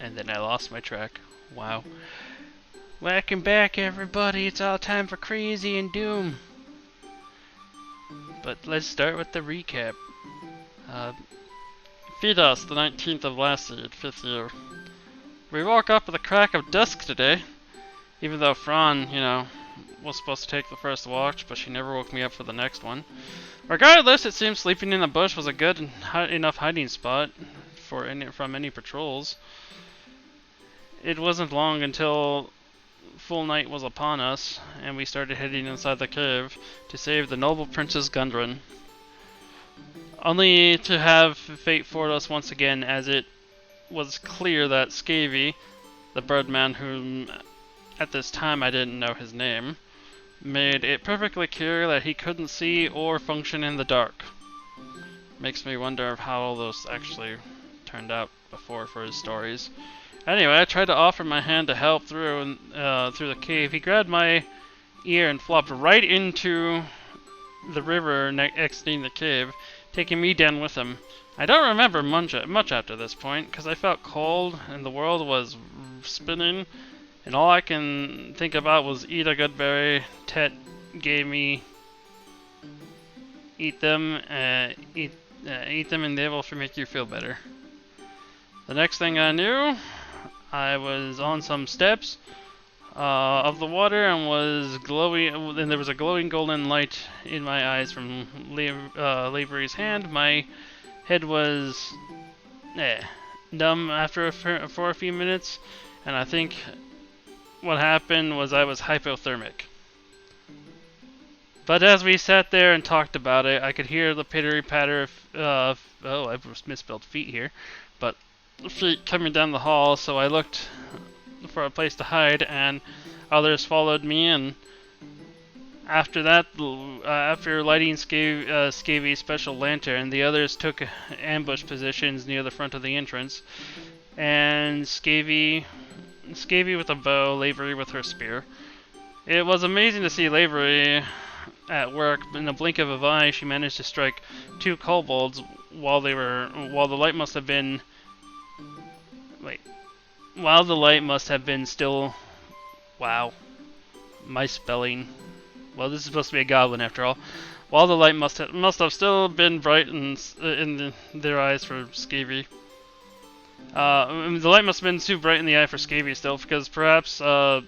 And then I lost my track. Wow. Welcome back, everybody. It's all time for Crazy and Doom. But let's start with the recap. Uh, Fearûn, the 19th of last year, 5th year. We woke up at the crack of dusk today. Even though Fearûn, was supposed to take the first watch, but she never woke me up for the next one. Regardless, it seems sleeping in the bush was a good enough hiding spot from any patrols. It wasn't long until full night was upon us, and we started heading inside the cave to save the noble Princess Gundren. Only to have fate forward us once again, as it was clear that Scavy, the birdman whom at this time I didn't know his name, made it perfectly clear that he couldn't see or function in the dark. Makes me wonder how all those actually turned out before for his stories. Anyway, I tried to offer my hand to help through the cave. He grabbed my ear and flopped right into the river exiting the cave, taking me down with him. I don't remember much after this point, because I felt cold and the world was spinning, and all I can think about was eat a good berry. Tet gave me eat them, eat them, and they will make you feel better. The next thing I knew, I was on some steps of the water and was glowing, and there was a glowing golden light in my eyes from Lavery's hand. My head was numb for a few minutes, and I think what happened was I was hypothermic. But as we sat there and talked about it, I could hear the pitter-patter of, I misspelled feet here, but feet coming down the hall, so I looked for a place to hide, and others followed me, and after that, after lighting Scavy's special lantern, the others took ambush positions near the front of the entrance, and Scavy with a bow, Lavery with her spear. It was amazing to see Lavery at work. In a blink of an eye, she managed to strike two kobolds while the light must have been still. Wow, my spelling. Well, this is supposed to be a goblin after all. While the light must have still been bright in their eyes for Scavy. The light must have been too bright in the eye for Scavy still, because perhaps the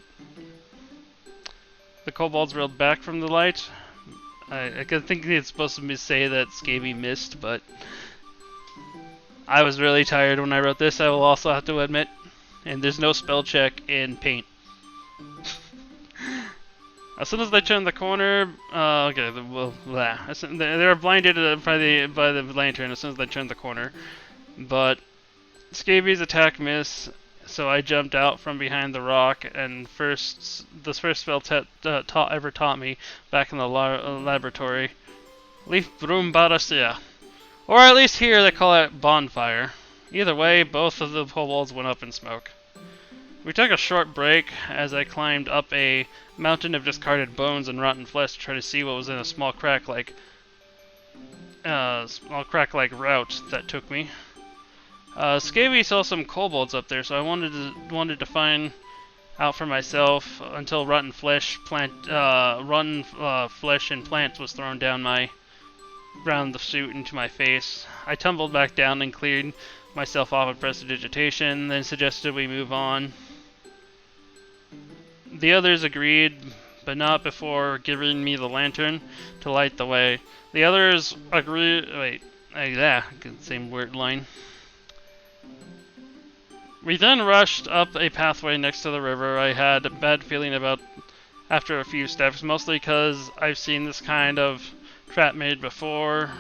kobolds reeled back from the light. I could think it's supposed to say that Scavy missed, but I was really tired when I wrote this, I will also have to admit. And there's no spell check in Paint. As soon as they turned the corner, they were blinded by the lantern as soon as they turned the corner. But Scavy's attack missed, so I jumped out from behind the rock, and the first spell ever taught me back in the laboratory. Leaf Broom Barasia. Or at least here they call it bonfire. Either way, both of the kobolds went up in smoke. We took a short break as I climbed up a mountain of discarded bones and rotten flesh to try to see what was in a small crack like route that took me. Scavy saw some kobolds up there, so I wanted to find out for myself until rotten flesh and plants was thrown down the chute into my face. I tumbled back down and cleared myself off with prestidigitation, then suggested we move on. The others agreed, but not before giving me the lantern to light the way. The others agreed. Same word line. We then rushed up a pathway next to the river. I had a bad feeling about after a few steps, mostly because I've seen this kind of trap made before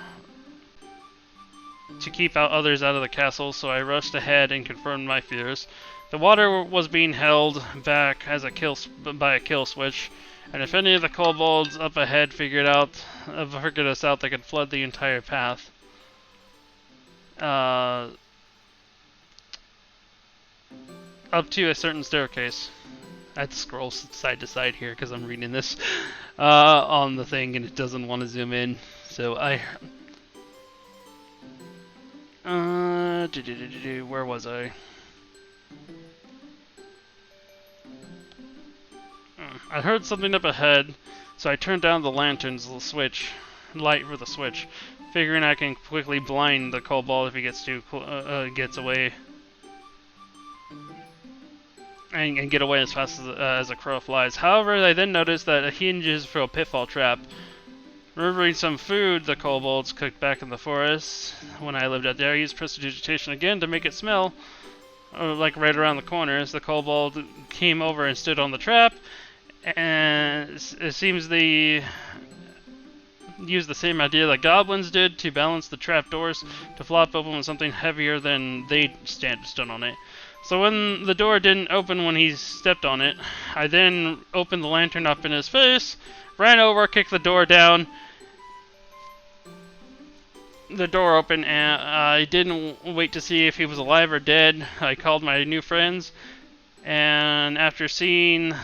to keep others out of the castle, so I rushed ahead and confirmed my fears. The water was being held back by a kill switch, and if any of the kobolds up ahead figured us out, they could flood the entire path. Up to a certain staircase. I had to scroll side to side here because I'm reading this on the thing and it doesn't want to zoom in. So where was I? I heard something up ahead, so I turned down the lantern's light for the switch, figuring I can quickly blind the kobold if he gets away, and get away as fast as a crow flies. However, I then noticed that a hinge is for a pitfall trap. Remembering some food the kobolds cooked back in the forest when I lived out there, I used prestidigitation again to make it smell like right around the corners. The kobold came over and stood on the trap, and it seems they used the same idea that goblins did to balance the trap doors to flop open with something heavier than they stood on it. So when the door didn't open when he stepped on it, I then opened the lantern up in his face, ran over, kicked the door down. The door opened, and I didn't wait to see if he was alive or dead. I called my new friends, and after seeing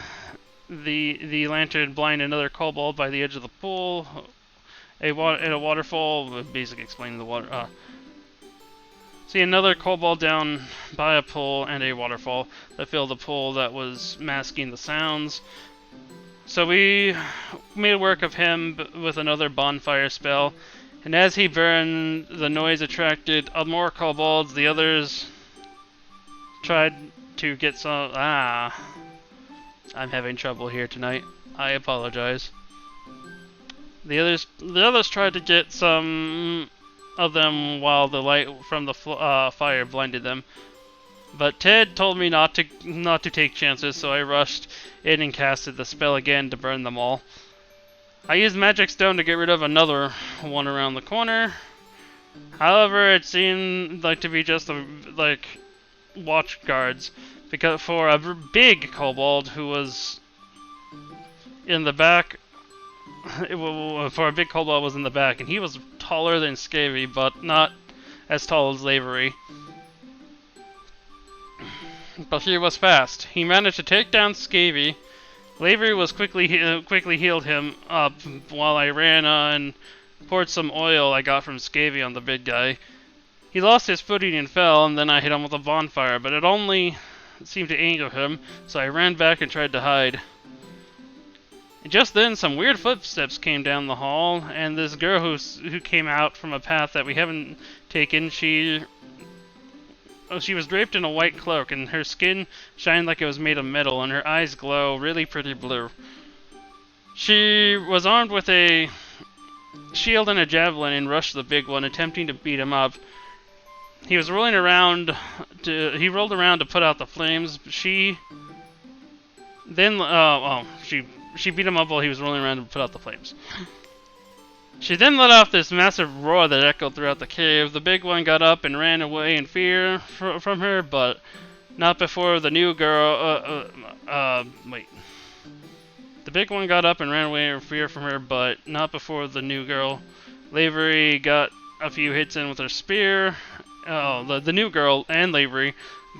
the lantern blind another kobold by the edge of the pool, in a waterfall, basically explaining the water. See another kobold down by a pool and a waterfall that filled the pool that was masking the sounds. So we made work of him with another bonfire spell, and as he burned, the noise attracted more kobolds. The others tried to get some. I'm having trouble here tonight. I apologize. The others tried to get some of them while the light from the fire blinded them. But Ted told me not to take chances, so I rushed in and casted the spell again to burn them all. I used Magic Stone to get rid of another one around the corner. However, it seemed like to be just like watch guards, because for a big kobold who was in the back. For a big kobold was in the back, and he was taller than Scavy, but not as tall as Lavery. But he was fast. He managed to take down Scavy. Lavery was quickly healed him up while I ran and poured some oil I got from Scavy on the big guy. He lost his footing and fell, and then I hit him with a bonfire, but it only seemed to anger him, so I ran back and tried to hide. And just then, some weird footsteps came down the hall, and this girl who came out from a path that we haven't taken, she was draped in a white cloak, and her skin shined like it was made of metal, and her eyes glow really pretty blue. She was armed with a shield and a javelin and rushed the big one, attempting to beat him up. He was rolling around. He rolled around to put out the flames. She then, she beat him up while he was rolling around to put out the flames. She then let off this massive roar that echoed throughout the cave. The big one got up and ran away in fear from her, but not before the new girl. The big one got up and ran away in fear from her, but not before the new girl. Lavery got a few hits in with her spear. The new girl and Lavery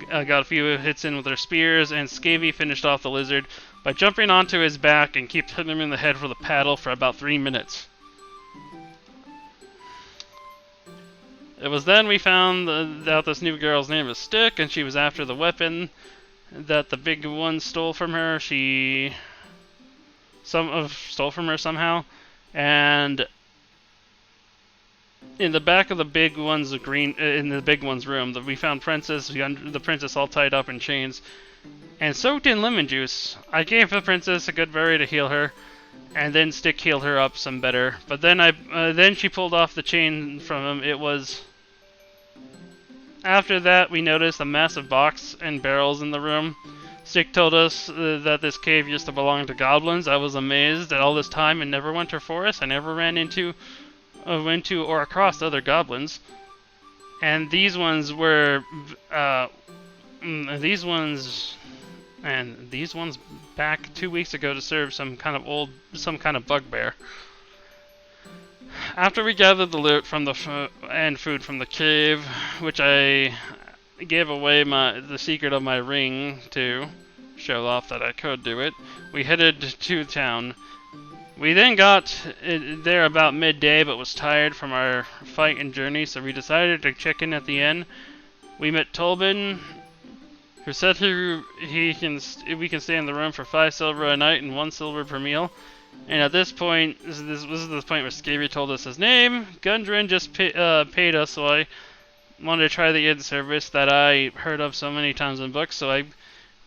got a few hits in with their spears, and Scavy finished off the lizard by jumping onto his back and kept hitting him in the head with a paddle for about 3 minutes. It was then we found out this new girl's name is Stick, and she was after the weapon that the big one stole from her. Stole from her somehow, and in the back of the big one's room, we found the princess all tied up in chains and soaked in lemon juice. I gave the princess a good berry to heal her, and then Stick healed her up some better. But then she pulled off the chain from him. After that, we noticed a massive box and barrels in the room. Stick told us that this cave used to belong to goblins. I was amazed at all this time in Neverwinter Forest. I never ran into or across other goblins, and these ones back 2 weeks ago to serve some kind of bugbear. After we gathered the loot and food from the cave, which I gave away the secret of my ring to show off that I could do it, we headed to town. We then got there about midday, but was tired from our fight and journey, so we decided to check in at the inn. We met Tolbin, who said we can stay in the room for 5 silver a night and 1 silver per meal. And at this point, this is the point where Scavy told us his name. Gundren just paid us, so I wanted to try the inn service that I heard of so many times in books. So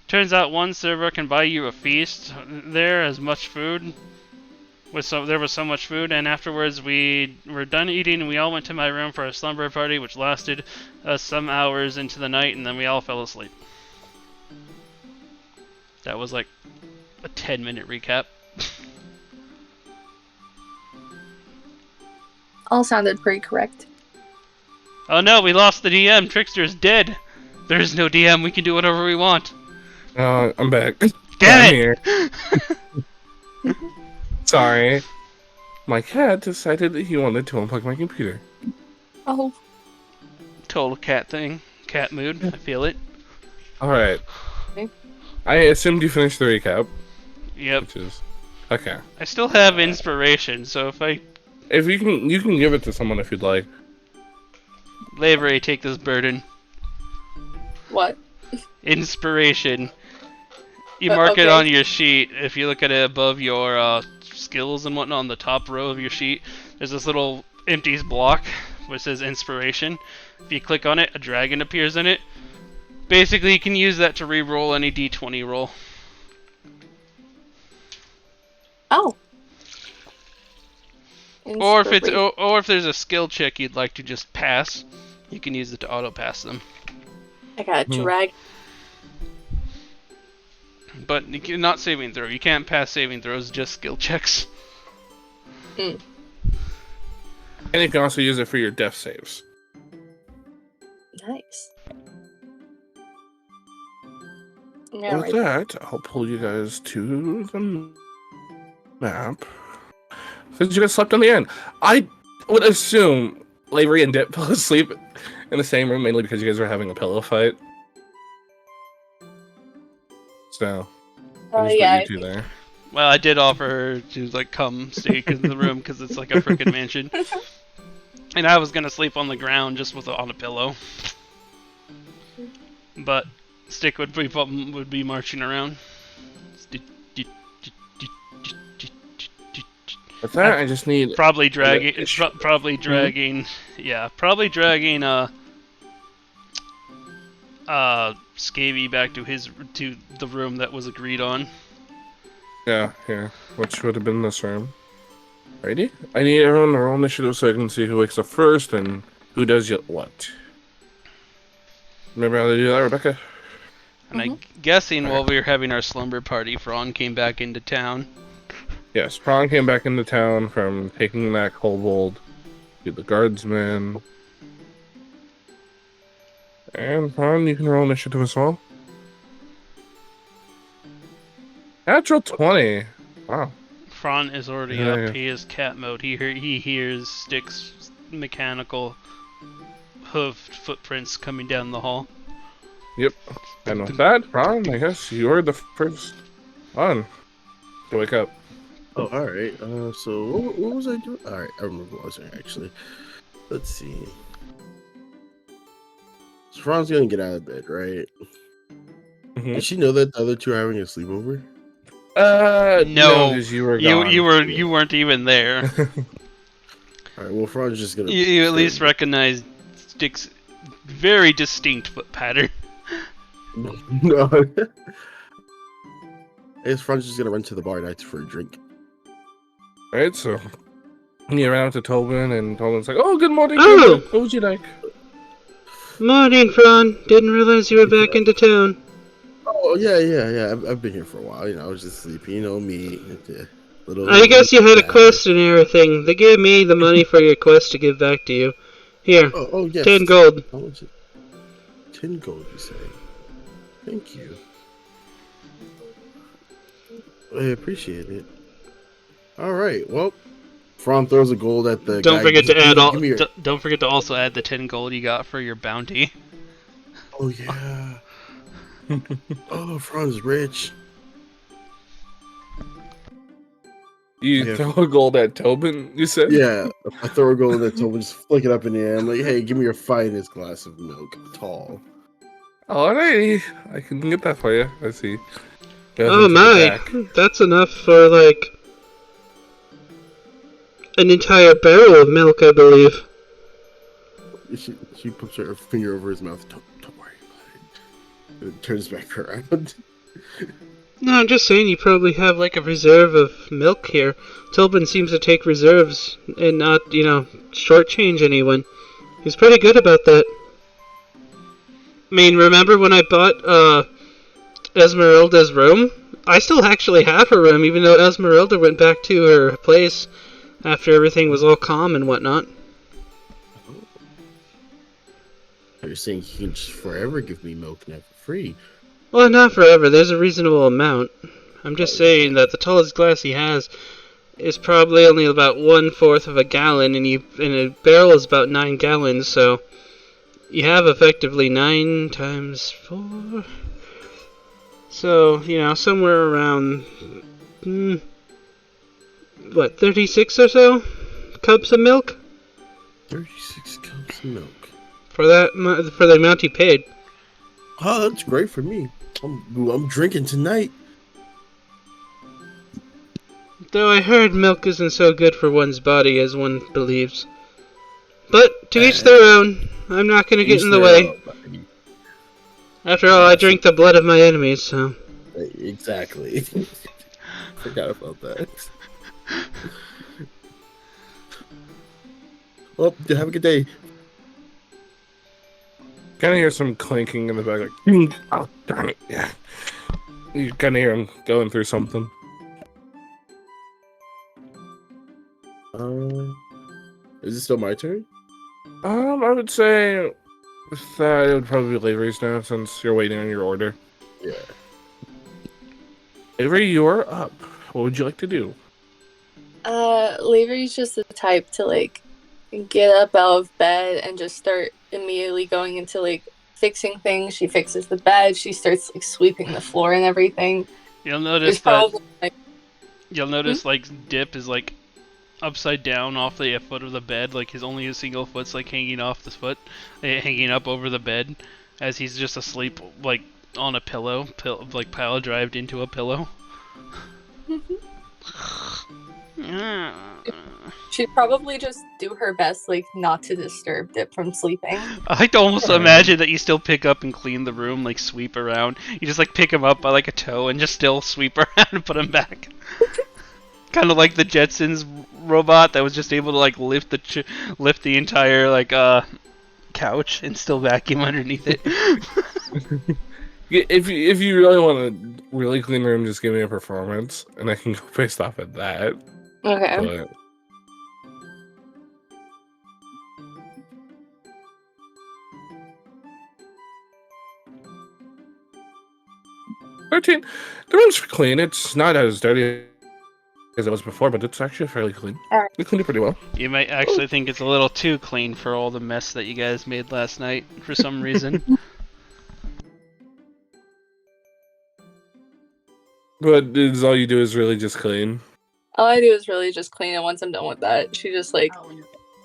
turns out 1 silver can buy you a feast. There, as much food. There was so much food, and afterwards we were done eating, and we all went to my room for a slumber party, which lasted some hours into the night, and then we all fell asleep. That was like a 10-minute recap. All sounded pretty correct. Oh no, we lost the DM. Trickster is dead. There is no DM. We can do whatever we want. I'm back. Damn it! Here. Sorry. My cat decided that he wanted to unplug my computer. Oh. Total cat thing. Cat mood. I feel it. Alright. Okay. I assumed you finished the recap. Yep. Which is... Okay. I still have inspiration, so If you can give it to someone if you'd like. Lavery, take this burden. What? Inspiration. You mark it okay. on your sheet. If you look at it above your skills and whatnot on the top row of your sheet, there's this little empty block which says inspiration. If you click on it, a dragon appears in it. Basically, you can use that to re-roll any d20 roll. Oh. Or if there's a skill check you'd like to just pass, you can use it to auto pass them. I got a drag. But not saving throw. You can't pass saving throws, just skill checks. Mm. And you can also use it for your death saves. Nice. With that, I'll pull you guys to the map. Since you guys slept on the end, I would assume Lavery and Dip fell asleep in the same room, mainly because you guys were having a pillow fight. So, yeah. You two there. Well, I did offer her to like come stay in the room because it's like a freaking mansion, and I was gonna sleep on the ground just on a pillow, but Stick would be marching around. With that, I just need probably dragging. Yeah, probably dragging Scavy back to the room that was agreed on. Yeah, here. Which would have been this room. Righty? I need everyone to roll initiative so I can see who wakes up first and who does what. Remember how to do that, Rebecca? And I'm guessing while we were having our slumber party, Fearûn came back into town. Yes, Prawn came back into town from taking that kobold to the guardsman. And Prawn, you can roll initiative as well. Natural 20. Wow. Fearûn is already up. Yeah. He is cat mode. He hears Stick's mechanical hoofed footprints coming down the hall. Yep. And with that, Prawn, I guess you're the first one to wake up. Oh, alright. So what was I doing? Alright, I remember what I was doing, actually. Let's see. So Fran's gonna get out of bed, right? Mm-hmm. Did she know that the other two are having a sleepover? No, because you were gone. You weren't even there. Alright, well, Fran's just gonna... You at least recognized Stick's very distinct foot pattern. No. I guess Fran's just gonna run to the bar nights for a drink. Alright, so you ran out to Tobin, and Tobin's like, "Oh, good morning, Tobin. What would you like?" Morning, Fearûn. Didn't realize you were back into town. Oh, yeah. I've been here for a while. You know, I was just sleeping. You know me. I guess you had a quest and everything. They gave me the money for your quest to give back to you. Here. Oh yes. 10 gold. How much? 10 gold, you say? Thank you. I appreciate it. All right. Well, Fearûn throws a gold at the. Don't guy. forget to add all. Don't forget to also add the 10 gold you got for your bounty. Oh yeah. Oh, Fearûn's rich. You throw a gold at Tobin, you said? Yeah, I throw a gold at Tobin, just flick it up in the air. I'm like, hey, give me your finest glass of milk, tall. Alrighty, I can get that for you. I see. Oh my, that's enough for like an entire barrel of milk, I believe. She puts her finger over his mouth. Don't worry about it. And turns back around. No, I'm just saying you probably have like a reserve of milk here. Tobin seems to take reserves and not, shortchange anyone. He's pretty good about that. I mean, remember when I bought Esmeralda's room? I still actually have her room, even though Esmeralda went back to her place after everything was all calm and whatnot. You're saying he can just forever give me milk now for free. Well, not forever. There's a reasonable amount. I'm just saying that the tallest glass he has is probably only about 1/4 of a gallon, and a barrel is about 9 gallons, so you have effectively 9 times 4. So, somewhere around, 36 or so cups of milk? 36 cups of milk. For the amount he paid. Oh, that's great for me. I'm drinking tonight. Though I heard milk isn't so good for one's body as one believes. But to each their own. I'm not going to get in the way. After all, I drink the blood of my enemies, so... Exactly. Forgot about that. Well, have a good day. Kind of hear some clinking in the back, like, oh, darn it, yeah. You kind of hear him going through something. Is it still my turn? I would say that it would probably be Lavery's now, since you're waiting on your order. Yeah. Lavery, you're up. What would you like to do? Lavery's just the type to, like, get up out of bed and just start immediately going into, like, fixing things. She fixes the bed. She starts, like, sweeping the floor and everything. You'll notice like Dip is like upside down off the foot of the bed, like only his single foot's like hanging off the foot, hanging up over the bed, as he's just asleep like on a pillow, like pile drived into a pillow. She'd probably just do her best, like, not to disturb Dip from sleeping. I'd almost imagine that you still pick up and clean the room, like sweep around. You just like pick him up by like a toe and just still sweep around and put him back. Kind of like the Jetsons robot that was just able to like lift the entire like couch and still vacuum underneath it. If you really want to really clean the room, just give me a performance, and I can go based off of that. Okay. But... $13. The room's clean. It's not as dirty as it was before, but it's actually fairly clean. Alright. We cleaned it pretty well. You might actually think it's a little too clean for all the mess that you guys made last night for some reason. But is all you do is really just clean? All I do is really just clean, and once I'm done with that, she just, like,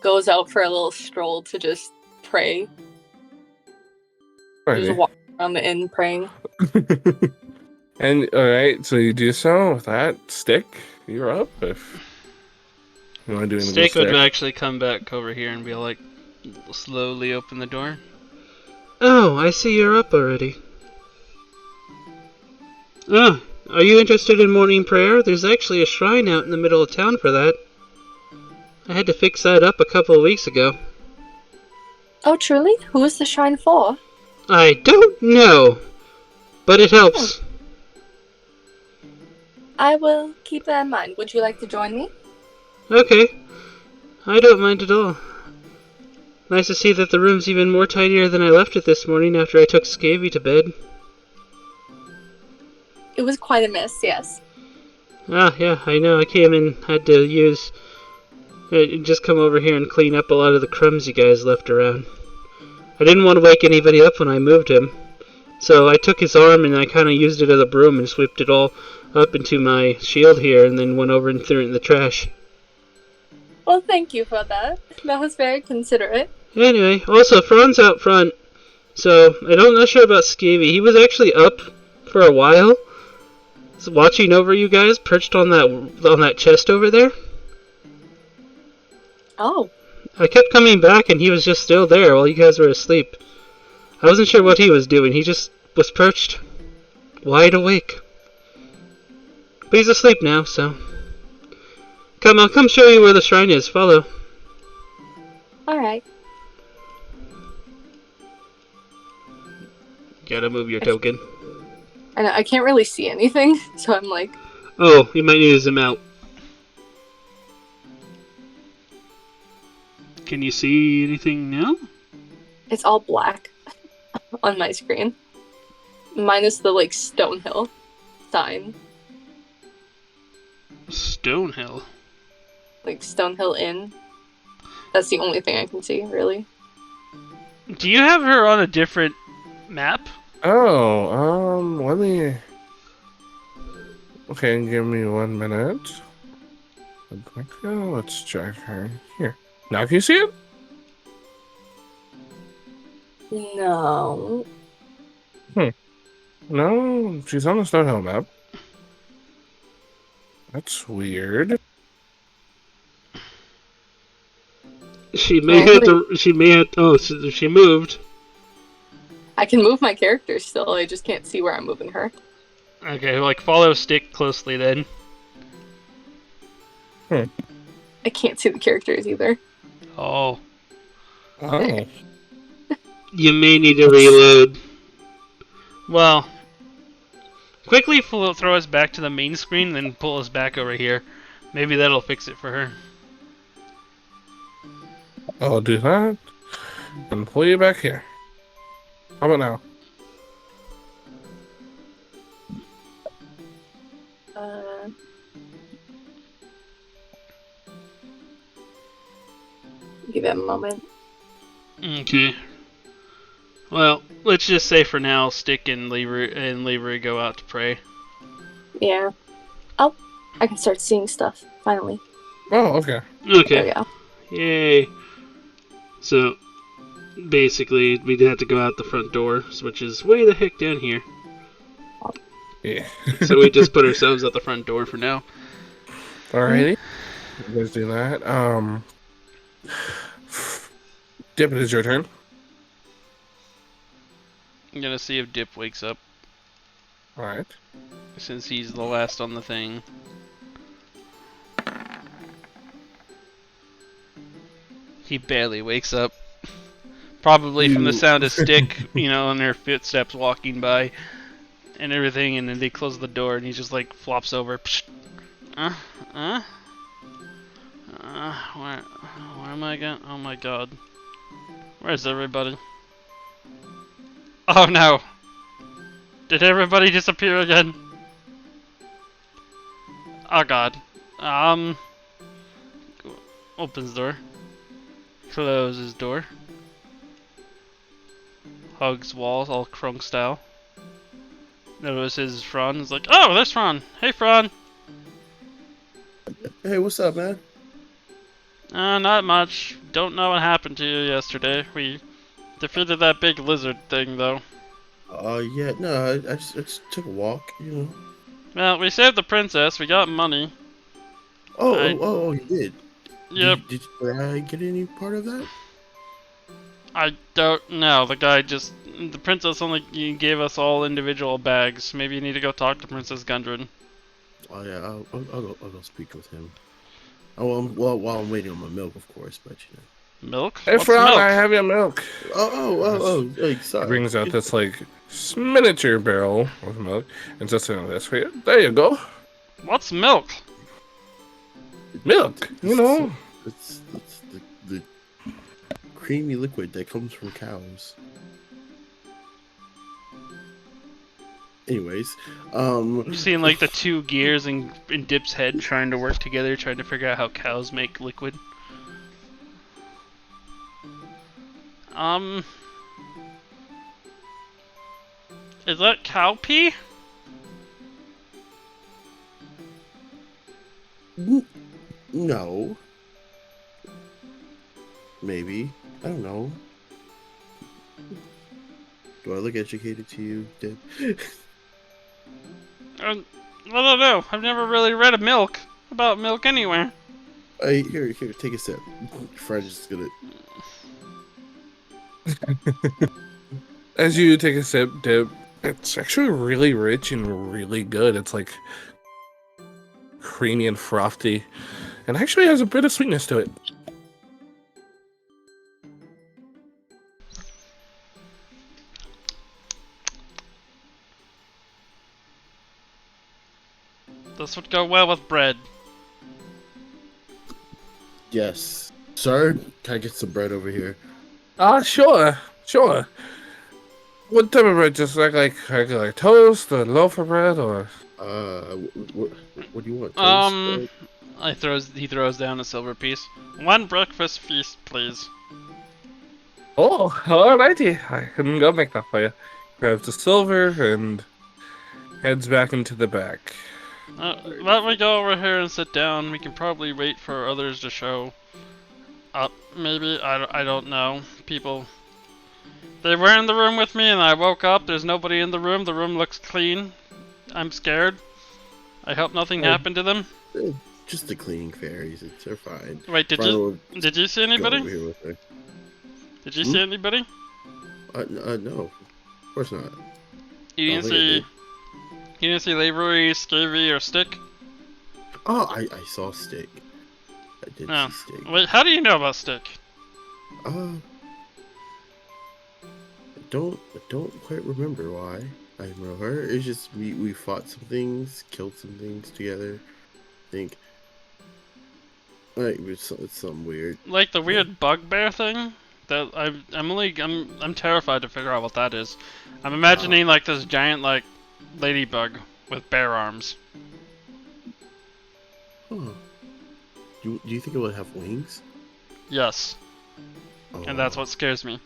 goes out for a little stroll to just pray. Just walk around the inn praying. And, alright, so you do so with that. Stick, you're up if you want to do anything. Stick would actually come back over here and be like, slowly open the door. Oh, I see you're up already. Oh, are you interested in morning prayer? There's actually a shrine out in the middle of town for that. I had to fix that up a couple of weeks ago. Oh, truly? Who is the shrine for? I don't know, but it helps. I will keep that in mind. Would you like to join me? Okay, I don't mind at all. Nice to see that the room's even more tinier than I left it this morning after I took Scavy to bed. It was quite a mess, yes. Ah, yeah, I know. I came and had to just come over here and clean up a lot of the crumbs you guys left around. I didn't want to wake anybody up when I moved him, so I took his arm and I kind of used it as a broom and swept it all up into my shield here and then went over and threw it in the trash. Well, thank you for that. That was very considerate. Anyway, also, Fran's out front. So, I'm not sure about Scavy. He was actually up for a while, watching over you guys, perched on that chest over there. Oh, I kept coming back, and he was just still there while you guys were asleep. I wasn't sure what he was doing. He just was perched, wide awake. But he's asleep now, so... Come, I'll come show you where the shrine is. Follow. alright. Gotta move your token. And I can't really see anything, so I'm like, Oh, you might need to zoom out. Can you see anything now? it's all black on my screen. Minus the, like, Stonehill sign. Stonehill. Like, Stonehill Inn. That's the only thing I can see, really. Do you have her on a different map? Oh, let me... Okay, give me 1 minute. Let's check her here. Now can you see it? No. No, she's on the Stonehill map. That's weird. She may have to. She may have. Oh, so she moved. I can move my character still, I just can't see where I'm moving her. Okay, like follow stick closely then. I can't see the characters either. Oh. Oh. You may need to reload. Well, quickly throw us back to the main screen, then pull us back over here. Maybe that'll fix it for her. I'll do that. And pull you back here. How about now? Give it a moment. Okay. Well, let's just say for now, Stick and Levery go out to pray. Yeah. Oh, I can start seeing stuff, finally. Oh, okay. There we Okay. go. Yay. So, basically, we'd have to go out the front door, which is way the heck down here. Yeah. So we just put ourselves at the front door for now. Alrighty. You guys do that. Dip, it is your turn. I'm gonna see if Dip wakes up, Alright. since he's the last on the thing. He barely wakes up. Probably from the sound of Stick, and their footsteps walking by and everything, and then they close the door and he just like flops over. Where am I again? Oh my god. Where's everybody? Oh no! Did everybody disappear again? Oh god. Opens door. Closes door. Hugs walls, all crunk style. Notices Fearûn. Is like, oh, there's Fearûn. Hey, Fearûn. Hey, what's up, man? Not much. Don't know what happened to you yesterday. We defeated that big lizard thing, though. Yeah, no, I just took a walk, Well, we saved the princess. We got money. Oh, you did? Yep. Did I get any part of that? I don't know. The princess only gave us all individual bags. Maybe you need to go talk to Princess Gundren. Oh, yeah, I'll go speak with him. Oh, while I'm waiting on my milk, of course, but Milk? Hey, What's Fearûn, milk? I have your milk. Hey, sorry. He brings out this, like, miniature barrel of milk and sets it on this for you. There you go. What's milk? Milk, It's the creamy liquid that comes from cows. Anyways, You seeing like the two gears in Dip's head trying to work together, trying to figure out how cows make liquid. Is that cow pee? no. Maybe. I don't know. Do I look educated to you, Dib? I don't know. I've never really read about milk anywhere. Here, take a sip. Fred is gonna. As you take a sip, Dip, it's actually really rich and really good. It's like creamy and frothy, and actually has a bit of sweetness to it. This would go well with bread. Yes, sir. Can I get some bread over here? Sure. What type of bread? Just like regular toast, a loaf of bread, or? What do you want? Toast? He throws down a silver piece. One breakfast feast, please. Oh, alrighty. I can go make that for you. Grabs the silver and heads back into the back. Let me go over here and sit down. We can probably wait for others to show up. Maybe I don't know. People. They were in the room with me, and I woke up. There's nobody in the room. The room looks clean. I'm scared. I hope nothing happened to them. Just the cleaning fairies. They're fine. Wait, did you see anybody? Did you see anybody? No, of course not. You didn't see Lavery, Scavy, or Stick? Oh, I saw Stick. I did see Stick. Wait, how do you know about Stick? I don't quite remember why I know her. It's just we fought some things, killed some things together. I think like it's something weird. Like the weird bugbear thing? That I'm terrified to figure out what that is. I'm imagining like this giant like ladybug with bear arms. Huh. Do you think it would have wings? Yes. And that's what scares me.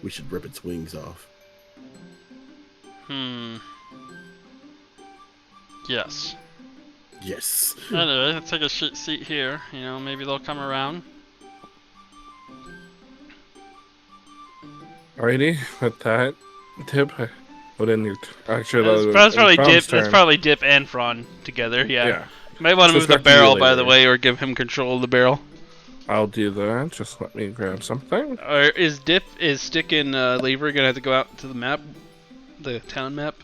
We should rip its wings off. Yes. Yes. Anyway, let's take a seat here. You know, maybe they'll come around. Alrighty, with that tip, I put in your. Actually, That's probably Dip. Turn. That's probably Dip and Fearûn together. Yeah. Yeah. Might want to So move the it's back to you barrel, by the later. way, or give him control of the barrel. I'll do that. Just let me grab something. Or is Stick and Lavery gonna have to go out to the map, the town map?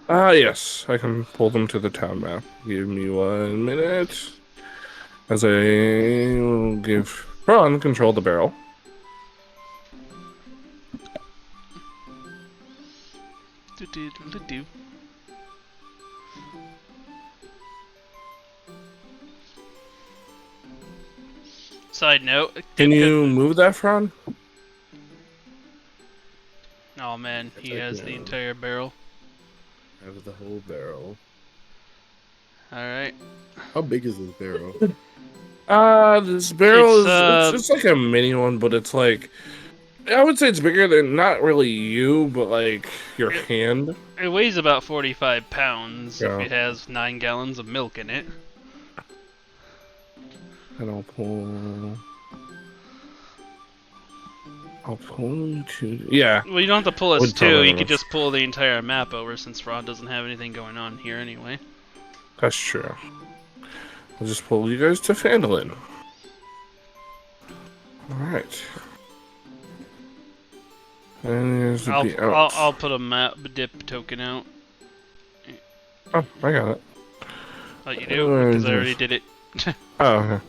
Yes, I can pull them to the town map. Give me 1 minute. As I will give Ron control of the barrel. Do. Side note. Can you move that, Fran? Oh man, he I has the can. entire barrel. Have the whole barrel. Alright. How big is this barrel? This barrel It's, it's like a mini one, but it's like I would say it's bigger than not really you, but like your hand. It weighs about 45 pounds Yeah. if it has 9 gallons of milk in it. And I'll pull to yeah. Well, you don't have to pull us Wouldn't tell two. none You of could us. just pull the entire map over since Ron doesn't have anything going on here anyway. That's true. I'll just pull you guys to Fandolin. Alright. And there's the I'll put a map dip token out. Oh, I got it. Oh, you do? Because I already did it. Oh, okay.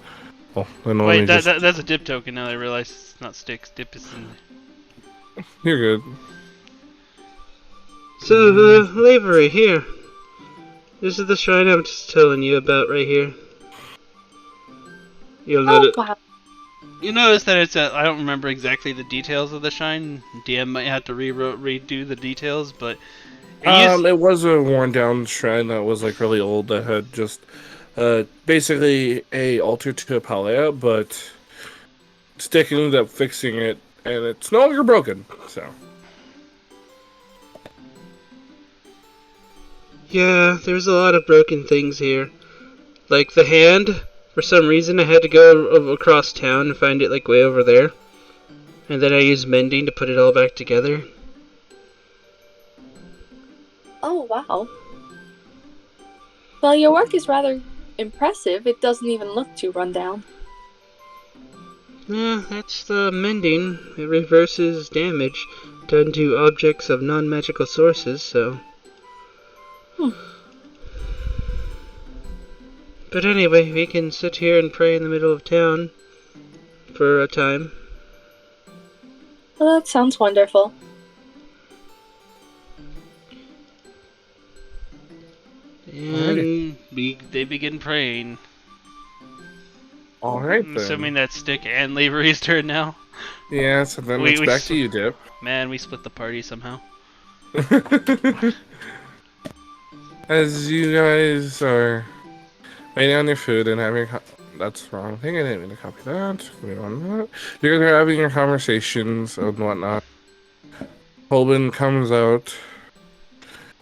Well, then let Wait, me that's a dip token now that I realize it's not sticks. Dip is in... You're good. So, Lavery, here. This is the shrine I'm just telling you about right here. You'll notice. wow. You notice that it's I don't remember exactly the details of the shrine. DM might have to redo the details, but... It was a worn down shrine that was like really old that had just basically a altar to Palea, but Stick ended up fixing it and it's no longer broken. So Yeah, there's a lot of broken things here. Like the hand, for some reason I had to go across town and find it like way over there. And then I used mending to put it all back together. Oh, wow. Well, your work is rather impressive. It doesn't even look too run down. That's the mending. It reverses damage done to objects of non-magical sources, so... Hmm. But anyway, we can sit here and pray in the middle of town for a time. Well, that sounds wonderful. And They begin praying. All right, I'm then. assuming that's Stick and Lavery's turn now. Yeah, so then We- it's we back s- to you, Dip. Man, we split the party somehow. As you guys are waiting on your food and having that's the wrong thing. I didn't mean to copy that. We don't know. You guys are having your conversations and whatnot. Holben comes out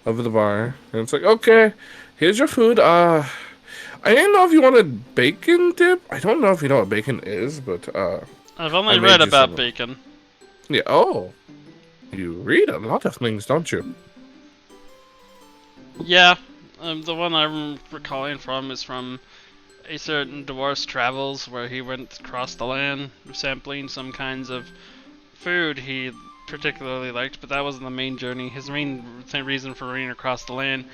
of the bar and it's like, okay, here's your food. I didn't know if you wanted bacon dip. I don't know if you know what bacon is, but I've I only made read you about some. bacon. Yeah. Oh, you read a lot of things, don't you? Yeah, the one I'm recalling from is from a certain dwarf's travels where he went across the land sampling some kinds of food he particularly liked, but that wasn't the main journey. His main reason for running across the land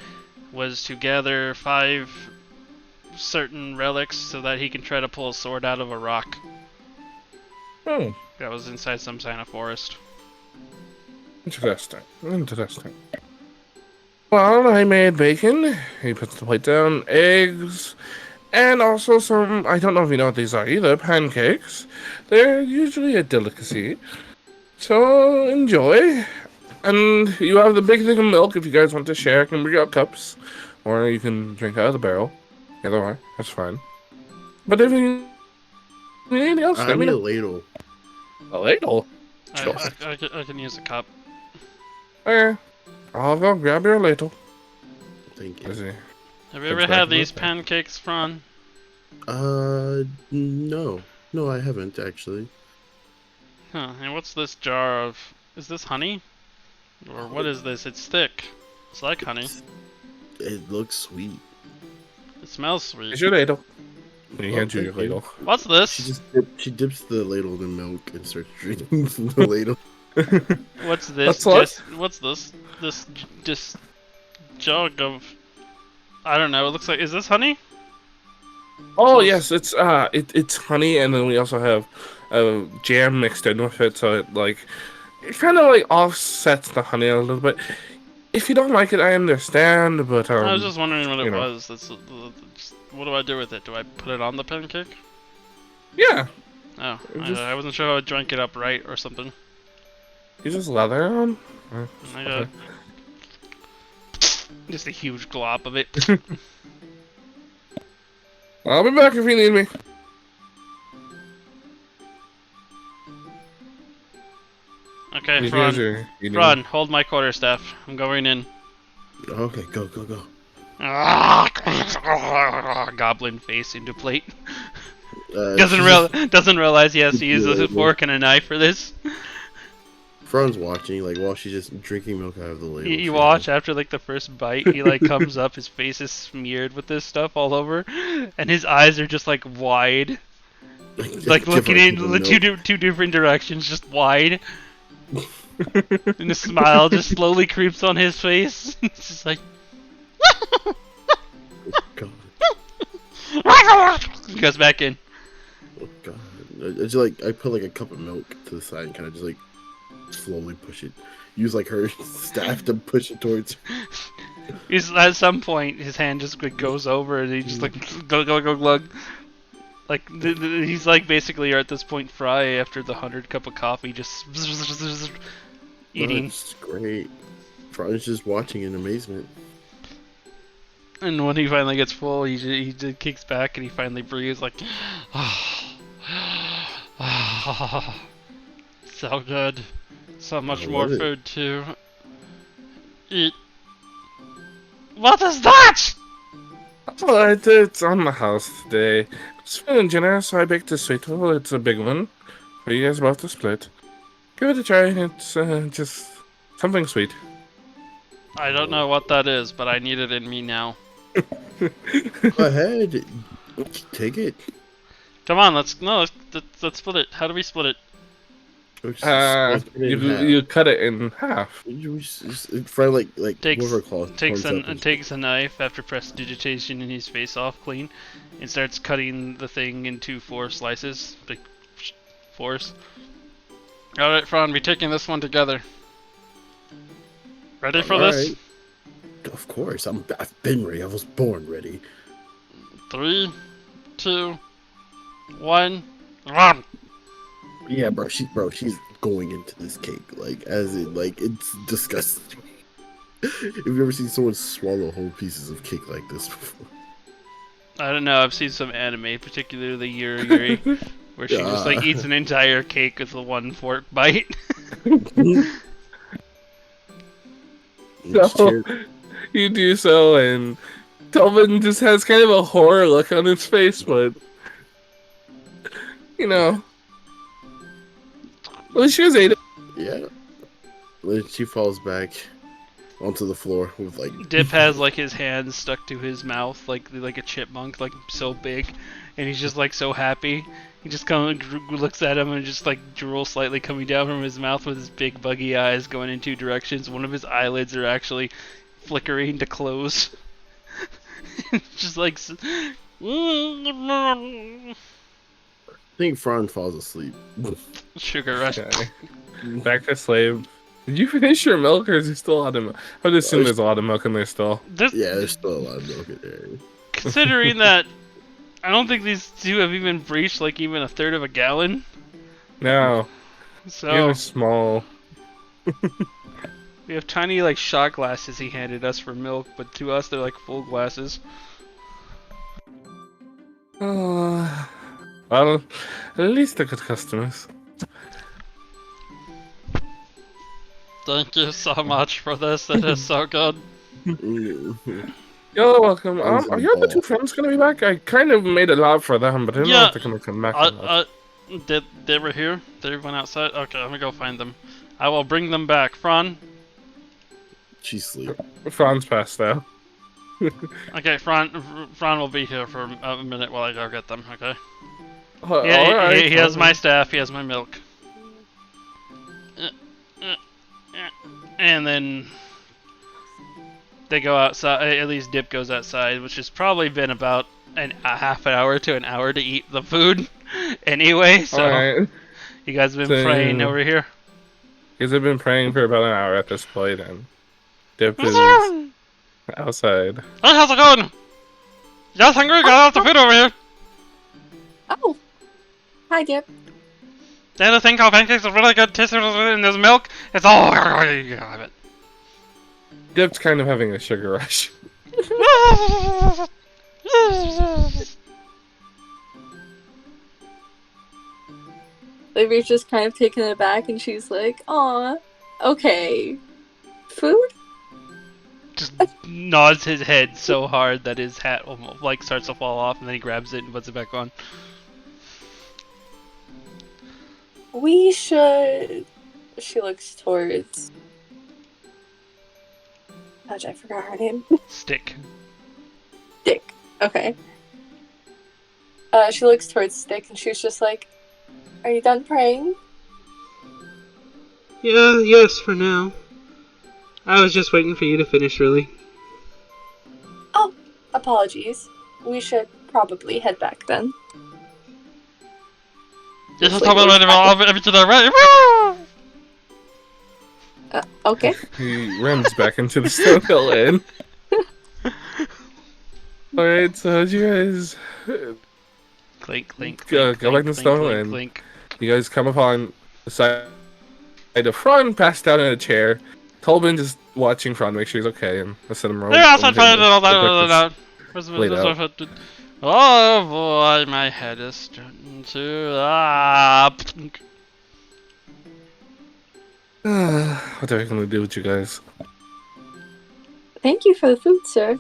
was to gather 5 certain relics so that he can try to pull a sword out of a rock Oh, that was inside some kind of forest. interesting. Interesting. Well, I made bacon. He puts the plate down, eggs, and also some. I don't know if you know what these are either. Pancakes. They're usually a delicacy. So enjoy. And you have the big thing of milk if you guys want to share. I can bring out cups. Or you can drink out of the barrel. Either way, that's fine. But if you need anything else, I let me need a know. ladle. A ladle? I can use a cup. Okay. I'll go grab your ladle. Thank Let's you. see. Have you Comes ever back had in the these bag. pancakes, Fran? No. No, I haven't, actually. Huh, and what's this jar of... Is this honey? Or what is this? It's thick. It's like honey. It looks sweet. It smells sweet. Here's your ladle. And he Oh, hands you your thank you. ladle. What's this? She dips the ladle in milk and starts drinking from the ladle. What's this? What's What's this? This jug of... I don't know, it looks like... Is this honey? Oh So yes, it's honey, and then we also have jam mixed in with it, so it kind of like offsets the honey a little bit. If you don't like it, I understand, but I was just wondering what you it know. was. What do I do with it? Do I put it on the pancake? Yeah, Oh, Just- I wasn't sure how I drank it up right or something. you just lather it on. I got just a huge glop of it. I'll be back if you need me. Okay, You Fran. guys are eating. Fran, hold my quarterstaff. I'm going in. Okay, go, go, go. Goblin face into plate. She's Doesn't realize he has to use a Yeah. fork and a knife for this. Fran's watching, like, while she's just drinking milk out of the ladle. You watch after like the first bite, he like comes up, his face is smeared with this stuff all over, and his eyes are just like wide, like looking in two different directions, just wide. And a smile just slowly creeps on his face. It's just like God. he goes back in. Oh, God. It's like, I put, like, a cup of milk to the side and kind of just, like, slowly push it. Use, like, her staff to push it towards her. He's at some point his hand just like, goes over and he just like glug glug glug glug. Like he's like basically at this point Fry after the 100 cup of coffee just eating. That's great. Fran's just watching in amazement. And when he finally gets full, he just kicks back and he finally breathes like, so good, so much I more love it. food to eat. What is that? Oh, it's on the house today. It's feeling generous, so I baked a sweet roll. It's a big one for you guys both to split. Give it a try. It's just something sweet. I don't know what that is, but I need it in me now. Go ahead. Take it. Come on, let's split it. How do we split it? You cut it in half. For like Takes whoever calls takes concept is- takes a knife after prestidigitation and his face off clean, and starts cutting the thing into 4 slices, big 4s. All right, Fran, we're taking this one together. Ready for this? Alright. Of course, I've been ready. I was born ready. 3, 2, 1, run! Yeah, bro. She's going into this cake it's disgusting. Have you ever seen someone swallow whole pieces of cake like this before? I don't know. I've seen some anime, particularly Yuri, where she just like eats an entire cake with a 1 fork bite. So you do so, and Tobin just has kind of a horror look on his face, but you know, well, she was ate it. Yeah. Then she falls back onto the floor with like. Dip has like his hands stuck to his mouth, like a chipmunk, like so big, and he's just like so happy. He just kind of looks at him and just like drool slightly coming down from his mouth with his big buggy eyes going in 2 directions. One of his eyelids are actually flickering to close. Just like. I think Fran falls asleep. Sugar rush. Okay. Back to slave. Did you finish your milk, or is there still a lot of milk? I would assume there's a lot of milk in there still. Yeah, there's still a lot of milk in there. Considering that, I don't think these 2 have even breached like even 1/3 of a gallon. No, So you're small. we have tiny like shot glasses he handed us for milk, but to us they're like full glasses. Oh, well, at least they're good customers. Thank you so much for this. It is so good. You're welcome. Are your other 2 friends gonna be back? I kind of made it out for them, but I don't know if they're gonna come back. Or not. They were here? They went outside? Okay, let me go find them. I will bring them back. Fran? She's asleep. Fran's passed out. Okay, Fran will be here for a minute while I go get them, okay? Yeah, alright, he has my staff, he has my milk. And then they go outside, at least Dip goes outside, which has probably been about a half an hour to an hour to eat the food anyway, so Alright. you guys have been praying over here? Because I've been praying for about an hour at this point, and Dip is outside. Hey, how's it going? You guys hungry? Got lots of food over here. Oh. Hi, Dip. They have a thing called pancakes, it's really good, tastes and there's milk. It's all you have it. Dip's kind of having a sugar rush. Livy's just kind of taken aback, and she's like, "Aw, okay. Food?" Just nods his head so hard that his hat almost like starts to fall off, and then he grabs it and puts it back on. We should. She looks towards. Gosh, I forgot her name. Stick. Stick. Okay. She looks towards Stick, and she's just like, "Are you done praying?" Yeah, yes, for now. I was just waiting for you to finish, really. Oh, apologies. We should probably head back then. This is Like, everything already. Okay. He runs back into the Stone Hill Inn. Alright, so how'd you guys... Clink, clink, Go clink, back to the Stone Hill Inn. clink. You guys come upon the side of Fran, passed out in a chair. Tolbin just watching Fran, make sure he's okay, and I set him They're outside playing it all that. Oh boy, my head is starting to What are we gonna do with you guys? Thank you for the food, sir.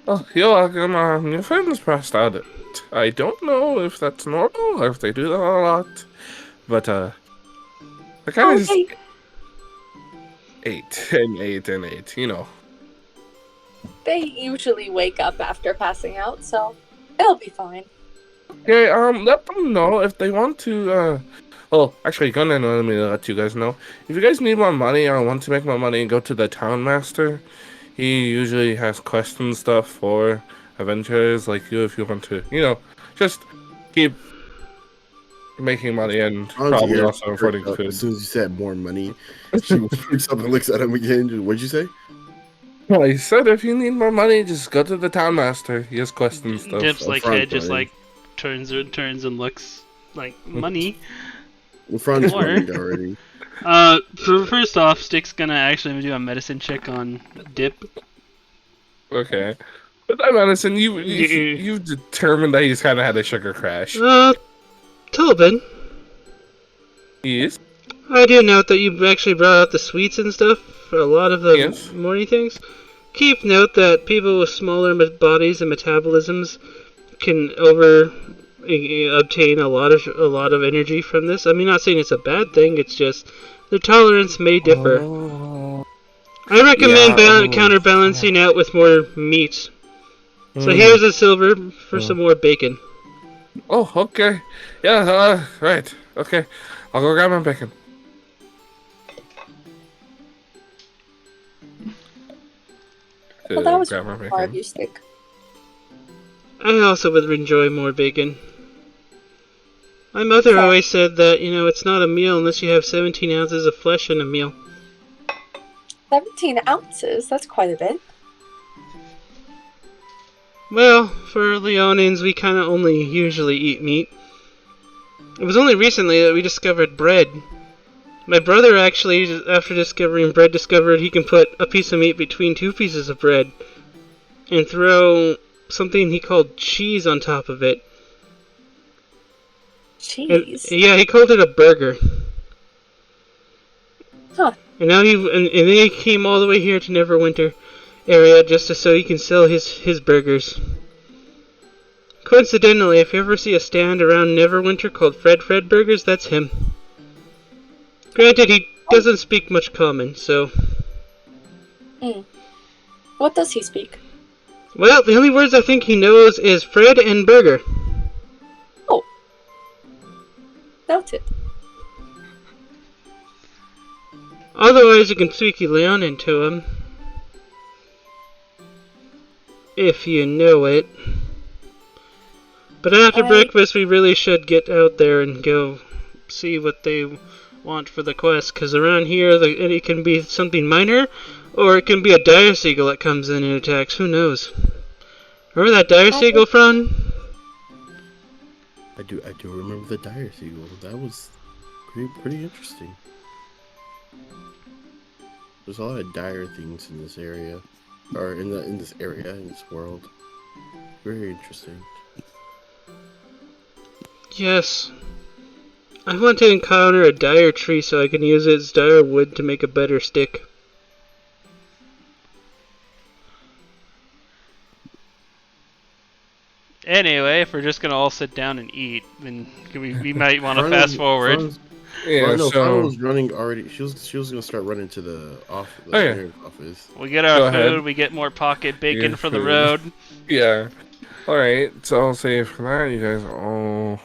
Oh, you're welcome. Your friends passed out. I don't know if that's normal or if they do that a lot, but I kind of Okay. 8 and 8 and 8, you know. They usually wake up after passing out, so it'll be fine. Okay, let them know if they want to, well, actually, gonna let me let you guys know. If you guys need more money or want to make more money, go to the Town Master. He usually has quests and stuff for adventurers like you if you want to, you know, just keep making money and probably also affording food. As soon as you said more money, she looks up and looks at him again. What'd you say? Well, he said if you need more money, just go to the Town Master. He has quests and stuff. Dip's like Fran's head just money. like turns and looks like money. Well, Fran's Or- money already. First off, Stick's gonna actually do a medicine check on Dip. Okay. But that medicine, you've determined that he's kind of had a sugar crash. Tobin, Yes. I do note that you actually brought out the sweets and stuff for a lot of the Yes. morning things. Keep note that people with smaller bodies and metabolisms can obtain a lot of energy from this. I mean, not saying it's a bad thing. It's just their tolerance may differ. Oh. I recommend Yeah, counterbalancing out with more meat. So here's a silver for some more bacon. Oh, okay. Yeah, right. Okay. I'll go grab my bacon. Well, that was Grab my more bacon. of you, Stick. I also would enjoy more bacon. My mother Fair. always said that, it's not a meal unless you have 17 ounces of flesh in a meal. 17 ounces? That's quite a bit. Well, for Leonins, we kind of only usually eat meat. It was only recently that we discovered bread. My brother actually, after discovering bread, discovered he can put a piece of meat between two pieces of bread and throw something he called cheese on top of it. Cheese. Yeah, he called it a burger. Huh. And now and then he came all the way here to Neverwinter area just so he can sell his burgers. Coincidentally, if you ever see a stand around Neverwinter called Fred Burgers, that's him. Granted, he doesn't speak much common, so... What does he speak? Well, the only words I think he knows is Fred and burger. Oh. Noted. Otherwise, you can speak Leon into him. If you know it. But after breakfast, we really should get out there and go see what they want for the quest. Because around here, it can be something minor, or it can be a dire seagull that comes in and attacks. Who knows? Remember that dire seagull, Fearûn? I do remember the dire seagull. That was pretty interesting. There's a lot of dire things in this area, or in this world. Very interesting. Yes. I want to encounter a dire tree so I can use its dire wood to make a better stick. Anyway, if we're just gonna all sit down and eat, then we might want to fast forward. Yeah, Fran was running already. She was gonna start running to the office. We get Go our ahead. food, we get more pocket bacon Your for the food. road. Yeah. Alright, so I'll say for that, you guys all...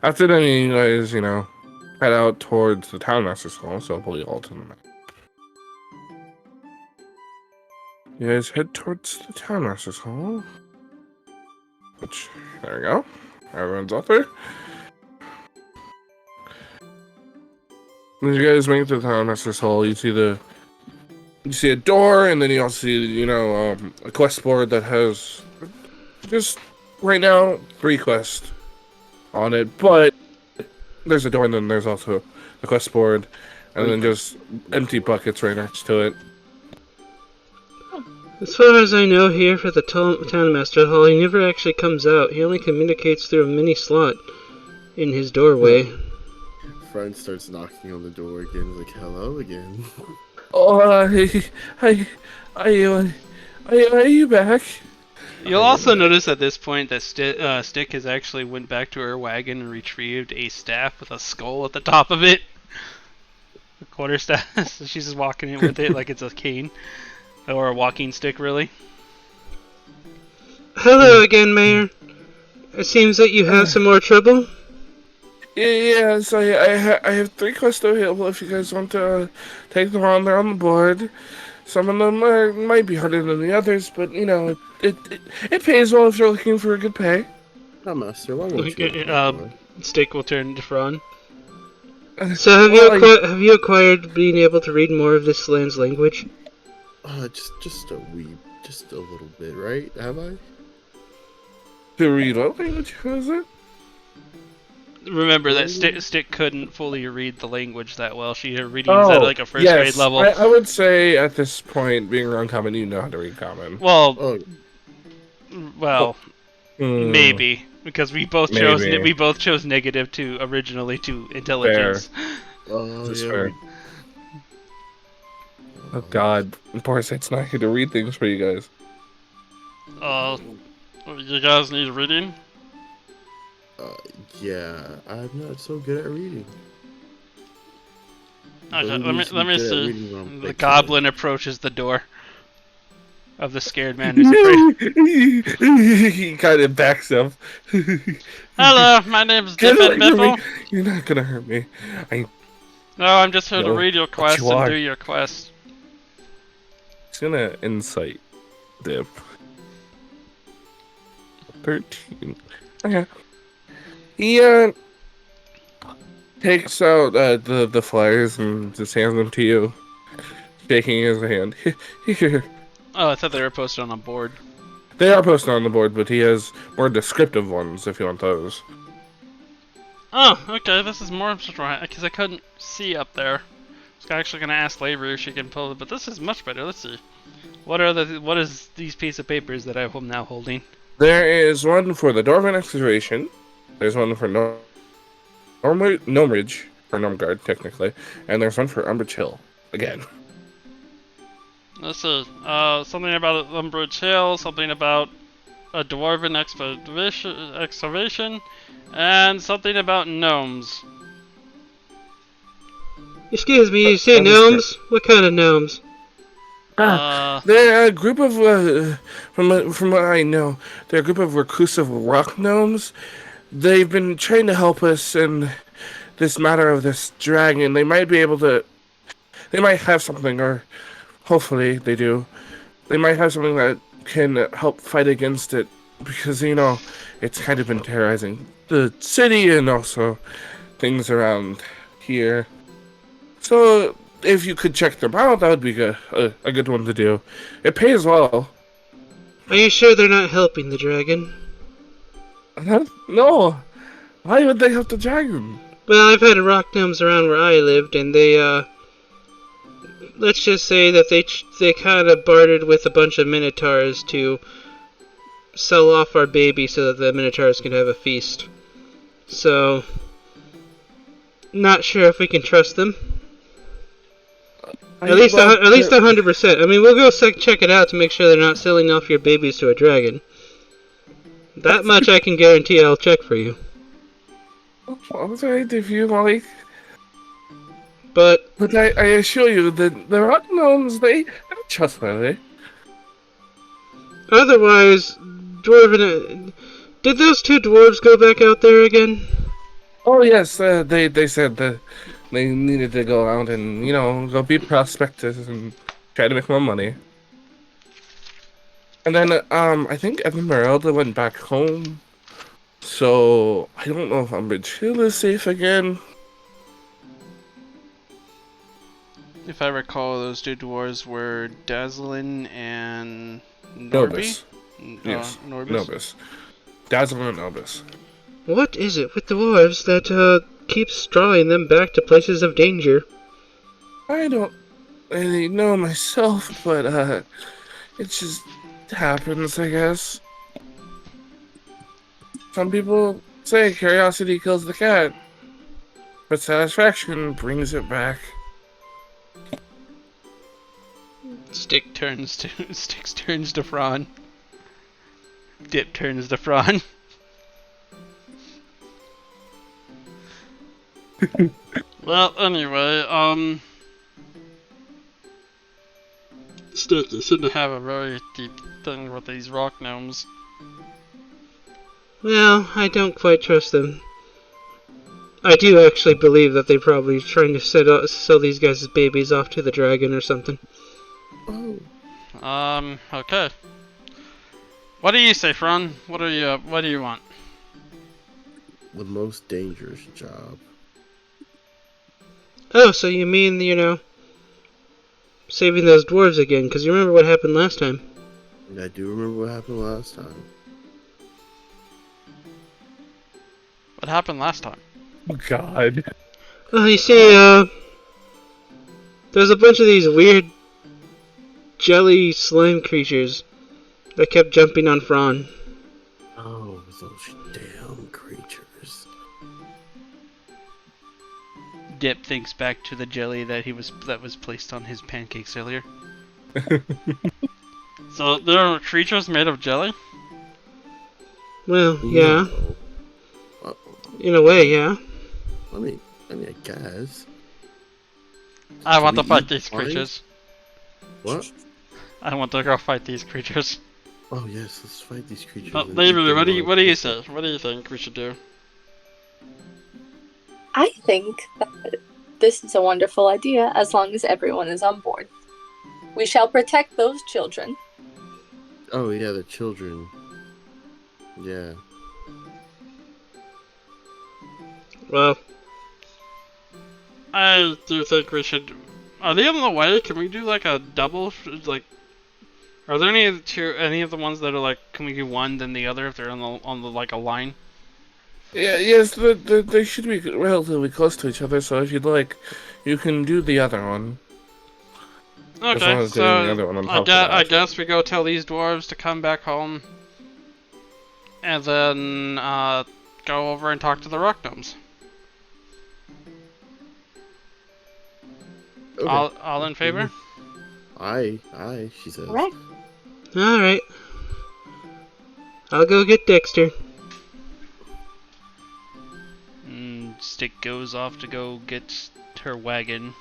After that, you guys, head out towards the Town Master's Hall, so I'll pull you all to the map. You guys head towards the Town Master's Hall. Which, there we go. Everyone's up there. When you guys make it to the Town Master's Hall, you see a door, and then you also see, a quest board that has just right now 3 quests on it, but there's a door and then there's also a quest board, and then just empty buckets right next to it. As far as I know here for the Town Master Hall, he never actually comes out. He only communicates through a mini slot in his doorway. Fran starts knocking on the door again, like, hello again. Oh, hey, are you back? You'll also notice at this point that Stick has actually went back to her wagon and retrieved a staff with a skull at the top of it. quarterstaff. So she's just walking it with it like it's a cane. Or a walking stick, really. Hello again, Mayor. It seems that you have some more trouble. Yeah, so I have 3 quests available if you guys want to take them on. They're on the board. Some of them might be harder than the others, but you know, it pays well if you're looking for a good pay. Oh, Master, why won't you? Stick will turn to Fearûn. So Well, have you acquired being able to read more of this land's language? Just a little bit, right? Have I? to read what language was it? Remember that Stick couldn't fully read the language that well. She had readings at like a first grade level. I would say at this point, being around common, you know how to read common. Well, Oh. maybe because we both chose negative to originally to intelligence. Oh, This is yeah. fair. Oh God, Parasite's not here to read things for you guys. You guys need reading? Yeah, I'm not so good at reading. Okay, But let who me needs to be good at see. reading when I'm The like goblin approaches the door of the scared man who's afraid. He kind of backs up. Hello, my name's Get Dip away and from me. Biffle. You're not gonna hurt me. No, I'm just here to No, read your but quest you and are. do your quest. It's gonna insight dip. 13. Okay. He takes out the flyers and just hands them to you, shaking his hand. Here. Oh, I thought they were posted on a board. They are posted on the board, but he has more descriptive ones if you want those. Oh, okay, this is more because I couldn't see up there. I was actually gonna ask Lavery if she can pull it, but this is much better. Let's see. What is these piece of papers that I'm now holding? There is one for the Dorman excavation. There's one for Gnomeridge, or Gnomeguard, technically. And there's one for Umbridge Hill, again. Let's see. Something about Umbridge Hill, something about a dwarven excavation, and something about gnomes. Excuse me, you say gnomes? What kind of gnomes? They're a group of, from what I know, they're a group of reclusive rock gnomes. They've been trying to help us in this matter of this dragon. They might have something, or hopefully they do. They might have something that can help fight against it, because, you know, it's kind of been terrorizing the city and also things around here. So, if you could check them out, that would be a good one to do. It pays well. Are you sure they're not helping the dragon? No. Why would they help the dragon? Well, I've had rock gnomes around where I lived, and they, let's just say that they kind of bartered with a bunch of minotaurs to sell off our baby so that the minotaurs can have a feast. So, not sure if we can trust them. At least 100%. I mean, we'll go check it out to make sure they're not selling off your babies to a dragon. That much I can guarantee I'll check for you. Alright, if you like. But I assure you that the rock gnomes, they're trustworthy. otherwise, did those 2 dwarves go back out there again? Oh yes, they said that they needed to go out and, you know, go be prospectors and try to make more money. And then, I think Esmeralda went back home. So, I don't know if Umbridge Hill is safe again. If I recall, those 2 dwarves were Dazzlin and Nobis. Yes, Norbis. Nobis. Dazzle and Nobis. What is it with dwarves that keeps drawing them back to places of danger? I don't really know myself, but, it just happens, I guess. Some people say curiosity kills the cat, but satisfaction brings it back. Sticks turns to Fearûn. Dip turns to Fearûn. Well, anyway, Stick, you seem to have a very deep thing with these rock gnomes. Well, I don't quite trust them. I do actually believe that they're probably trying to sell these guys as babies off to the dragon or something. Oh, Okay. What do you say, Fearûn? What do you want? the most dangerous job. Oh, so you mean, saving those dwarves again, because you remember what happened last time. I do remember what happened last time. What happened last time? Oh, God. Well, you see, there's a bunch of these weird jelly slime creatures that kept jumping on Fearûn. Oh, those damn creatures. Dip thinks back to the jelly that was placed on his pancakes earlier. So there are creatures made of jelly? Well, yeah. No. Uh, In a way, yeah. I mean, I guess. I want we to fight eat these wine? creatures. What? I want to go fight these creatures. Oh yes, let's fight these creatures. and Maybe, eat them what do alive. you say? What do you think we should do? I think that this is a wonderful idea as long as everyone is on board. We shall protect those children. Oh yeah, the children. Yeah. Well, I do think we should. Are they on the way? Can we do like a double? Like, are there any of the ones that are like? Can we do one then the other if they're on the like a line? Yeah, yes, they should be relatively close to each other, so if you'd like, you can do the other one. As long Okay, as doing the other so one on top of that. I guess we go tell these dwarves to come back home, and then go over and talk to the rock gnomes. Okay. All in favor? Aye, she says. Right. alright. I'll go get Dexter. Stick goes off to go get her wagon.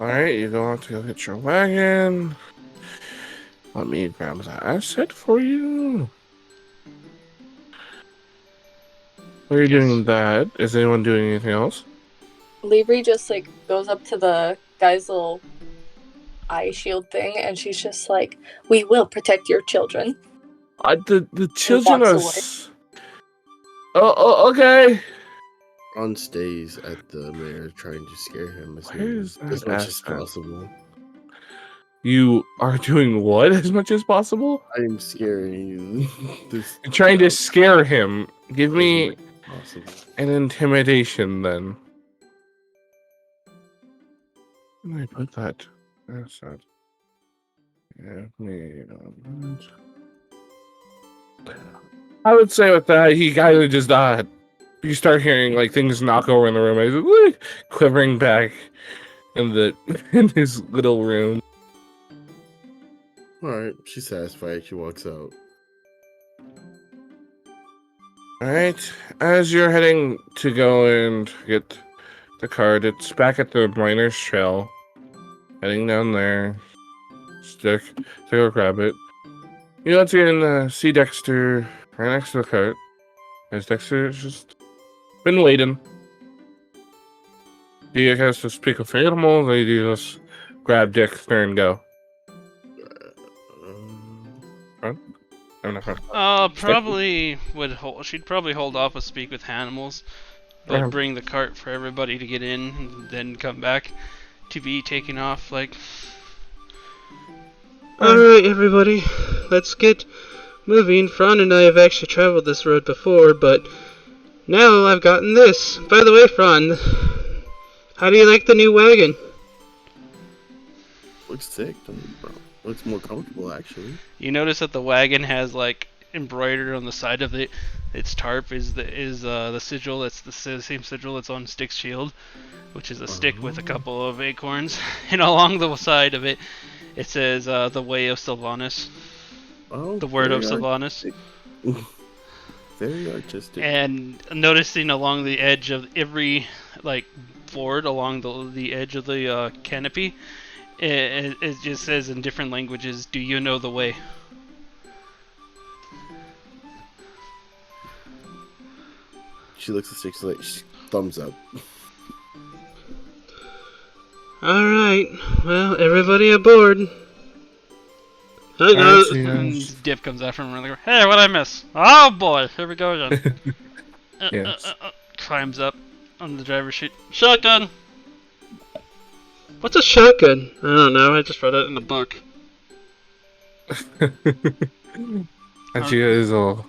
Alright, you go out to go get your wagon. Let me grab the asset for you. While you're doing that, is anyone doing anything else? Libri just goes up to the guy's little eye shield thing and she's just like, "We will protect your children." The children are. walks Okay. Ron stays at the mayor, trying to scare him Where's that as much as asset? possible. You are doing what as much as possible? I'm scaring this. You're trying to scare him. Give me Possible. an intimidation then. Where did I put that? That's that. Give me a moment. I would say with that, he kind of just you start hearing things knock over in the room. He's quivering back in in his little room. Alright, she's satisfied. She walks out. Alright, as you're heading to go and get the card, it's back at the miner's trail. Heading down there. Stick, to go grab it. You once again see Dexter right next to the cart. As Dexter's just been waiting. Do you guys just pick up animals, or do you just grab Dexter and go? I'm not gonna. Probably she'd probably hold off with speak with animals, but Uh-huh. bring the cart for everybody to get in, and then come back to be taken off. Alright, everybody. Let's get moving. Fearûn and I have actually traveled this road before, but now I've gotten this. By the way, Fearûn, how do you like the new wagon? Looks sick. Looks more comfortable, actually. You notice that the wagon has embroidered on the side of its tarp is the sigil. That's the same sigil that's on Stick's shield, which is a stick with a couple of acorns, and along the side of it, it says the way of Sylvanas, Oh, the word of very Sylvanas. Very artistic. And noticing along the edge of every board along the edge of the canopy It just says in different languages, "Do you know the way?" She looks at Six like thumbs up. Alright, well, everybody aboard. Alright, see you guys. Dip comes out from around the corner. Hey, what'd I miss? Oh boy, here we go again. Yes. Climbs up on the driver's seat. Shotgun! What's a shotgun? I don't know, I just read it in a book. And you guys will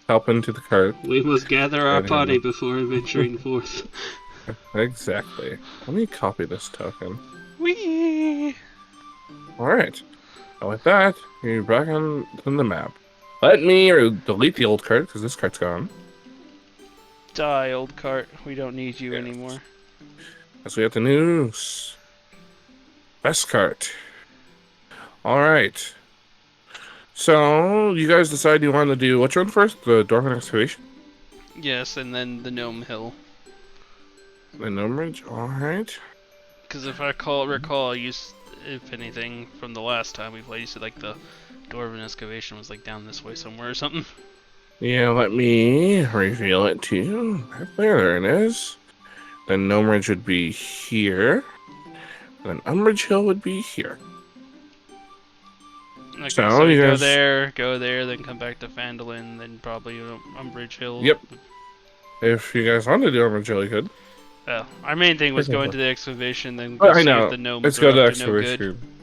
hop into the cart. We must gather our Right, party Henry. before venturing forth. Exactly. Let me copy this token. Whee! Alright. And with that, you're back on the map. Let me delete the old cart, because this cart's gone. Die, old cart. We don't need you Yes. anymore. As we have the news. Best cart. Alright. So, you guys decide you want to do which one first? The Dwarven Excavation? Yes, and then the Gnome Hill. The Gnome Ridge? Alright. Because if I recall, you, if anything, from the last time we played, you said like the Dwarven excavation was like down this way somewhere or something. Yeah, let me reveal it to you. There it is. The Gnome Ridge would be here. Then Umbridge Hill would be here. Okay, So, so we you go guys- there, then come back to Phandalin, then probably Umbridge Hill. Yep. If you guys want to do Umbridge Hill, you could. Well, our main thing was Okay. going to the excavation, then Oh, go I see know. if the gnomes Let's are go to up to no good. excavation.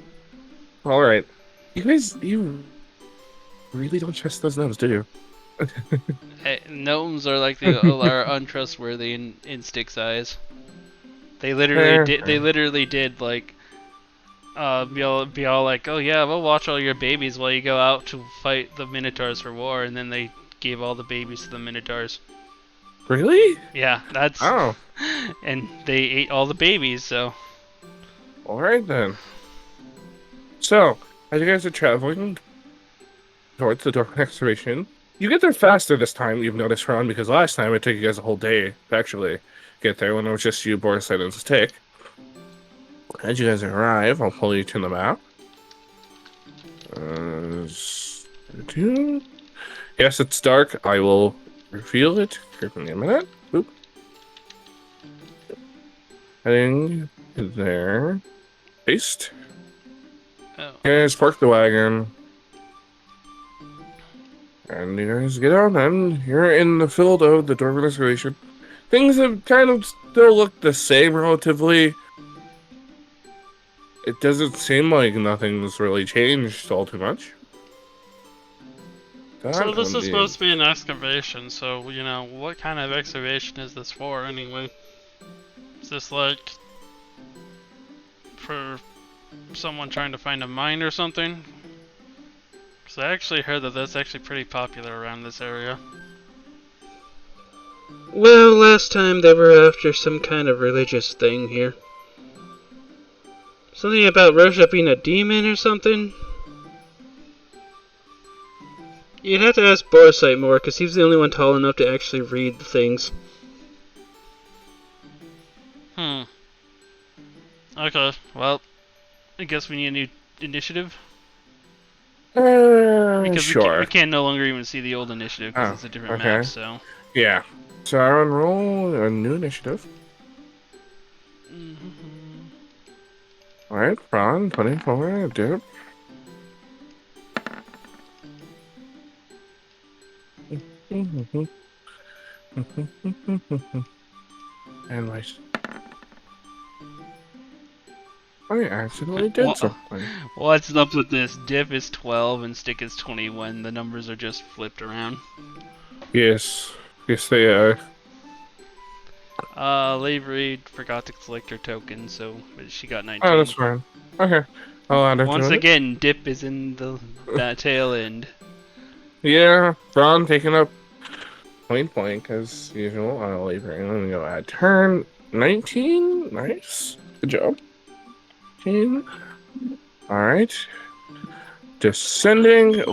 Alright. You guys, you really don't trust those gnomes, do you? Gnomes are like are untrustworthy in Stick's eyes. They literally did. They literally did like, be all like, oh yeah, we'll watch all your babies while you go out to fight the Minotaurs for war, and then they gave all the babies to the Minotaurs. Really? Yeah, that's. Oh. And they ate all the babies, so. Alright then. So, as you guys are traveling towards the Dwarven Excavation, you get there faster this time, you've noticed, Ron, because last time it took you guys a whole day to actually get there when it was just you, Boris, and Stick. As you guys arrive, I'll pull you to the map. Yes, it's dark. I will reveal it. Give me a minute. Boop. Heading there. Paste. Oh. Guys, park the wagon. And you guys get out, and you're in the field of the Dwarven Excavation. Things have kind of still look the same relatively. It doesn't seem like nothing's really changed all too much. So this is supposed to be an excavation, so, you know, what kind of excavation is this for anyway? Is this like for someone trying to find a mine or something? Because I actually heard that that's actually pretty popular around this area. Well, last time they were after some kind of religious thing here. Something about worshipping a demon or something? You'd have to ask Borisite more, because he's the only one tall enough to actually read the things. Okay, well, I guess we need a new initiative. Because sure. we can no longer even see the old initiative because it's a different okay. map, so. Yeah. So I enroll a new initiative. Alright, Ron, 24, Dip. And my... I accidentally did What? something. What's up with this? Dip is 12 and Stick is 21. The numbers are just flipped around. Yes. Yes, they are. Lavery forgot to collect her token, so she got 19. Oh, that's fine. Okay. I'll add her Once to it. again, Dip is in that tail end. Yeah, Ron taking up point as usual. I'll leave her in and go add turn 19. Nice. Good job. 19. Alright. Descending.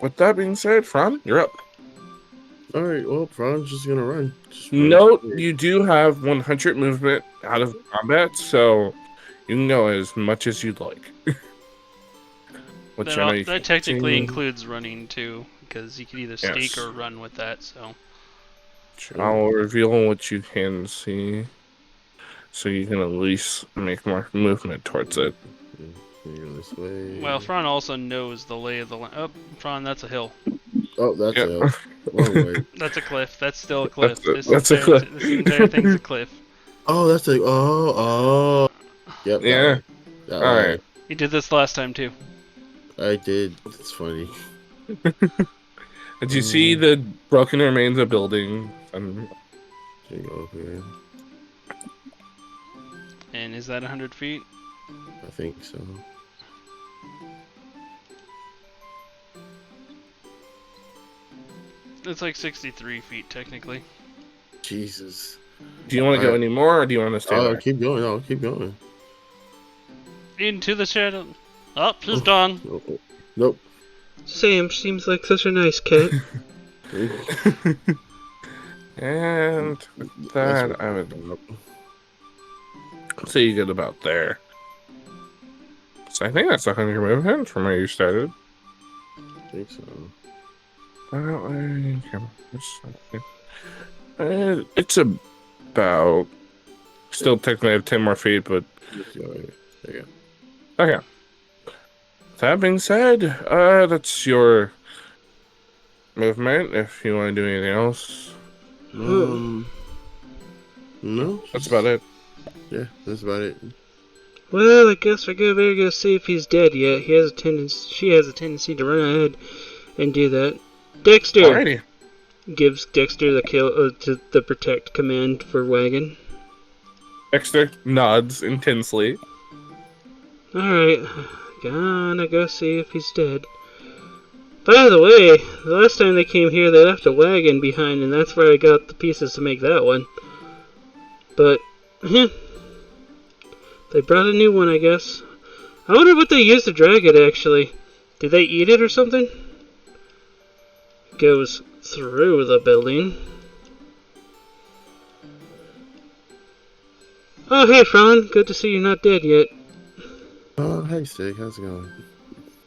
With that being said, Fran, you're up. Alright, well, Fran's just gonna run. Note, you do have 100 movement out of combat, so You can go as much as you'd like. Which I know you That can't technically see. includes running too, because you can either sneak Yes. or run with that. So I'll reveal what you can see, so you can at least make more movement towards it. Go this way. well, Fran also knows the lay of the land. Oh, Fran, that's a hill. Oh, that's Yep. a wrong way. That's a cliff. That's still a cliff. That's a cliff. This entire thing's a cliff. Oh, that's a oh. Yep, that Yeah. way. That All way. right. You did this last time too. I did. It's funny. Did you see the broken remains of building? And Can you go over here? And is that 100 feet? I think so. It's like 63 feet technically. Jesus. do you want to go any more, or do you want to stay Oh, there? keep going. Oh, keep going. Into the shadow. Oh, he's gone. Nope. Sam seems like such a nice cat. And with that, I would say you get about there. So I think that's 100 movement from where you started. I think so. It's about still technically have 10 more feet, but Just go right there. okay. That being said, that's your movement. If you want to do anything else, No. that's about it. Yeah, that's about it. Well, I guess we better go see if he's dead yet. She has a tendency to run ahead and do that. Dexter Alrighty. gives Dexter the kill to the protect command for Wagon. Dexter nods intensely. Alright, gonna go see if he's dead. By the way, the last time they came here, they left a wagon behind, and that's where I got the pieces to make that one. But, they brought a new one, I guess. I wonder what they used to drag it, actually. Did they eat it or something? Goes through the building. Oh, hey, Fran. Good to see you're not dead yet. Oh, hey, Stick. How's it going?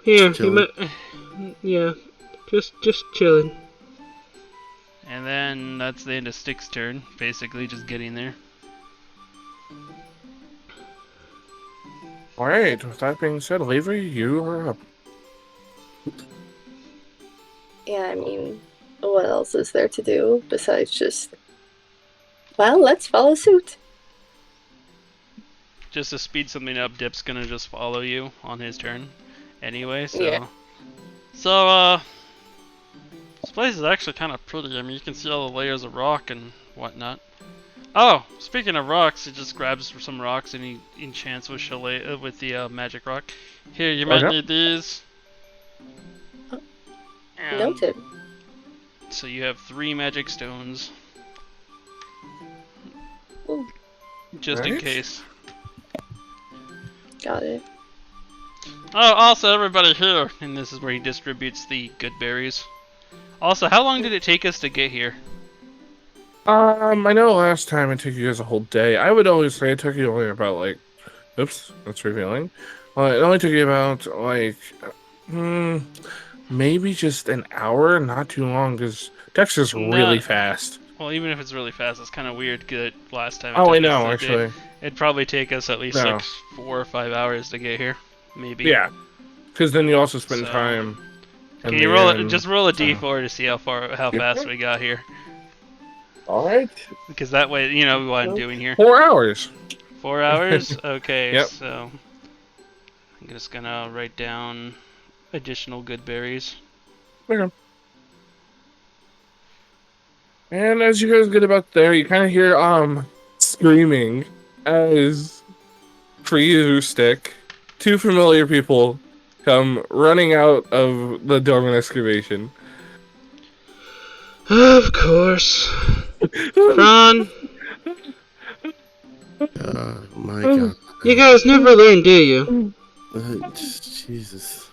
Here, Just you might... Yeah, just chilling. And then that's the end of Stick's turn. Basically, just getting there. Alright, with that being said, Lever, you are up. Yeah, I mean, what else is there to do besides just... Well, let's follow suit. Just to speed something up, Dip's gonna just follow you on his turn. Anyway, so... Yeah. So, this place is actually kind of pretty. I mean, you can see all the layers of rock and whatnot. Oh, speaking of rocks, he just grabs some rocks and he enchants with with the magic rock. Here, you might need these. And Noted. so you have 3 magic stones. Ooh, Just in Right. case. got it. Oh, also everybody here, and this is where he distributes the good berries. Also, how long did it take us to get here? I know last time it took you guys a whole day. I would always say it took you only about like, oops, that's revealing. Well, it only took you about like, maybe just an hour, not too long, because Dexter's really fast. Well, even if it's really fast, it's kind of weird. Cause last time. Oh, I know, actually. It'd probably take us at least like 4 or 5 hours to get here, maybe. Yeah, because then you also spend So- time. in Can you the roll end. it? Just roll a d4 to see how fast we got here. All right. Because that way, you know what I'm doing here. 4 hours. 4 hours? Okay, Yep. so I'm just gonna write down additional good berries. Okay. And as you guys get about there, you kind of hear screaming as for you, Stick, 2 familiar people come running out of the dormant excavation. Of course. Fran, My God. you guys never learn, do you? Jesus.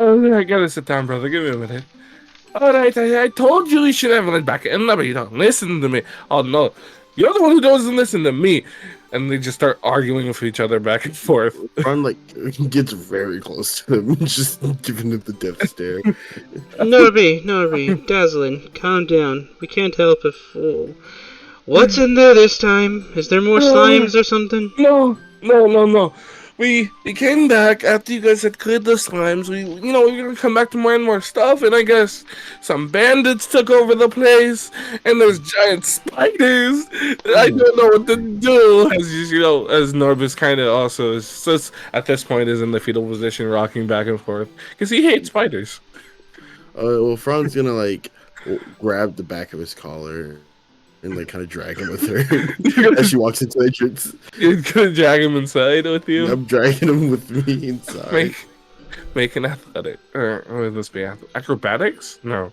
I gotta sit down, brother. Give me a minute. Alright, I told you should have went back in there, but you don't listen to me. Oh no, you're the one who doesn't listen to me. And they just start arguing with each other back and forth. Ron like gets very close to him, just giving him the death stare. Norbby, Dazzlin, calm down. We can't help a fool. What's in there this time? Is there more slimes or something? No. We came back after you guys had cleared the slimes. We were gonna come back to more and more stuff, and I guess some bandits took over the place, and there's giant spiders. I don't know what to do. As Norbus kind of also is at this point is in the fetal position, rocking back and forth because he hates spiders. Well, Fran's gonna like grab the back of his collar and like kind of drag him with her as she walks into the entrance. You're gonna drag him inside with you? I'm dragging him with me inside. Make an athletic. Or would this be acrobatics? No.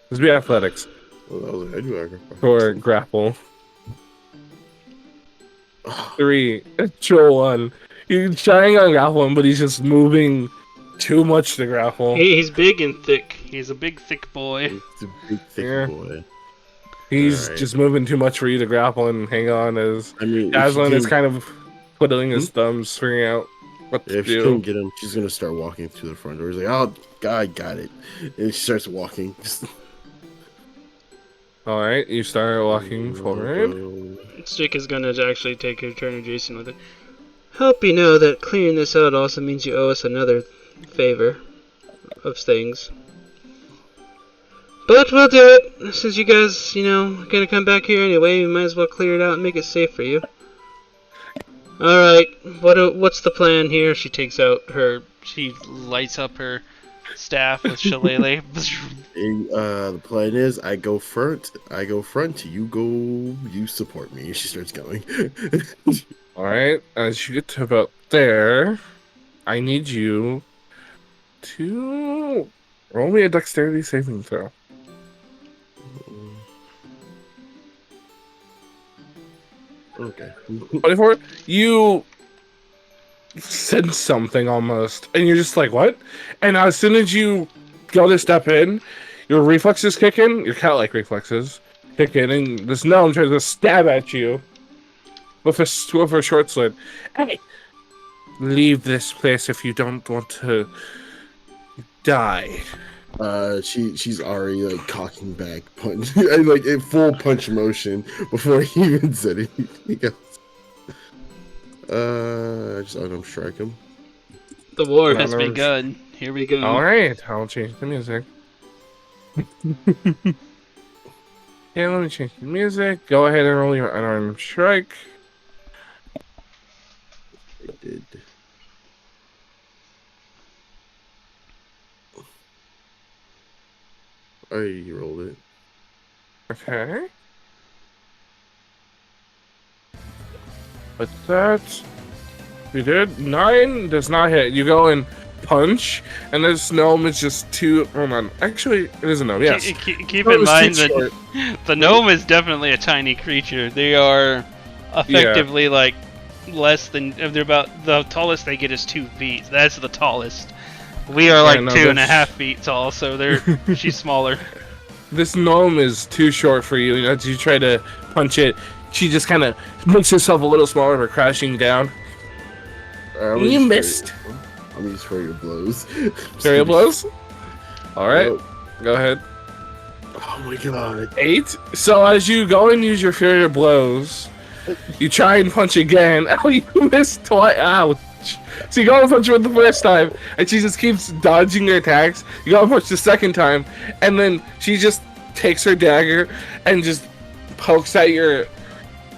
This be athletics. Well, I do acrobatics. Or grapple. 3. Natural 1. He's trying on grapple him, but he's just moving too much to grapple. He's big and thick. He's a big, thick boy. He's a big, thick boy. He's just moving too much for you to grapple and hang on as Aslan is kind of twiddling his thumbs, figuring out what to do. If she couldn't get him, she's gonna start walking to the front door. He's like, "Oh, God, got it," and she starts walking. All right, you start walking forward. Stick is gonna actually take her turn to Jason with it. Hope you know that clearing this out also means you owe us another favor of things. But we'll do it, since you guys, are gonna come back here anyway, we might as well clear it out and make it safe for you. Alright, what's the plan here? She lights up her staff with shillelagh. The plan is, I go front, you support me. She starts going. Alright, as you get to about there, I need you to roll me a dexterity saving throw. Okay. 24. You sense something almost, and you're just like, what? And as soon as you go to step in, your reflexes kick in, your cat-like reflexes kick in, and this gnome tries to stab at you with a short sword. Hey, leave this place if you don't want to die. She's already like cocking back punch and like in full punch motion before he even said anything else. I just strike him. The war has begun. Here we go. Alright, I'll change the music. Yeah, let me change the music. Go ahead and roll your unarmed strike. I did. I rolled it. Okay. With that, you did 9 does not hit. You go and punch, and this gnome is just too. Hold on, actually, it is a gnome. Yes. Keep in mind that the gnome is definitely a tiny creature. They are effectively like less than. They're about the tallest they get is 2 feet. That's the tallest. We are like 2.5 feet tall, so she's smaller. This gnome is too short for you. As you try to punch it, she just kind of makes herself a little smaller for crashing down. You missed. I'm gonna use Fairy Blows. Fairy Blows? Alright, go ahead. Oh my god. 8. So as you go and use your Fairy Blows, you try and punch again. Oh, you missed twice. Ouch. So you go and punch her the first time, and she just keeps dodging your attacks. You go and punch the second time, and then she just takes her dagger and just pokes at your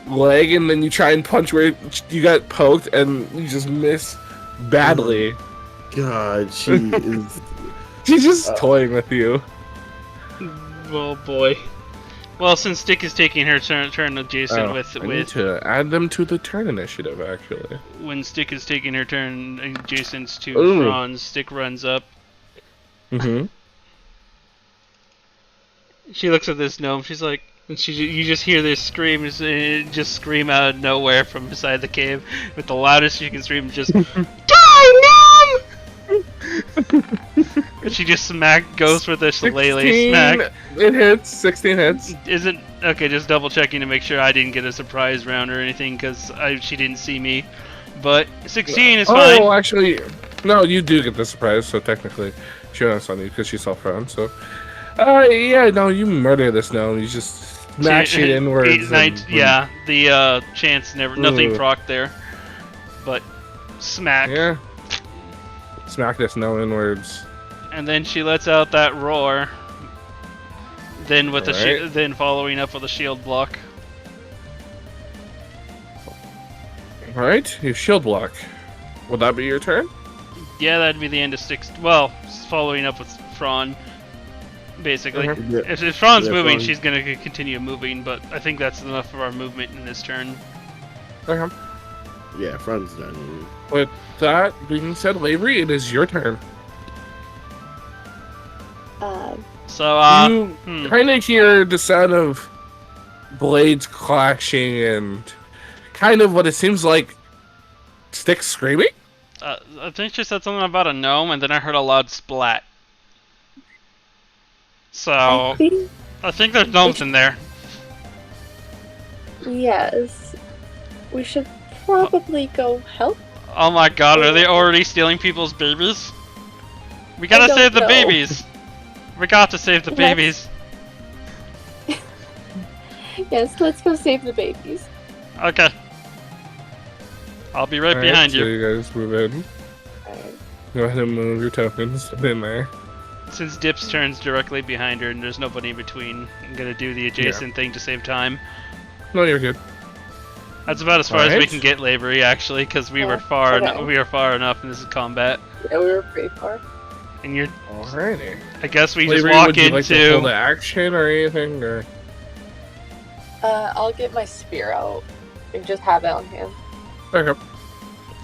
leg, and then you try and punch where you got poked, and you just miss badly. God, she is... She's just toying with you. Oh boy. Well, since Stick is taking her turn adjacent I need to add them to the turn initiative, actually. When Stick is taking her turn adjacent to Franz, Stick runs up. Mm-hmm. She looks at this gnome. She's like, and you just hear this scream, just scream out of nowhere from beside the cave with the loudest you can scream. Just die, gnome! She just goes for the shillelagh 16, smack. It hits. 16 hits. Isn't okay? Just double checking to make sure I didn't get a surprise round or anything because she didn't see me. But 16 is fine. Oh, actually, no, you do get the surprise. So technically, she was on you because she saw Fearûn. So, yeah, no, you murder this gnome. You just smash it inwards. Yeah, the chance nothing proc there, but smack. Yeah. Smack this gnome inwards. And then she lets out that roar. Then with Alright. then following up with a shield block. All right, you shield block. Will that be your turn? Yeah, that'd be the end of 6. Well, following up with Fearûn, basically. Okay. Yeah. If Fraun's Yeah, moving, Fearûn. she's gonna continue moving, but I think that's enough of our movement in this turn. Okay. Yeah, Fran's done. With that being said, Lavery, it is your turn. So, You kind of hear the sound of blades clashing and kind of what it seems like sticks screaming. I think she said something about a gnome, and then I heard a loud splat. So, I think there's gnomes in there. Yes. We should probably go help. Oh my god, are they already stealing people's babies? We gotta don't save the know. babies! We got to save the Let's- babies. Yes, let's go save the babies. Okay. I'll be right Alright, behind so you. you guys move in. Alright. Go ahead and move your tokens in there. Since Dips turns directly behind her and there's nobody in between, I'm gonna do the adjacent thing to save time. No, you're good. That's about as far as we Alright. can get Lavery, actually, because we Yeah, were far okay. we are far enough and this is combat. Yeah, we were pretty far. And you're, Alrighty. I guess we Lavery, just walk would you like to into. hold the action or anything? Or I'll get my spear out and just have it on hand. okay.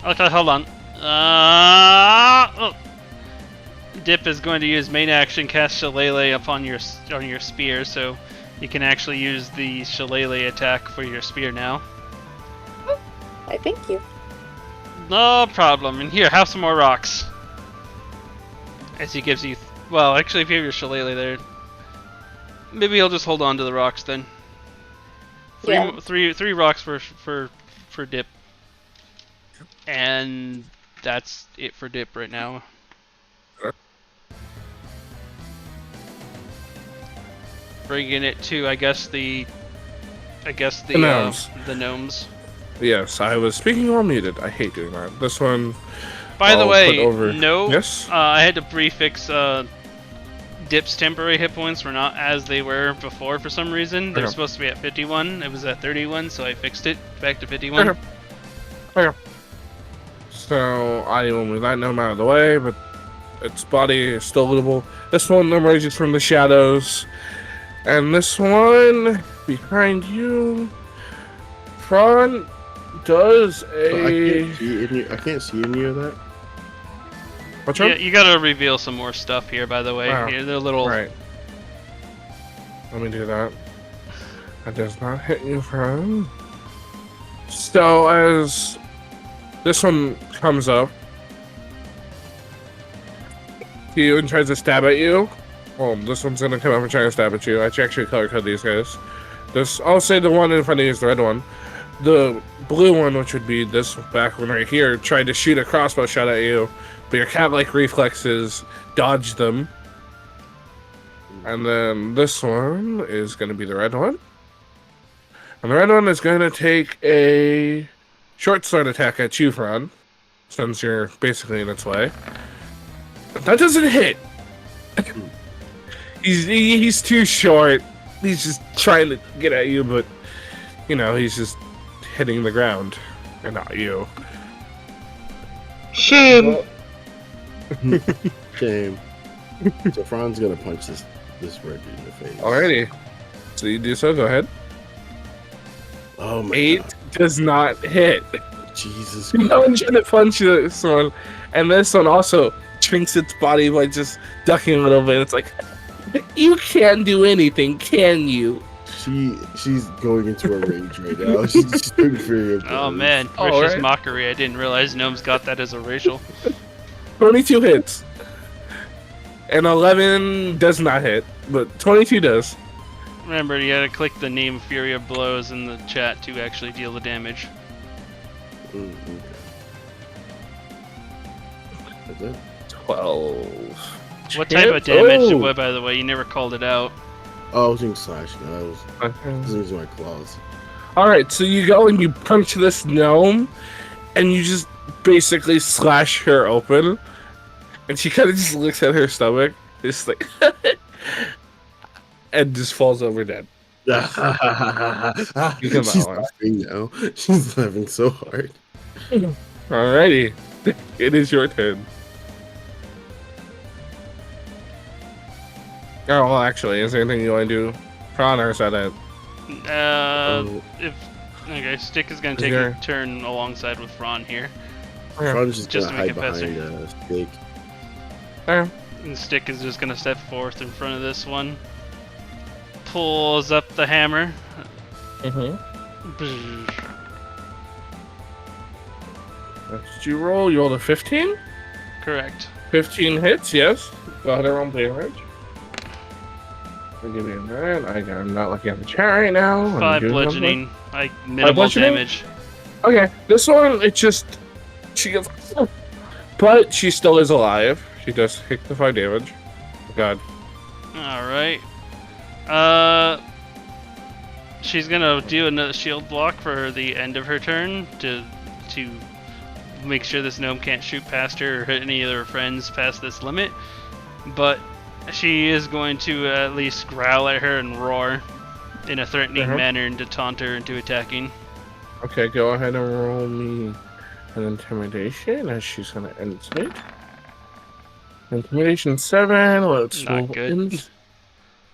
Okay, hold on. Oh. Dip is going to use main action, cast Shillelagh upon your spear, so you can actually use the Shillelagh attack for your spear now. I thank you. No problem. And here, have some more rocks. As he gives you, well, actually, if you have your Shillelagh there, maybe he'll just hold on to the rocks then. Yeah. Three rocks for Dip, and that's it for Dip right now. Bringing it to, I guess the gnomes. The gnomes. Yes, I was speaking while muted. I hate doing that. This one. By the I'll way, put over- no. Yes? I had to prefix Dip's temporary hit points were not as they were before for some reason. They were Okay. supposed to be at 51. It was at 31, so I fixed it back to 51. Okay. Okay. So I will move that gnome out of the way, but its body is still livable. This one emerges from the shadows, and this one behind you, Prawn does a. I can't see any of that. What's Yeah, up? you gotta reveal some more stuff here, by the way. Wow. Here, they're little. Right. Let me do that. That does not hit you, Prawn. So as this one comes up to you and tries to stab at you. Well, this one's gonna come up and try to stab at you. I should actually color code these guys. I'll say the one in front of you is the red one. The blue one, which would be this back one right here, tried to shoot a crossbow shot at you, but your cat-like reflexes dodged them. And then this one is going to be the red one. And the red one is going to take a short sword attack at you, Fearûn, since you're basically in its way. That doesn't hit. He's too short. He's just trying to get at you, but you know, he's just hitting the ground and not you. Shame. Shame. So Fran's gonna punch this red dude in the face. Alrighty. So you do so, go ahead. Oh my 8 god. does not hit. Jesus No one's trying to punch this one. And this one also shrinks its body by just ducking a little bit. It's like, you can't do anything, can you? She's going into a rage right now. She's doing fury of Oh blows. man, Oh, vicious right. mockery. I didn't realize gnomes got that as a racial. 22 hits. And 11 does not hit, but 22 does. Remember, you gotta click the name Fury of Blows in the chat to actually deal the damage. Okay. That's it. 12. What type of damage? Oh. What, by the way, you never called it out. Oh, I was doing slash. No, I was Okay. using my claws. Alright, so you go and you punch this gnome, and you just basically slash her open. And she kind of just looks at her stomach, just like, and just falls over dead. She's that one. laughing now. She's laughing so hard. Alrighty, it is your turn. Oh, well, actually, is there anything you want to do, Prawn, or is that it? If okay, Stick is gonna take there- a turn alongside with Ron here. Ron's just Just gonna to make hide it behind faster. a stake. Alright. And Stick is just gonna step forth in front of this one. Pulls up the hammer. Mm-hmm. Bzz. What did you roll? You rolled a 15? Correct. 15 hits, yes. Go ahead and roll damage. I'll give you a minute. I'm not looking at the chat right now. I'm 5 doing bludgeoning. Like minimal bludgeoning? damage. something. Okay, this one, it just... She gets... But she still is alive. She does take the 5 damage. God. Alright. She's gonna do another shield block for the end of her turn to make sure this gnome can't shoot past her or hit any of her friends past this limit. But she is going to at least growl at her and roar in a threatening manner and to taunt her into attacking. Okay, go ahead and roll me an intimidation as she's gonna insight. Intimidation 7. Let's Not roll good.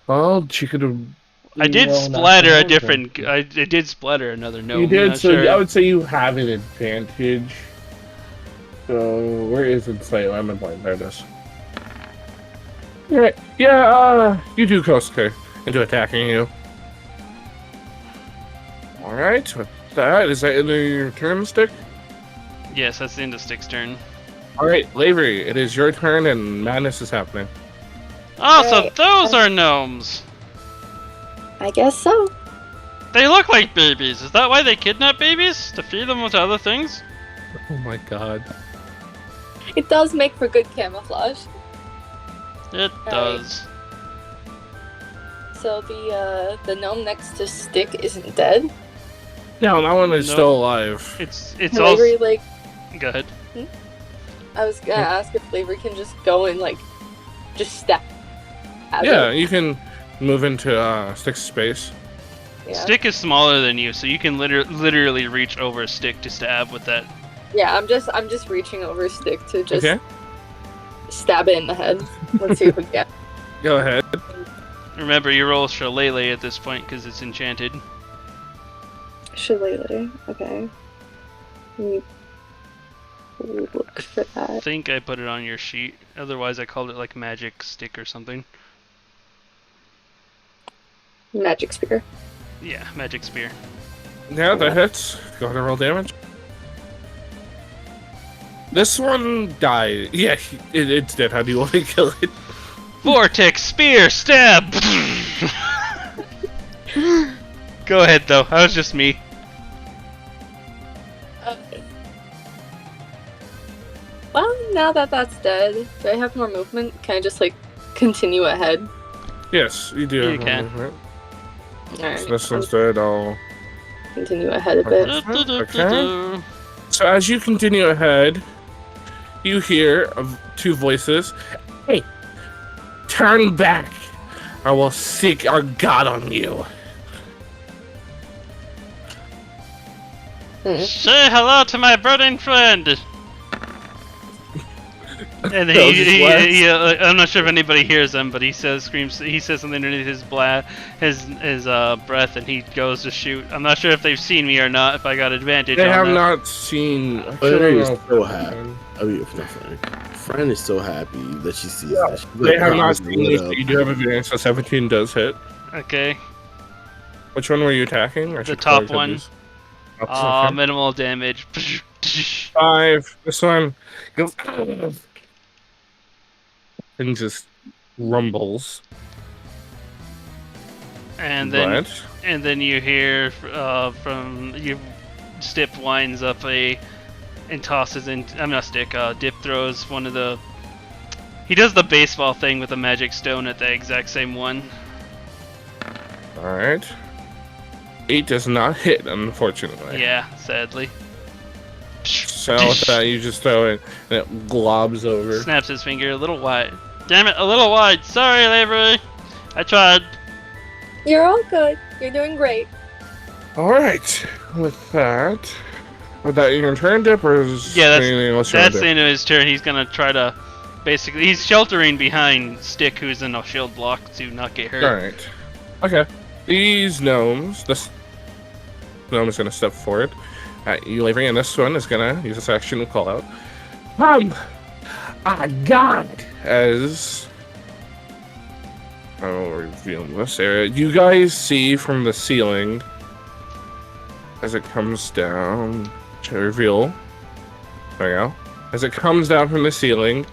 Well, she could have. I did splatter a different. I did splatter another gnome. You I'm did, not so sure. I would say you have an advantage. So where is insight? I'm in blind. There it is. Alright, yeah, you do Kosuke into attacking you. Alright, with that, is that into your turn, Stick? Yes, that's the end of Stick's turn. Alright, Lavery, it is your turn and madness is happening. Oh, so Right. those are gnomes. I guess so. They look like babies. Is that why they kidnap babies? To feed them with other things? Oh my god. It does make for good camouflage. It does. So the gnome next to Stick isn't dead. No, that one is Nope. still alive. It's Can all. Lavery, like, Go ahead. I was gonna ask if Lavery can just go and like just stab. Yeah, it. you can move into Stick's space. Yeah. Stick is smaller than you, so you can literally reach over a stick to stab with that. Yeah, I'm just reaching over Stick to just Okay, stab it in the head. Let's see if we get. go ahead. Remember, you roll Shillelagh at this point because it's enchanted. Shillelagh. Okay. Let me look for I that. think I put it on your sheet. Otherwise, I called it like magic stick or something. Magic spear. Yeah, magic spear. Yeah, that hits. Go ahead and roll damage. This one died. Yeah, it's dead. How do you want to kill it? Vortex spear stab. Go ahead though. That was just me. Well, now that that's dead, do I have more movement? Can I just like continue ahead? Yes, you do. You have one can. movement. Alright. So this one's dead. I'll. Continue ahead a bit. Okay. So as you continue ahead, you hear of 2 voices. Hey, turn back, or we'll seek our god on you. Say hello to my burning friend. And then That was his last. I'm not sure if anybody hears him, but he says something underneath his breath, and he goes to shoot. I'm not sure if they've seen me or not. If I got advantage, They on have that. not seen. Larry is so happy. I mean, it's not funny. Fran is so happy that she sees that. She's They like, have not eyes seen lit you. up. So you do have advantage. So 17 does hit. Okay. Which one were you attacking? I The should top probably one. have these. Okay. Minimal damage. 5. This one goes and just rumbles. And then But and then you hear from you. Stip winds up and tosses in. I'm not Stick. Dip throws one of the. He does the baseball thing with a magic stone at the exact same one. alright. 8 does not hit, unfortunately. Yeah, sadly. So with that, you just throw it, and it globs over. Snaps his finger a little wide. Damn it, a little wide. Sorry, Lavery. I tried. You're all good. You're doing great. Alright, with that your turn, Dip, or is Yeah, anything else you wanna that's the do? end of his turn. He's gonna try to. Basically, he's sheltering behind Stick, who's in a shield block to not get hurt. Alright. Okay. These gnomes, this gnome is gonna step forward at you, Lavery, and this one is gonna use this action to call out. I got it! As I will reveal this area. You guys see from the ceiling as it comes down to reveal. There we go. As it comes down from the ceiling.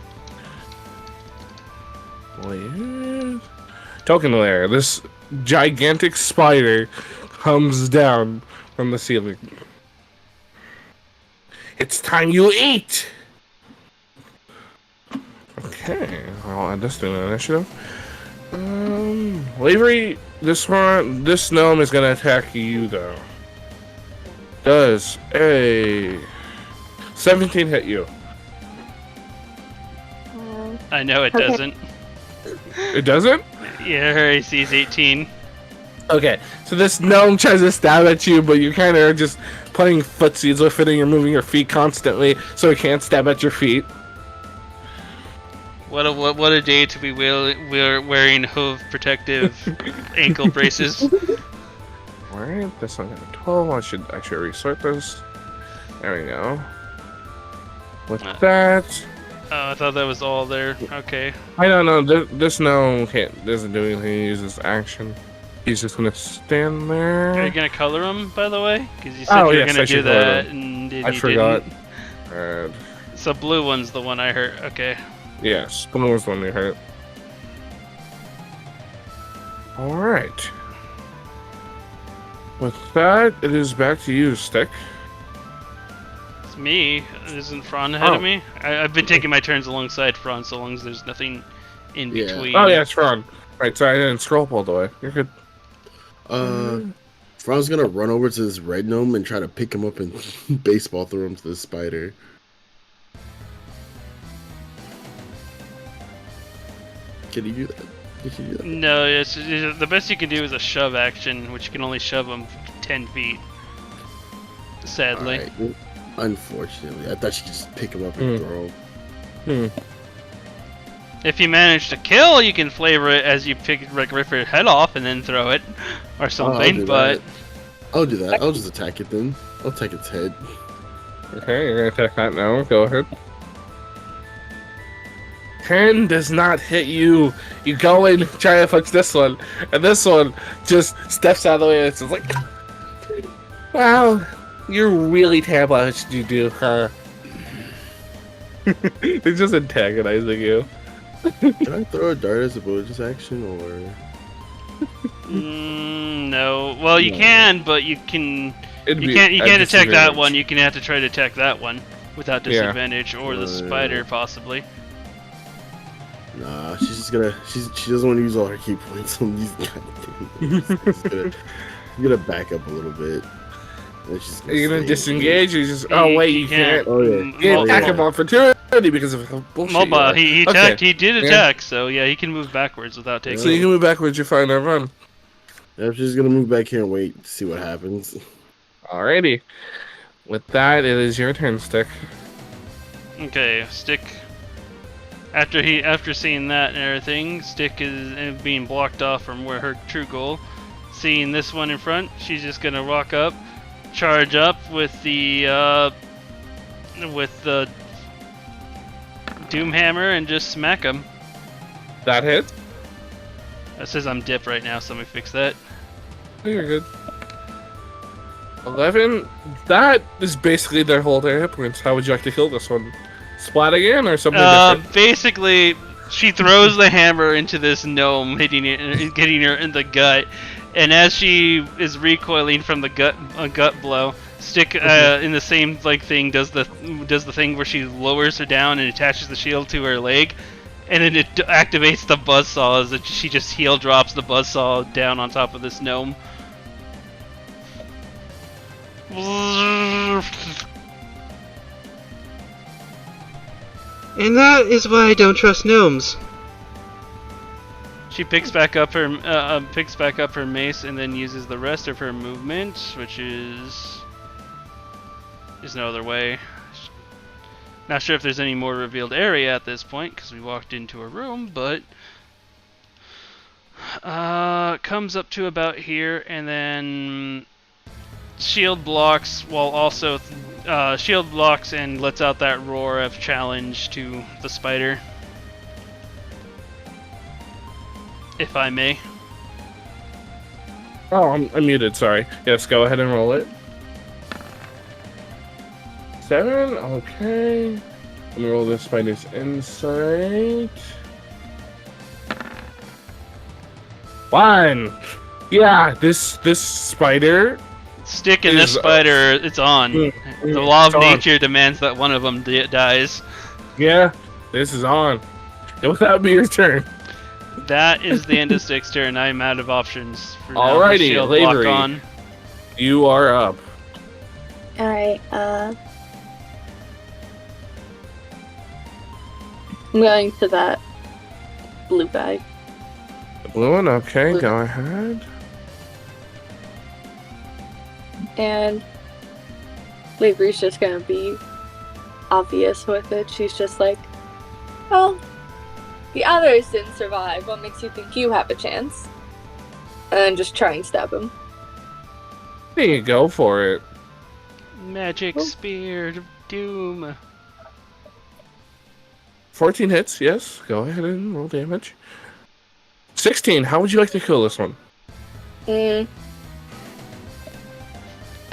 Token layer. This gigantic spider comes down from the ceiling. It's time you eat! Okay, I'll add this to the initiative. Lavery, this gnome is gonna attack you though. Does a 17 hit you? I know it Okay. doesn't. It doesn't? Yeah, her AC is 18. Okay, so this gnome tries to stab at you, but you kind of are just playing footsies with it and you're moving your feet constantly, so it can't stab at your feet. What a day to be wearing hoof protective ankle braces. Alright, this one got a 12. I should actually resort this. There we go. With that, Oh, I thought that was all there. Okay. I don't know. This gnome doesn't do anything. He uses action. He's just gonna stand there. Are you gonna color him, by the way? Because you said Oh, you were yes, I gonna do should color that, them. and I you forgot. didn't. Red. So blue one's the one I heard. Okay. Yes, blue was the one you hurt. Alright. With that, it is back to you, Stick. It's me. Isn't Fran ahead Oh. of me? I've been taking my turns alongside Fran, so long as there's nothing in Yeah. between. Oh, yeah, it's Ron. Right, sorry, I didn't scroll up all the way. You're good. Fran's gonna run over to this red gnome and try to pick him up and baseball throw him to the spider. Can he do that? Can he do that? No, the best you can do is a shove action, which you can only shove them 10 feet. Sadly. Alright, well, unfortunately, I thought you could just pick him up and throw. If you manage to kill, you can flavor it as you rip your head off and then throw it, or something. But I'll do that. I'll just attack it then. I'll take its head. Okay, you're gonna attack that now. Go ahead. 10 does not hit you. You go in, try to punch this one, and this one just steps out of the way. And it's just like, wow, you're really terrible at what you do, huh? They're just antagonizing you. Can I throw a dart as a bonus action, or? no. Well, you No. can, but you can. You can't attack that one. You can have to try to attack that one without Yeah. disadvantage, or the spider possibly. Nah, she's just gonna. She doesn't want to use all her key points on these guys. She's gonna back up a little bit. And she's Are you gonna stay- disengage? Or you just oh wait, you can't. Oh yeah. You can't attack him opportunity because of how bullshit you Moba, are. he Okay. attacked. He did Yeah. attack, so yeah, he can move backwards without taking. So you can move backwards. You're fine. Now run. I'm just gonna move back here and wait to see what happens. Alrighty. With that, it is your turn, Stick. Okay, Stick. After seeing that and everything, Stick is being blocked off from where her true goal. Seeing this one in front, she's just gonna walk up, charge up with the Doom Hammer and just smack him. That hit. It says I'm dip right now, so let me fix that. Oh, you're good. 11. That is basically their whole hit points. How would you like to kill this one? Splat again or something different? Basically, She throws the hammer into this gnome, hitting it, getting her in the gut. And as she is recoiling from the gut blow, Stick in the same thing does the thing where she lowers her down and attaches the shield to her leg, and then it activates the buzzsaw as she just heel drops the buzzsaw down on top of this gnome. And that is why I don't trust gnomes. She picks back up her mace and then uses the rest of her movement, which is there's no other way. Not sure if there's any more revealed area at this point because we walked into a room, but comes up to about here and then shield blocks while also shield blocks and lets out that roar of challenge to the spider. If I may. Oh, I'm muted, sorry. Yes, go ahead and roll it. 7, okay. Let me roll this spider's insight. 1! Yeah, this spider... Stick in this spider, it's on. The law of nature demands that one of them dies. Yeah, this is on. It would that be your turn? That is the end of Stick's turn. I'm out of options for now. Alrighty, Shield block Lavery. on. You are up. Alright, I'm going to that blue guy. The blue one, okay, Blue. go ahead. And Lavery's just gonna be obvious with it. She's just like, well, the others didn't survive. What makes you think you have a chance? And then just try and stab him. There you go for it. Magic Spear of Doom. 14 hits, yes. Go ahead and roll damage. 16, how would you like to kill this one?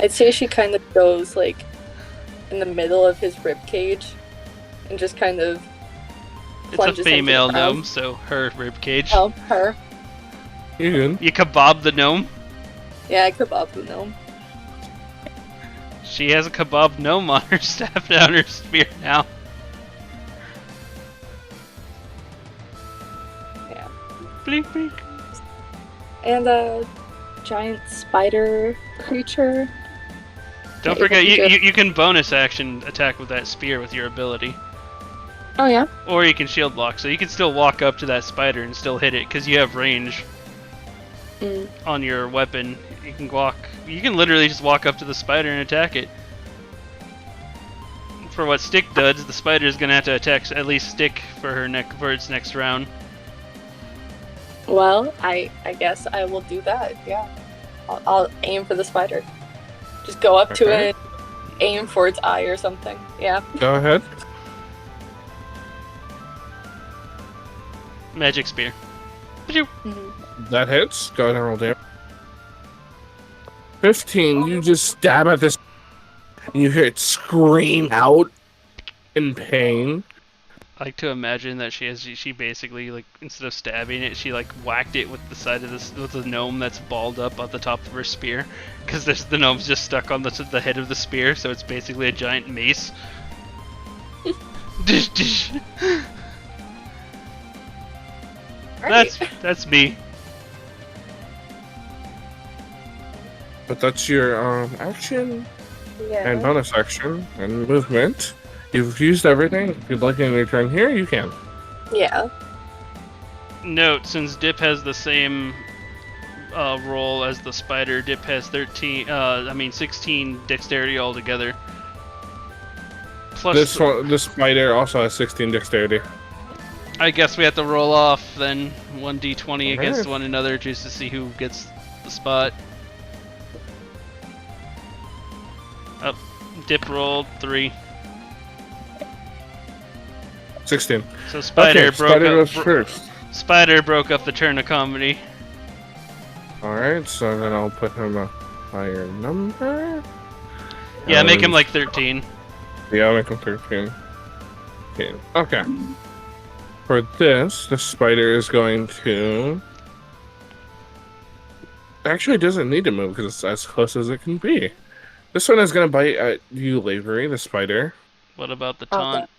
I'd say she kind of goes like in the middle of his rib cage and just kind of It's a plunges into female the ground. gnome, so her ribcage. Oh, her. You're good. You kebab the gnome? Yeah, I kebab the gnome. She has a kebab gnome on her staff down her spear now. Yeah. Blink, blink. And a giant spider creature. Don't Yeah, forget, you can you can bonus action attack with that spear with your ability. Oh yeah. Or you can shield block, so you can still walk up to that spider and still hit it, because you have range on your weapon. You can literally just walk up to the spider and attack it. For what Stick does, the spider is going to have to attack at least Stick for its next round. Well, I guess I will do that. Yeah. I'll aim for the spider. Just go up to Okay. it, aim for its eye or something. Yeah. Go ahead. Magic Spear. That hits. Go ahead and roll damage. 15, you just stab at this and you hear it scream out in pain. I like to imagine that she basically, like, instead of stabbing it, she like whacked it with the side of with the gnome that's balled up at the top of her spear, because the gnome's just stuck on the head of the spear, so it's basically a giant mace. Dish, dish. That's me. But that's your action Yeah. and bonus action and movement. You've used everything. If you'd like any return here, you can. Yeah. Note, since Dip has the same roll as the spider, Dip has 16 dexterity altogether. Plus, This spider also has 16 dexterity. I guess we have to roll off then 1d20 against Alright. one another just to see who gets the spot. Up, Dip rolled 3. 16. So Spider Okay, broke spider up. goes first. Spider broke up the turn of comedy. Alright, so then I'll put him a higher number. Yeah, make him like 13. Yeah, I'll make him 13. Okay. For this, the spider is going to... Actually, it doesn't need to move because it's as close as it can be. This one is going to bite at you, Lavery, the spider. What about the Okay. taunt?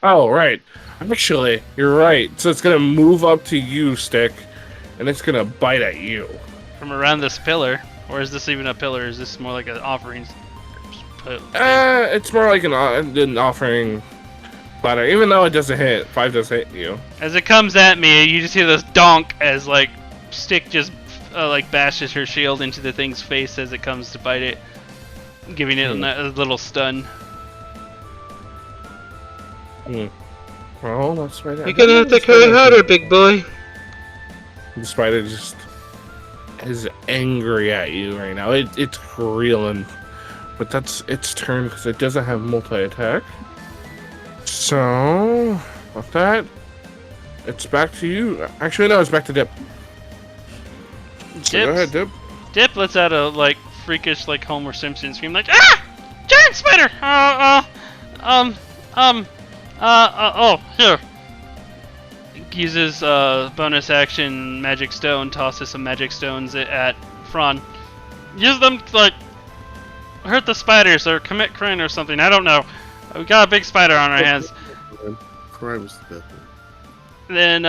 Oh, right. Actually, you're right. So it's going to move up to you, Stick, and it's going to bite at you. From around this pillar? Or is this even a pillar? Is this more like an offering? It's more like an offering platter, even though it doesn't hit. 5 does hit you. As it comes at me, you just hear this donk as like Stick just like bashes her shield into the thing's face as it comes to bite it, giving it a little stun. Well, that's right. You're gonna have to try harder, big boy. The spider just is angry at you right now. It's reeling, but that's its turn because it doesn't have multi-attack. So, with that, it's back to you. Actually, no, it's back to Dip. So go ahead, Dip. Dip lets out a like freakish like Homer Simpson scream like ah! Giant spider! Oh, here. Uses bonus action magic stone, tosses some magic stones at Fearûn. Use them to like hurt the spiders or commit crime or something. I don't know. We got a big spider on our hands. Crime's the best. Then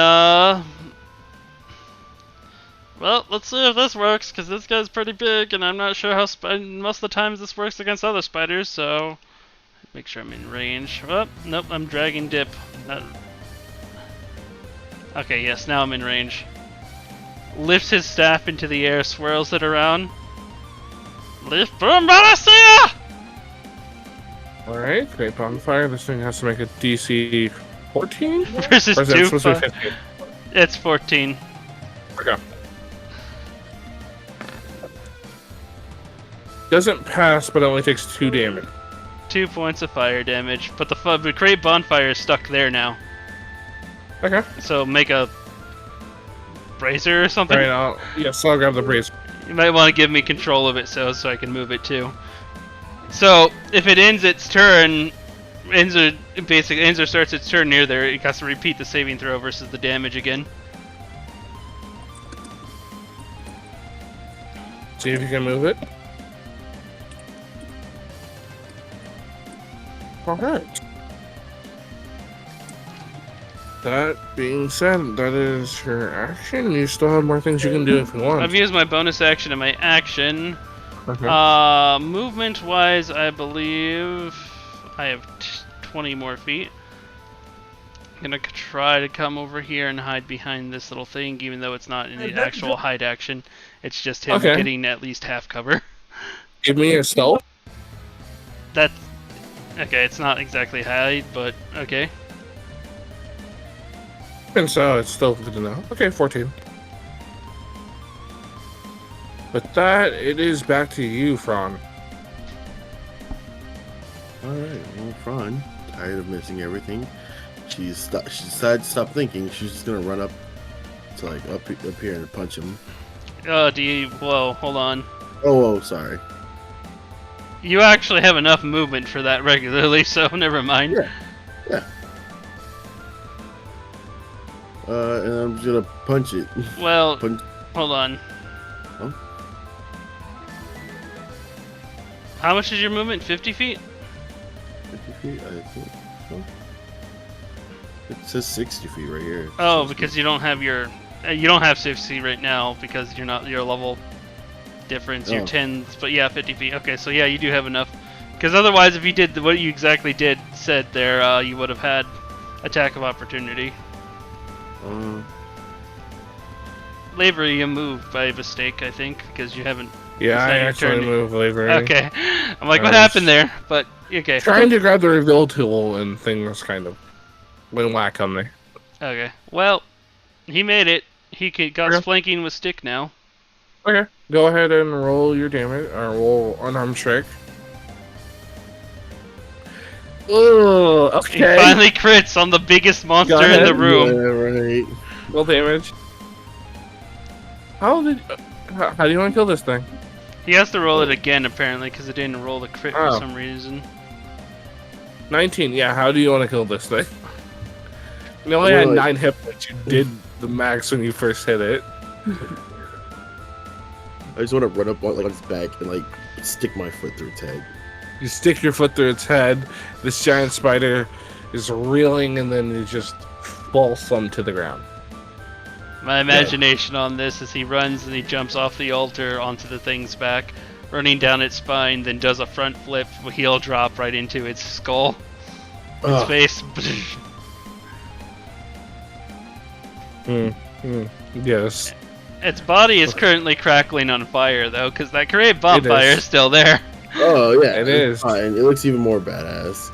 well, let's see if this works, because this guy's pretty big, and I'm not sure how most of the times this works against other spiders, so... Make sure I'm in range. Oh, nope, I'm dragging Dip. Okay, yes, now I'm in range. Lifts his staff into the air, swirls it around. Lift Boom Balasia! Alright, great bonfire. This thing has to make a DC 14? Versus Or is it 2. supposed to be 15? It's 14. Okay. Doesn't pass, but only takes 2 damage. 2 points of fire damage, but the great bonfire is stuck there now. Okay. So make a brazier or something. Alright, I'll grab the brace. You might want to give me control of it so I can move it too. So if it ends its turn, ends or starts its turn near there, it has to repeat the saving throw versus the damage again. See if you can move it. Alright. That being said, that is your action. You still have more things you can do if you want. I've used my bonus action and my action. Okay. Movement wise, I believe I have 20 more feet. I'm gonna try to come over here and hide behind this little thing, even though it's not in the actual hide action. It's just him getting at least half cover. Give me a stealth. That's okay. It's not exactly hide, but okay. And so it's still good to know. Okay, 14. With that, it is back to you, Fearûn. Alright, well, Fearûn, tired of missing everything, she decided to stop thinking. She's just gonna run up to like up here and punch him. Whoa, hold on. Oh, sorry. You actually have enough movement for that regularly, so never mind. Yeah. And I'm just gonna punch it. Well, hold on. Oh? How much is your movement? 50 feet? 50 feet, I think so. It says 60 feet right here. Oh, because you don't have your... you don't have 60 right now because you're not your level difference. You're 10, but yeah, 50 feet. Okay, so yeah, you do have enough. Because otherwise, if you did what you exactly said there, you would have had attack of opportunity. Lavery, you moved by mistake, I think, because you haven't... Yeah, I actually moved Lavery. Okay. I'm like, what happened there? But, okay. Trying to grab the reveal tool and things kind of went whack on me. Okay. Well, he made it. He got flanking with Stick now. Okay. Go ahead and roll your damage, or roll unarmed strike. Oh, okay. He finally crits on the biggest monster in the room. Yeah, right. Roll damage. How do you want to kill this thing? He has to roll it again, apparently, because it didn't roll the crit for some reason. 19, yeah, how do you want to kill this thing? You only Well, had like- 9 hit points. You did the max when you first hit it. I just want to run up on his back and like stick my foot through its head. You stick your foot through its head. This giant spider is reeling, and then you just fall slump to the ground. My imagination on this is he runs and he jumps off the altar onto the thing's back, running down its spine, then does a front flip, heel drop right into its skull. Its Ugh. face. Yes. Its body is currently crackling on fire, though, because that great bonfire is still there. Oh yeah, It it's is. fine. It looks even more badass.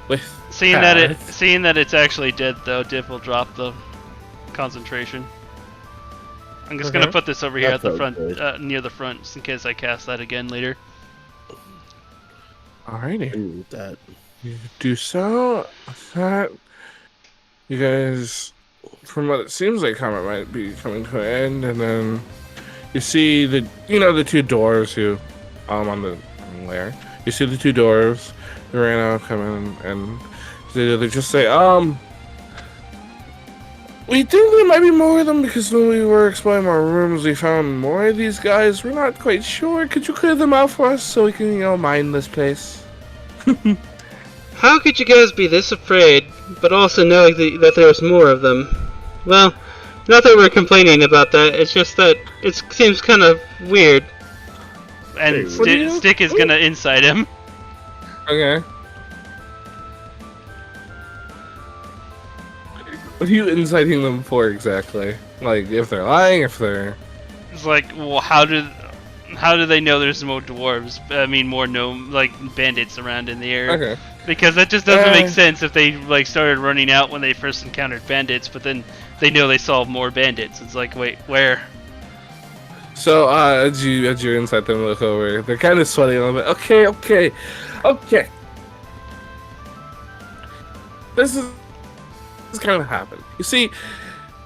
With Seeing that it's actually dead, though, Dip will drop the concentration. I'm just gonna put this over here That at the felt front, good. near the front, just in case I cast that again later. Alrighty. Ooh, that. You do so. That you guys, from what it seems like, combat might be coming to an end, and then you see the the 2 dwarves who on the lair. You see the 2 dwarves who ran out coming, and they just say, we think there might be more of them because when we were exploring our rooms, we found more of these guys. We're not quite sure. Could you clear them out for us so we can, mine this place? How could you guys be this afraid, but also knowing that there's more of them? Well, not that we're complaining about that, it's just that it seems kind of weird. And What do you- Stick is gonna incite him. Okay. What are you inciting them for exactly? Like, if they're lying, if they're... It's like, well, how do they know there's more dwarves? I mean, more bandits around in the area. Okay. Because that just doesn't make Uh. sense if they started running out when they first encountered bandits, but then they know they saw more bandits. It's like, wait, where? So, as you incite them look over, they're kind of sweating a little bit. Okay. This is kind of happened. You see,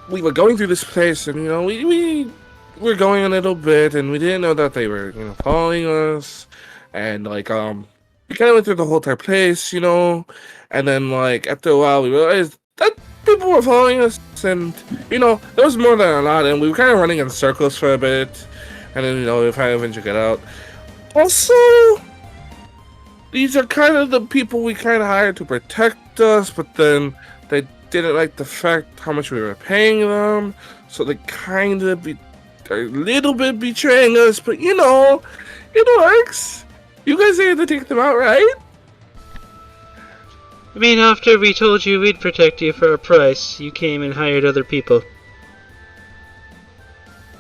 we were going through this place, and we were going a little bit, and we didn't know that they were following us, and we kind of went through the whole entire place, and then after a while we realized that people were following us, and there was more than a lot, and we were kind of running in circles for a bit, and then we finally eventually got out. Also, these are kind of the people we kind of hired to protect us, but then they didn't like the fact how much we were paying them, so they kind of are a little bit betraying us, but it works. You guys are to take them out, right? I mean, after we told you we'd protect you for a price, you came and hired other people.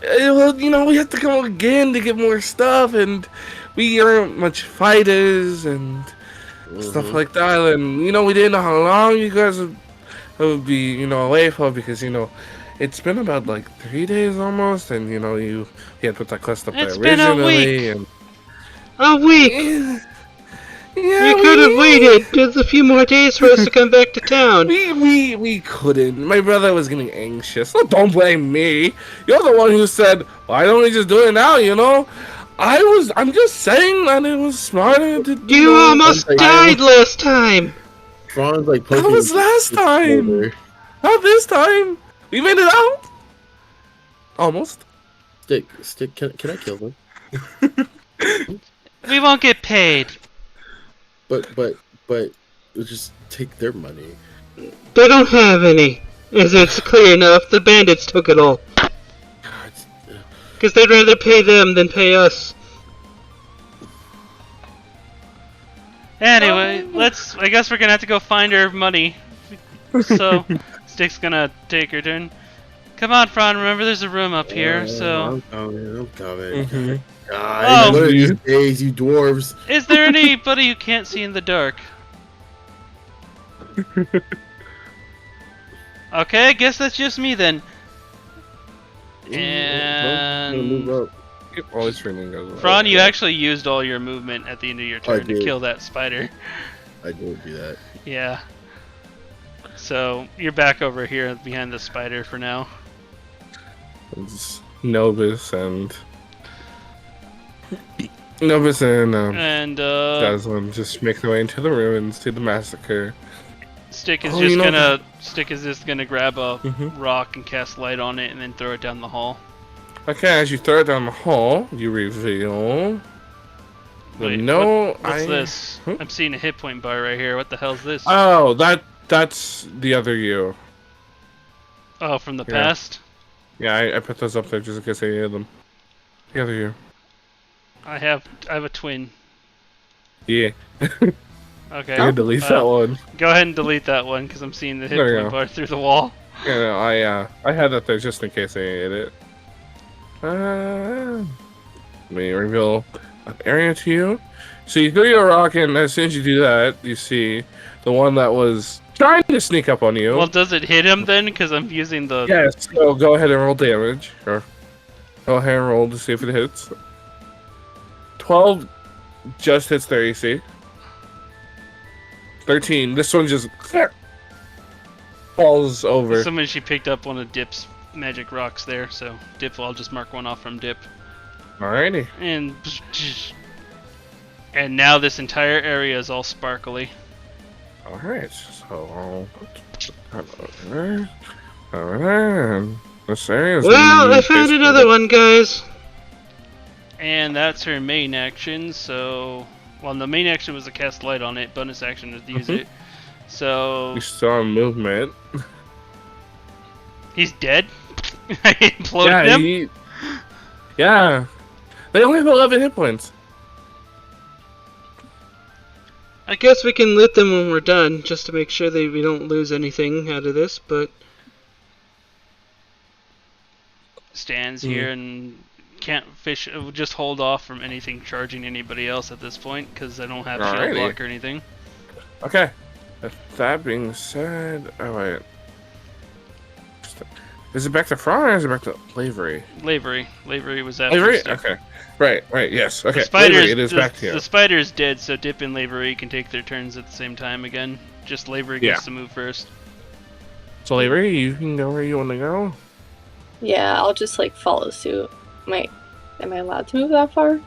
Well, we have to come again to get more stuff, and we aren't much fighters and stuff like that, and we didn't know how long you guys would be away for, because it's been about 3 days almost, and you had put that quest up there It's been a originally, week. and A week! yeah, You could have waited just a few more days for us to come back to town. We couldn't. My brother was getting anxious. Oh, don't blame me. You're the one who said, why don't we just do it now, I'm just saying that it was smarter to do. You almost I- died last time! Fran's That poking was his- last his time. shoulder. Not this time. We made it out. Almost. Stick. Can I kill them? We won't get paid. But we'll just take their money. They don't have any. As it's clear enough, the bandits took it all. God, Because they'd rather pay them than pay us. Anyway, I guess we're gonna have to go find our money. So, Stick's gonna take her turn. Come on, Fran, remember there's a room up here, so... I'm coming. Mm-hmm. God, Oh. one of these days, you dwarves. Is there anybody who can't see in the dark? Okay, I guess that's just me then. I'm gonna move And... up. Always Fearûn goes. Fran, you actually used all your movement at the end of your turn to did. kill that spider. I didn't do that. Yeah. So, you're back over here behind the spider for now. It's Novus and Jasmine just make their way into the ruins to the massacre. Stick is Oh, you know just gonna grab a Mhm. rock and cast light on it, and then throw it down the hall. Okay, as you throw it down the hall, you reveal. Wait, No, what's this? I'm seeing a hit point bar right here. What the hell's this? Oh, that's the other you. Oh, from the Yeah. past. Yeah, I put those up there just in case I needed them. The other you. I have a twin. Yeah. Okay. I can delete that one. Go ahead and delete that one because I'm seeing the hit There you point go. bar through the wall. Yeah, no, I had that there just in case I needed it. Let me reveal an area to you. So you throw your rock, and as soon as you do that, you see the one that was trying to sneak up on you. Well, does it hit him then? Because I'm using the. Yes. So go ahead and roll damage. Or go ahead and roll to see if it hits. 12 just hits their AC. 13. This one just falls over. Somebody she picked up one of Dip's magic rocks there, so Dip. I'll just mark one off from Dip. Alrighty. And now this entire area is all sparkly. Alright. So I'll put that over there. Over there. And this area is Well, I found another one, guys. And that's her main action, so... Well, the main action was to cast light on it, bonus action is to use it. So... We saw movement. He's dead? I imploded him? Yeah. They only have 11 hit points. I guess we can loot them when we're done, just to make sure that we don't lose anything out of this, but... Stands here and can't fish... Just hold off from anything charging anybody else at this point, because I don't have shield Alrighty. block or anything. Okay. With that being said... Oh, wait. Is it back to Fearûn or is it back to Lavery? Lavery. Lavery was after Lavery? Stick. Okay. Right, yes. Okay, The spider's, Lavery, it is back to you. The spider's dead, so Dip and Lavery can take their turns at the same time again. Just Lavery gets to move first. So, Lavery, you can go where you want to go. Yeah, I'll just like follow suit. Am I allowed to move that far?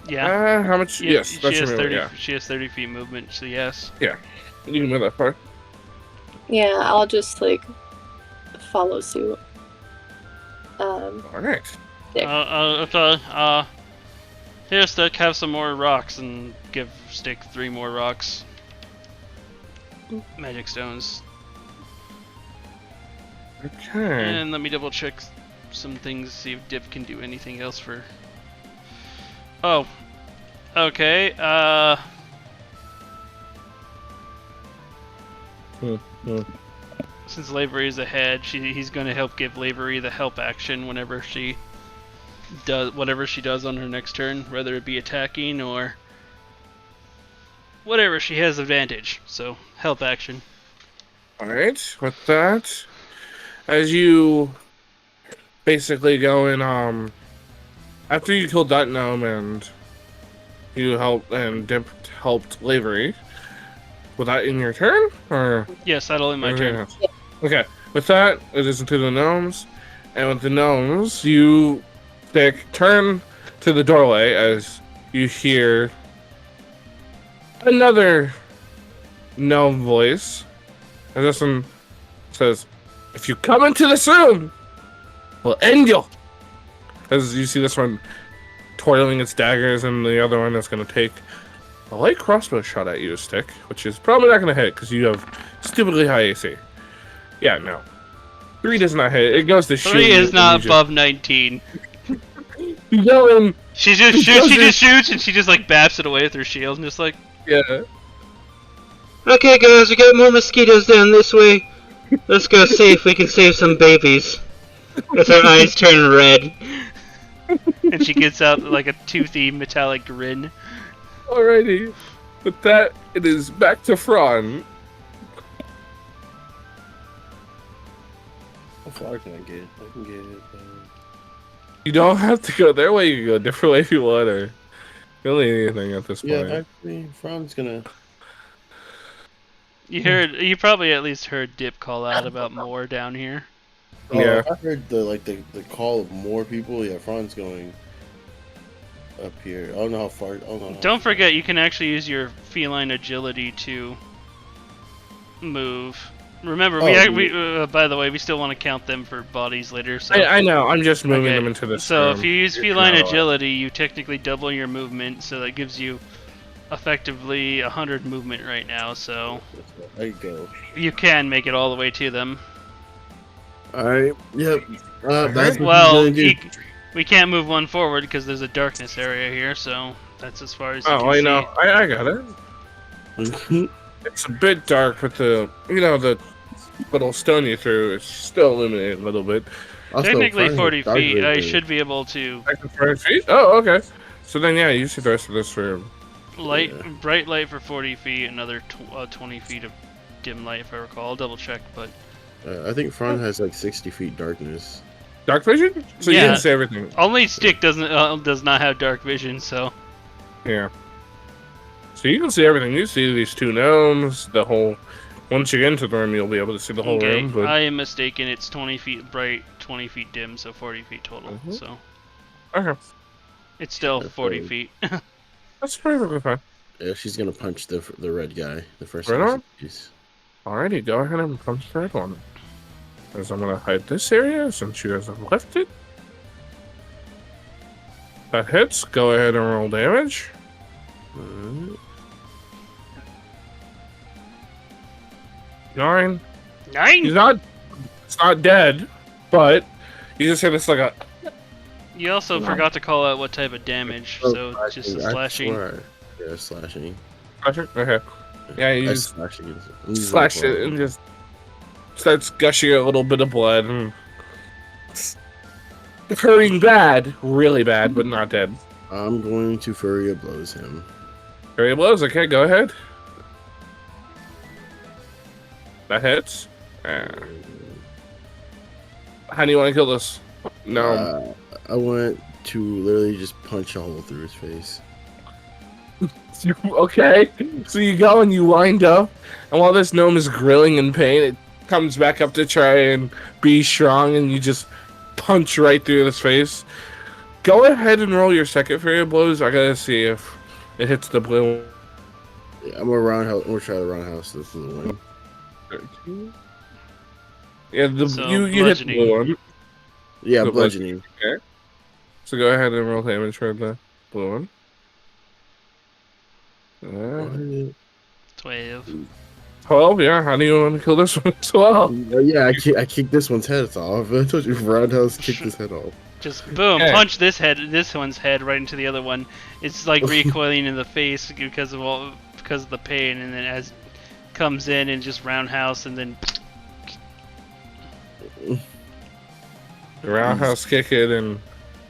Yeah. How much? Yeah, Yes, she that's has your 30. yeah. She has 30 feet movement, so yes. You can move that far. Yeah, I'll just like follow suit. Alright. Stick. Okay. Here, Stick, have some more rocks, and give Stick 3 more rocks. Magic stones. Okay. And let me double check some things, see if Dip can do anything else for... Oh. Okay, Since Lavery is ahead, he's going to help give Lavery the help action whenever she does whatever she does on her next turn, whether it be attacking or whatever. She has advantage, so help action. Alright, with that, as you basically go in, after you killed that gnome and you helped, and Dip helped Lavery, was that in your turn, or? Yes, that'll end my turn. Else? Okay, with that, it is into the gnomes, and with the gnomes, you turn to the doorway as you hear another gnome voice. And this one says, "If you come into this room, we'll end you." As you see this one toiling its daggers, and the other one is going to take a light crossbow shot at you, Stick, which is probably not going to hit because you have stupidly high AC. Yeah, no. 3 does not hit. It goes to shoot. 3 is not above 19. You go in. She just shoots. She just shoots, and she just like baps it away with her shield, and just like. Yeah. Okay, guys, we got more mosquitoes down this way. Let's go see if we can save some babies. As her eyes turn red. And she gets out like a toothy metallic grin. Alrighty. With that, it is back to Fearûn. How far can I get? I can get. You don't have to go their way. You can go a different way if you want, or really anything at this point. Yeah, actually, Fran's gonna. You probably at least heard Dip call out about more down here. Oh, Yeah. I heard the call of more people. Yeah, Fran's going up here. I don't know how far. Oh no. Don't forget, you can actually use your feline agility to move. Remember, by the way, we still want to count them for bodies later. So I know. I'm just moving Okay, them into this So room. if you use Get feline them out of the way. agility, you technically double your movement, so that gives you effectively 100 movement right now. So There you go. you can make it all the way to them. Alright, yep. That's what he's Well, gonna do. we can't move one forward because there's a darkness area here, so that's as far as you Oh, can I see. know. I got it. It's a bit dark, but the little stone you threw is still illuminated a little bit. Also, Technically Fearûn 40 has dark feet. I vision. should be able to Back to 40 feet? Oh, okay. So then, yeah, you see the rest of this room. bright light for 40 feet, another 20 feet of dim light if I recall. I'll double check, but I think Fearûn has like 60 feet darkness. Dark vision? So you Yeah. didn't see everything. only Stick does not have dark vision, so Yeah. So you can see everything. You see these two gnomes, the whole... Once you get into the room, you'll be able to see the whole okay. room, but... I am mistaken. It's 20 feet bright, 20 feet dim, so 40 feet total. Mhm. So Okay. it's still That's 40 fine. feet. That's perfectly fine. Yeah, she's gonna punch the red guy. The first Right one. on. Alrighty, go ahead and punch the red one. Because I'm going to hide this area since you guys have left it. That hits. Go ahead and roll damage. Alright. 9. 9. He's not... It's not dead, but... You just hear this like a... You also forgot to call out what type of damage, so just a I slashing. swear. Yeah, slashing. Okay. Yeah, you I just slashing it. slash it and just starts gushing a little bit of blood and it's hurting bad, really bad, but not dead. I'm going to Furia blows him. Very blows. Okay, go ahead. That hits. How do you want to kill this? No. I want to literally just punch a hole through his face. Okay. So you go and you wind up, and while this gnome is grilling in pain, it comes back up to try and be strong, and you just punch right through his face. Go ahead and roll your second Fury blows. I gotta see if it hits the blue. Yeah, I'm gonna try the roundhouse this blue one. 13. Yeah, So, you hit the bludgeoning. blue one. Yeah, The bludgeoning. Okay. So go ahead and roll damage for the blue one. 12. 12, yeah. How do you want to kill this one as well? Yeah, I kicked this one's head off. I told you, roundhouse kicked his head off. Just boom, Okay. punch this one's head right into the other one. It's like recoiling in the face because of the pain, and then as comes in and just roundhouse, and then The roundhouse kick it, and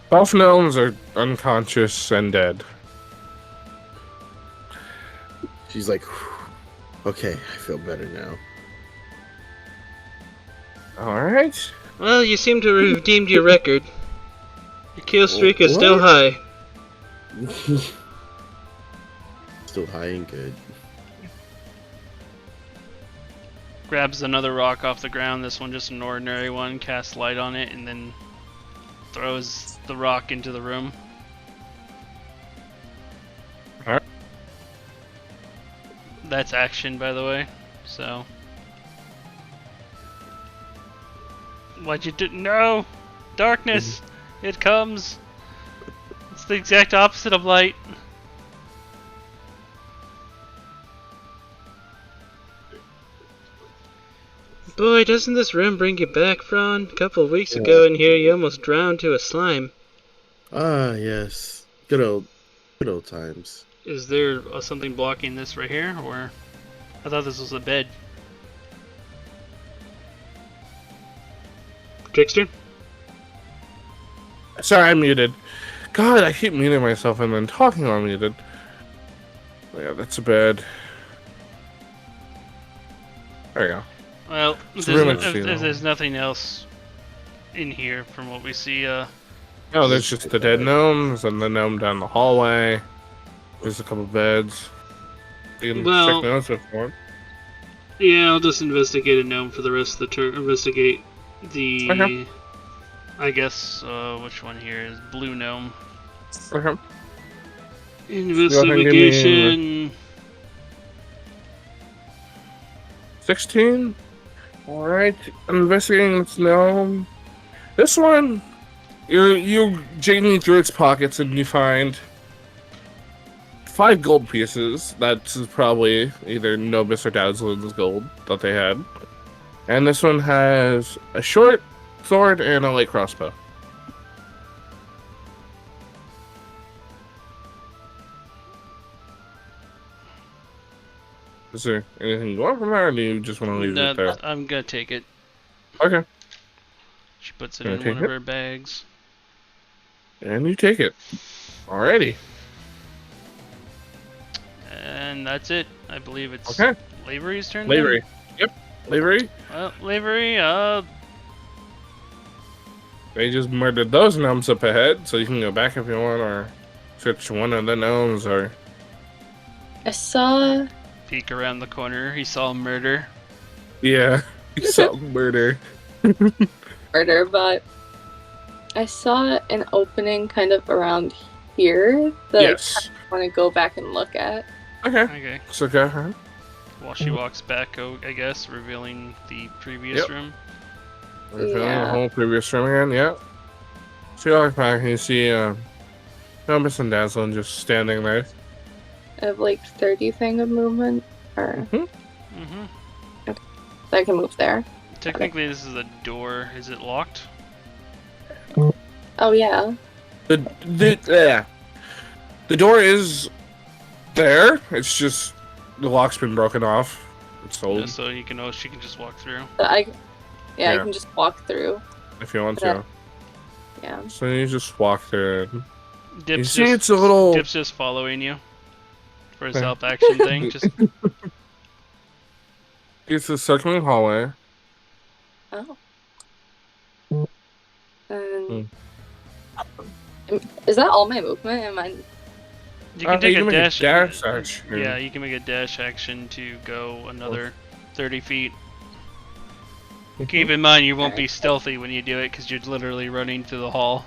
both gnomes are unconscious and dead. She's like, "Whew. Okay, I feel better now." Alright. Well, you seem to have redeemed your record. Your kill streak is still What? high. Still high and good. grabs another rock off the ground. This one just an ordinary one, casts light on it, and then throws the rock into the room. Alright. That's action, by the way, so... Why'd you do- No! Darkness! It comes! It's the exact opposite of light. Boy, doesn't this room bring you back, Fearûn? A couple of weeks ago in here, you almost drowned to a slime. Ah, yes. Good old times. Is there something blocking this right here, or... I thought this was a bed. Trickster? Sorry, I'm muted. God, I keep muting myself and then talking on muted. Yeah, that's a bad. There you go. Well, It's there's, really if there's nothing else in here from what we see, Oh, there's just the dead gnomes and the gnome down the hallway. There's a couple beds. You can Well- check those if you want. yeah, I'll just investigate a gnome for the rest of the turn. Investigate the... Okay. I guess, which one here is blue gnome. Okay. Investigation... 16. All right. Investigating its gnome. This one, you digging through its pockets and you find 5 gold pieces. That's probably either Nobis or Dazzlin's gold that they had. And this one has a short sword and a light crossbow. Is there anything going from there, or do you just want to leave it there? I'm gonna take it. Okay. She puts it Gonna in take one of it? her bags. And you take it. Alrighty. And that's it. I believe it's Okay. Lavery's turn. Lavery. Yep. Lavery. Well, Lavery, They just murdered those gnomes up ahead, so you can go back if you want, or search one of the gnomes, or... I saw. peek around the corner. He saw murder. Yeah. You saw murder. Murder, but I saw an opening kind of around here that Yes. I want to go back and look at. Okay. Okay. So go ahead. While she walks back, I guess, revealing the previous Yep. room. We're filling the Yeah. whole previous room again, yeah. So you walk back and you see Nobis and Dazzlin just standing there. I have like 30 thing of movement, or Mm-hmm. so I can move there. Technically, this is a door. Is it locked? Oh yeah. The door is there. It's just the lock's been broken off. It's old. So you can she can just walk through. But I Yeah. can just walk through. If you want to. Yeah. So you just walk through it. You Dip's see, just, it's a little. Dip's just following you for his Yeah. help action thing. Just It's a circling hallway. Oh. And Hmm. is that all my movement? Am I? you can take you a can make dash. dash action. Yeah, you can make a dash action to go another 30 feet. Keep in mind, you won't be stealthy when you do it because you're literally running through the hall.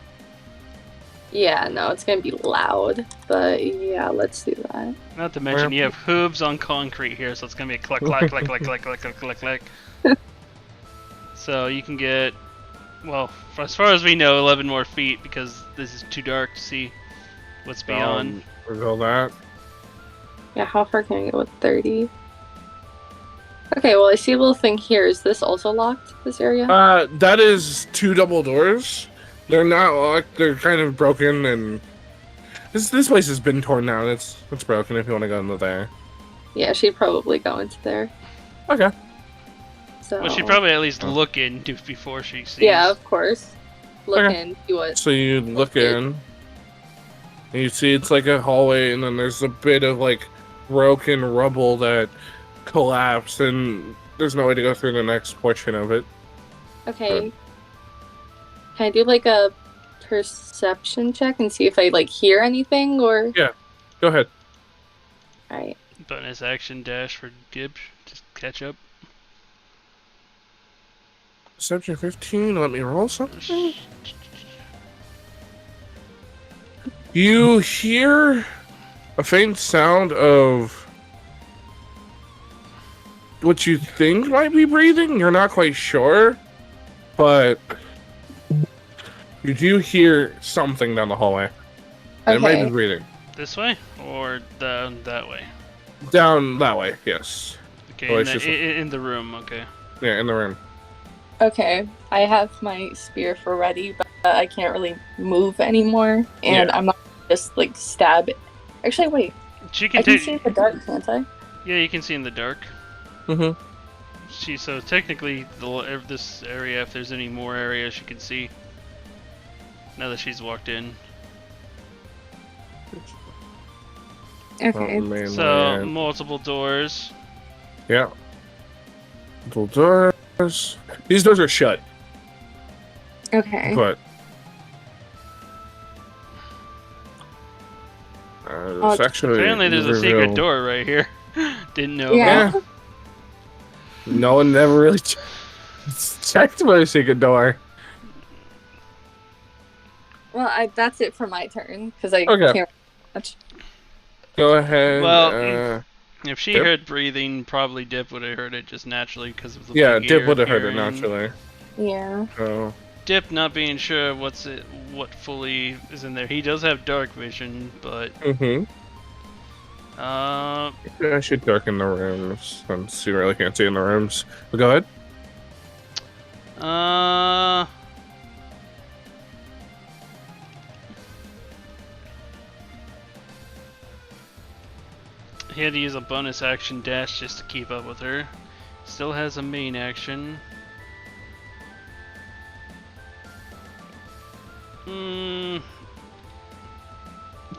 Yeah, no, it's gonna be loud. But yeah, let's do that. Not to mention, you have hooves on concrete here, so it's gonna be a click, clack, click, click, click, click, click, click, click. So you can get, well, as far as we know, 11 more feet because this is too dark to see what's beyond. Reveal that. Yeah, how far can I go with 30? Okay, well I see a little thing here. Is this also locked? This area? That is 2 double doors. They're not locked. They're kind of broken, and this place has been torn down. It's broken. If you want to go into there. Yeah, she'd probably go into there. Okay. So. Well, she'd probably at least look into before she sees. Yeah, of course. Look Okay. in, see what. So you look in, and you see it's like a hallway, and then there's a bit of like broken rubble that collapsed, and there's no way to go through the next portion of it. Okay. Can I do like a perception check and see if I like hear anything or? Yeah. Go ahead. Alright. Bonus action dash for Gibbs. Just catch up. Perception 15. Let me roll something. You hear a faint sound of what you think might be breathing. You're not quite sure, but you do hear something down the hallway. And it might be Okay. breathing. This way or down that way? Down that way, yes. Okay, Oh, in it's just in the room. Okay. Yeah, in the room. Okay. I have my spear for ready, but I can't really move anymore, and Yeah. I'm not just like stab. Actually, wait. She I can can take. see in the dark, can't I? Yeah, you can see in the dark. Mm-hmm. So technically, this area, if there's any more areas she can see. Now that she's walked in. Okay. So multiple doors. Yeah. Little doors. These doors are shut, Okay. but it's actually Apparently, there's a secret revealed- door right here. Didn't know. Yeah. About. No one never really checked for a secret door. Well, that's it for my turn because I Okay. can't much. Go ahead. Well, If she Dip? heard breathing, probably Dip would have heard it just naturally because of the Yeah, big Dip ear would have heard it hearing. naturally. Yeah. So, Dip not being sure what fully is in there. He does have dark vision, but I should darken the rooms since you really can't see in the rooms. But go ahead. He had to use a bonus action dash just to keep up with her. Still has a main action.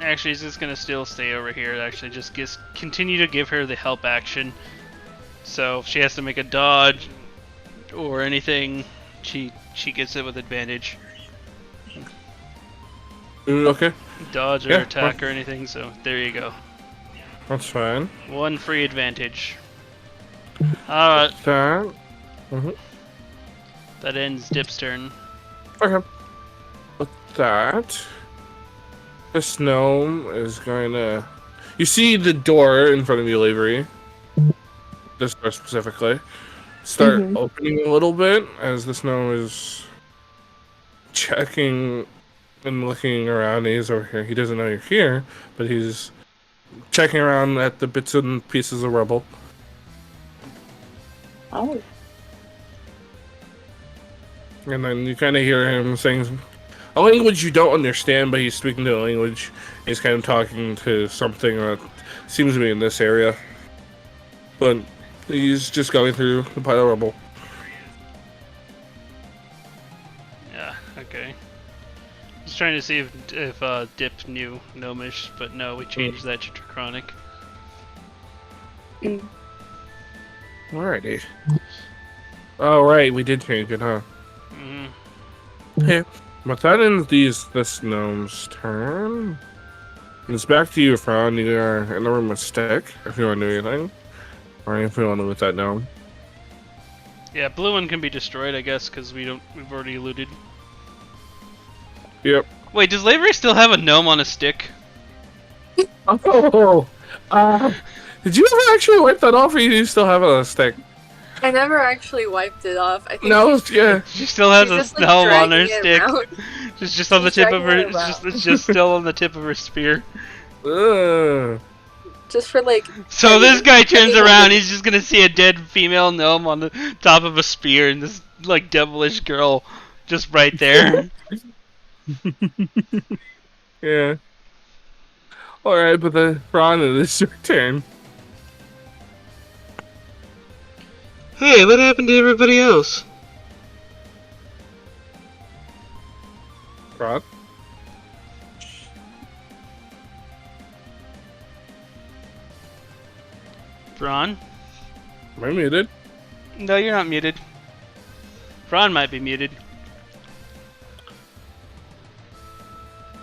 Actually, he's just gonna still stay over here. Actually, just continue to give her the help action. So if she has to make a dodge or anything, she gets it with advantage. Okay, Dodge or Yeah, attack or anything. So there you go. that's fine. One free advantage. Alright, That. that ends Dip's turn. Okay. With that, this gnome is going to. You see the door in front of you, Lavery. This door specifically. Start opening a little bit as this gnome is checking and looking around. He's over here. He doesn't know you're here, but he's checking around at the bits and pieces of rubble. Oh. And then you kind of hear him saying a language you don't understand, but he's speaking to a language. He's kind of talking to something that seems to be in this area. But he's just going through the pile of rubble. Yeah, okay. Just trying to see if Dip knew Gnomish, but no, we changed that to Draconic. Alrighty. Oh, right, we did change it, huh? Yeah. But that ends this gnome's turn. And it's back to you, Fearûn. You are in the room with Stick, if you want to do anything. Or if you want to loot that gnome. Yeah, blue one can be destroyed, I guess, because we've already looted. Yep. Wait, does Lavery still have a gnome on a stick? Oh! Did you ever actually wipe that off, or you still have it on a stick? I never actually wiped it off. I think No, yeah. She still has she's a just, like, gnome on her dragging it stick. around. It's just on the She's tip of her. dragging it around. It's just still on the tip of her spear. Ugh. Just for like. So this guy turns petty- around. He's just gonna see a dead female gnome on the top of a spear, and this like devilish girl just right there. Yeah. Alright, but the Ron, it is your turn. Hey, what happened to everybody else? Ron? Braun? Am I muted? No, you're not muted. Braun might be muted.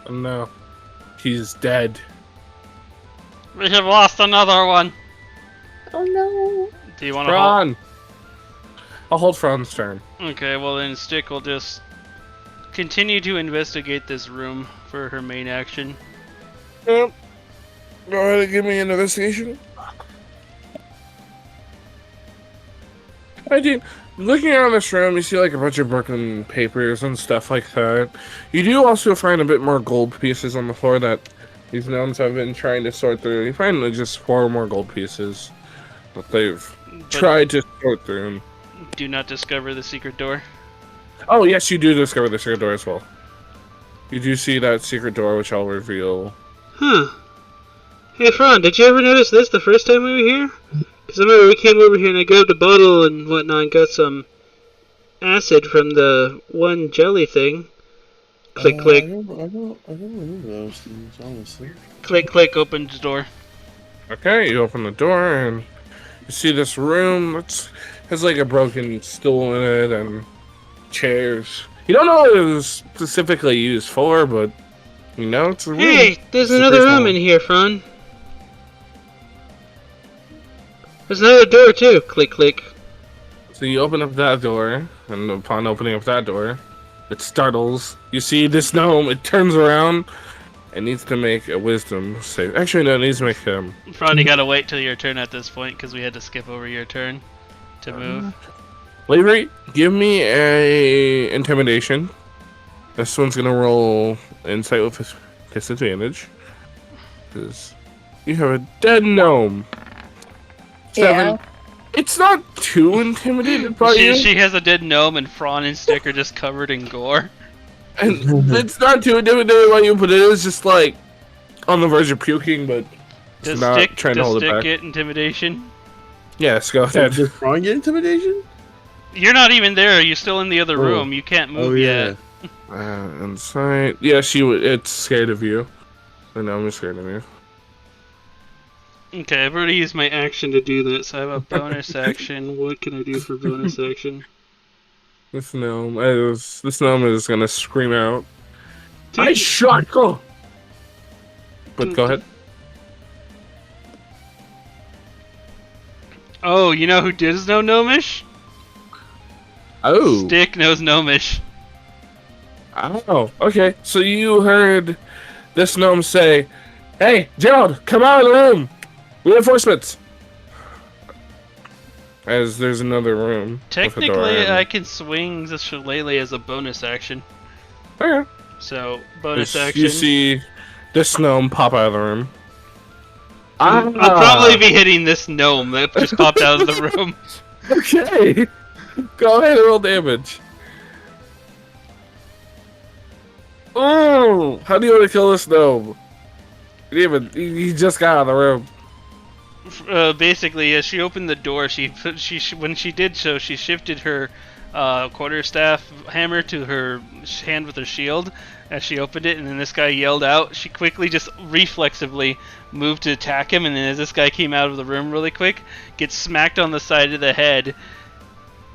Oh, no. He's dead. We have lost another one. Oh no. Do you want to hold? Ron! I'll hold Fran's turn. Okay, well then Stick will just continue to investigate this room for her main action. Yep. Go ahead and give me an investigation. I did. Looking around this room, you see like a bunch of broken papers and stuff like that. You do also find a bit more gold pieces on the floor that these gnomes have been trying to sort through. You find just 4 more gold pieces that they've tried to sort through. Do not discover the secret door. Oh, yes, you do discover the secret door as well. You do see that secret door, which I'll reveal. Huh. Hey, Fran, did you ever notice this the first time we were here? Because I remember we came over here and I grabbed a bottle and whatnot and got some acid from the one jelly thing. Click, click. I don't remember those things, honestly. Click, click, opens the door. Okay, you open the door and you see this room that has like a broken stool in it and chairs. You don't know what it was specifically used for, but you know it's a room. Hey, there's It's a another personal room in one. here, Fran. There's another door too. Click, click. So you open up that door, and upon opening up that door, it startles. You see this gnome. It turns around, It needs to make a wisdom save. Actually, no, it needs to make Fran, you gotta wait till your turn at this point because we had to skip over your turn to move. Lavery, give me a intimidation. This one's gonna roll insight with disadvantage. Because you have a dead gnome. 7. Yeah. It's not too intimidated by you. She has a dead gnome and Fran and Stick are just covered in gore. And it's not too intimidated by you, but it is just like on the verge of puking, but it's not trying to hold it back. Get intimidation? Yes, go ahead. Does Ron get intimidation? You're not even there. You're still in the other Oh. room. You can't move yet. Insight. Yeah, it's scared of you. I know I'm scared of you. Okay, I've already used my action to do that, so I have a bonus action. What can I do for bonus action? This gnome is gonna scream out. I shot you! But go ahead. Oh, you know who does know Gnomish? Oh. Stick knows Gnomish. Oh, okay. So you heard this gnome say, "Hey, Gerald, come out of the room. Reinforcements." As there's another room. with a door Technically, in. I can swing the shillelagh as a bonus action. Okay. So, bonus As action. You see this gnome pop out of the room. I'll probably be hitting this gnome that just popped out of the room. Okay. Go ahead and roll damage. Oh, how do you want to kill this gnome? He just got out of the room. Basically, as she opened the door, when she did so, she shifted her quarterstaff hammer to her hand with her shield as she opened it, and then this guy yelled out. She quickly, just reflexively, moved to attack him, and then as this guy came out of the room really quick, gets smacked on the side of the head,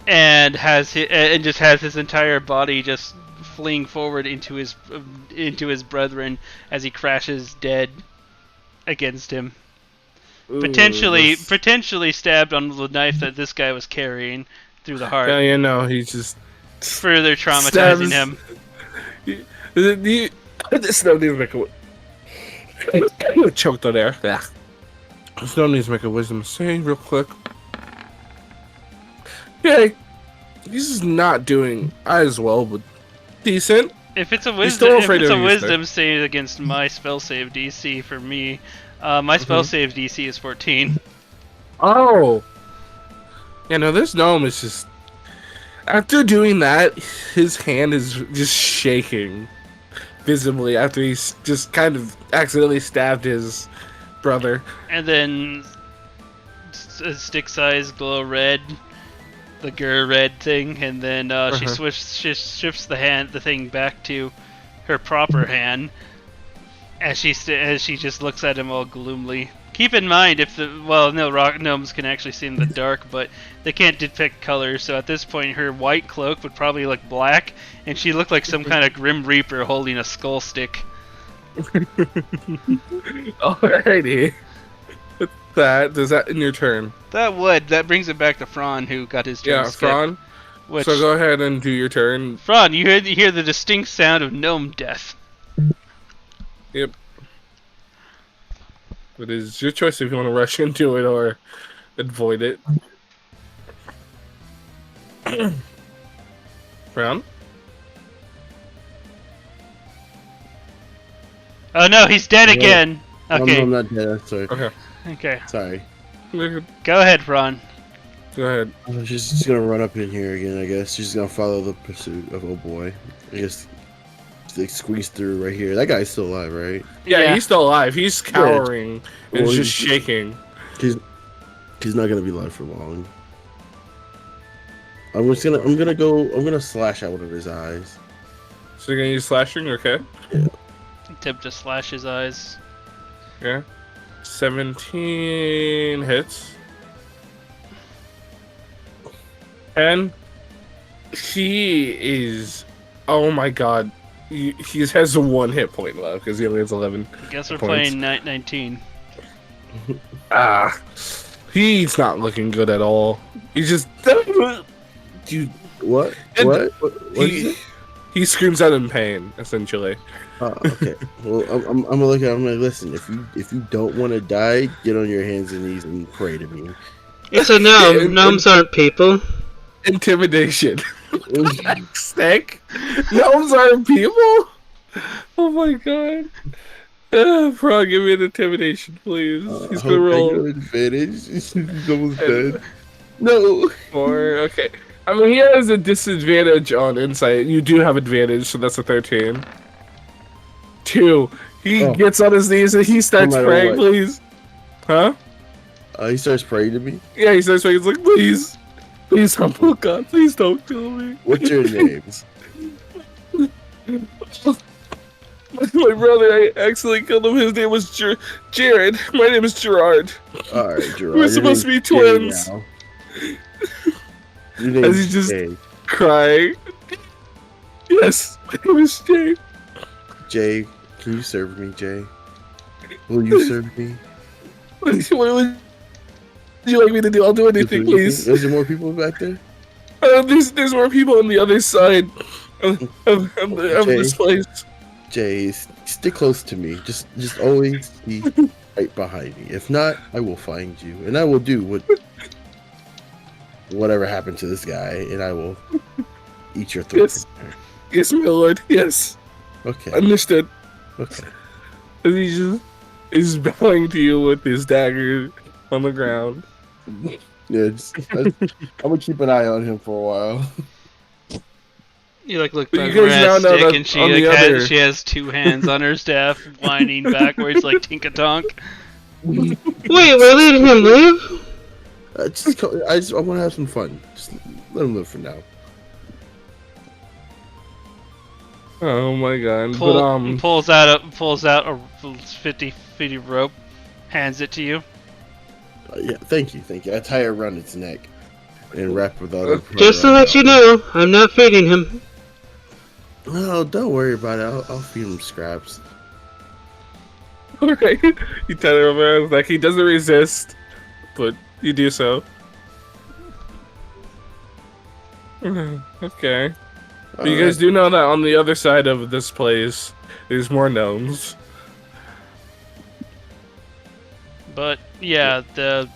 and just has his entire body just fleeing forward into his brethren as he crashes dead against him. Ooh, Potentially stabbed on the knife that this guy was carrying through the heart. Yeah, no, he's just Further traumatizing him. This gnome needs to make a choked on air. Yeah. This gnome needs to make a wisdom save real quick. Okay, he's not doing as well, but decent. If it's a still wisdom, afraid of wisdom save against my spell save DC for me, my spell save DC is 14. Oh. Yeah, no, this gnome is just... After doing that, his hand is just shaking visibly after he's just kind of accidentally stabbed his brother. And then Stick's eyes glow red, the Gur red thing, and then she shifts the thing back to her proper hand as she just looks at him all gloomily. Keep in mind, rock gnomes can actually see in the dark, but they can't depict colors, so at this point her white cloak would probably look black, and she looked like some kind of Grim Reaper holding a skull stick. Alrighty. Does that in your turn? That brings it back to Fran, who got his turn Yeah, skipped. Fran. Which, So go ahead and do your turn. Fran, you hear the distinct sound of gnome death. Yep. It is your choice if you want to rush into it or avoid it. Fran? Oh no, he's dead again! Okay. No, I'm not dead. I'm sorry. Okay. Okay. Sorry. Go ahead, Fran. Go ahead. She's just gonna run up in here again, I guess. She's gonna follow the pursuit of old boy. I guess like squeeze through right here. That guy's still alive, right? Yeah, he's still alive. He's cowering and Well, just shaking. He's not gonna be alive for long. I'm gonna slash out one of his eyes. So you're gonna use slashing, okay? Attempt to slash his eyes. Yeah. 17 hits. 10. He is... Oh my god. He has 1 hit point left because he only has 11. I guess we're points. playing 19. He's not looking good at all. He's just... Dude, What? And What? What did you say? he screams out in pain, essentially. Okay. Well, I'm gonna look at him. I'm like, listen, if you don't want to die, get on your hands and knees and pray to me. It's a gnome. Gnomes aren't people. Intimidation. Snake. Gnomes aren't people. Oh my god. Frog, give me an intimidation, please. He's gonna roll. Advantage. He's almost dead. No. 4. Okay. I mean, he has a disadvantage on insight. You do have advantage, so that's a 13. 2. He gets on his knees and he starts praying, please. Huh? He starts praying to me? Yeah, he starts praying. He's like, please. Please, humble God. Please don't kill me. What's your names? My brother, I accidentally killed him. His name was Jared. My name is Gerard. Alright, Gerard. We're supposed to be twins. Your name As is he just Jay. crying. Yes, my name is Jay. Jay, can you serve me, Jay? Will you serve me? What would you like me to do? I'll do anything, please. Is there more people back there? There's more people on the other side of this place. Jay, stick close to me. Just always be right behind me. If not, I will find you, and I will do whatever happened to this guy, and I will eat your throat. Yes, my lord. Yes. Okay. Understood. Okay. And he just is bowing to you with his dagger on the ground. Yeah, I'm gonna keep an eye on him for a while. You look But back you at guys now her know stick, that and on the other- she has 2 hands on her staff, whining backwards like Tinkatonk. Wait, we're letting him live? I want to have some fun. Just let him live for now. Oh my god! But Pulls out a 50 feet of rope, hands it to you. Yeah, thank you. I tie it around its neck and wrap with other. Just to let you know, I'm not feeding him. No, don't worry about it. I'll feed him scraps. alright, you tell him like he doesn't resist, but you do so. Okay. But you guys do know that on the other side of this place, there's more gnomes. But yeah,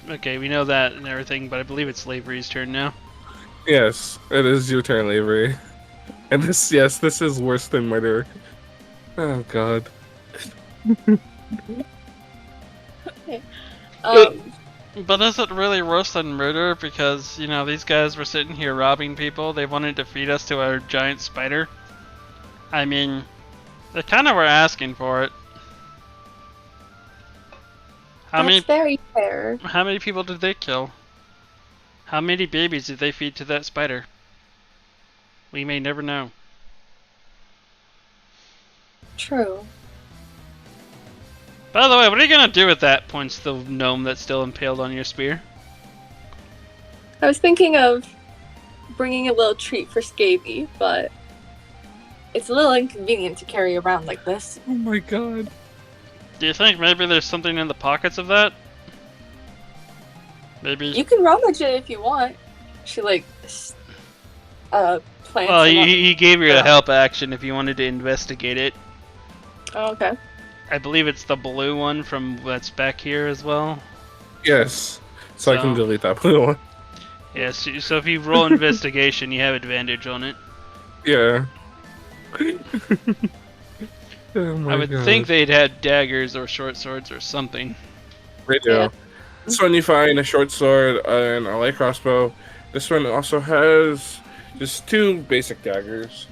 okay, we know that and everything. But I believe it's Lavery's turn now. Yes, it is your turn, Lavery. And this is worse than murder. Oh god. Okay. But is it really worse than murder? Because, you know, these guys were sitting here robbing people. They wanted to feed us to our giant spider. I mean, they kind of were asking for it. That's very fair. How many people did they kill? How many babies did they feed to that spider? We may never know. True. By the way, what are you gonna do with that? Points the gnome that's still impaled on your spear. I was thinking of bringing a little treat for Scavy, but it's a little inconvenient to carry around like this. Oh my god. Do you think maybe there's something in the pockets of that? Maybe. You can rummage it if you want. She plants. Well, he gave you a help action if you wanted to investigate it. Oh, okay. I believe it's the blue one from that's back here as well. Yes. So I can delete that blue one. Yes, so if you roll investigation, you have advantage on it. Yeah. Oh my I would god. think they'd had daggers or short swords or something. They do. Yeah. This one you find a short sword and a light crossbow. This one also has just 2 basic daggers.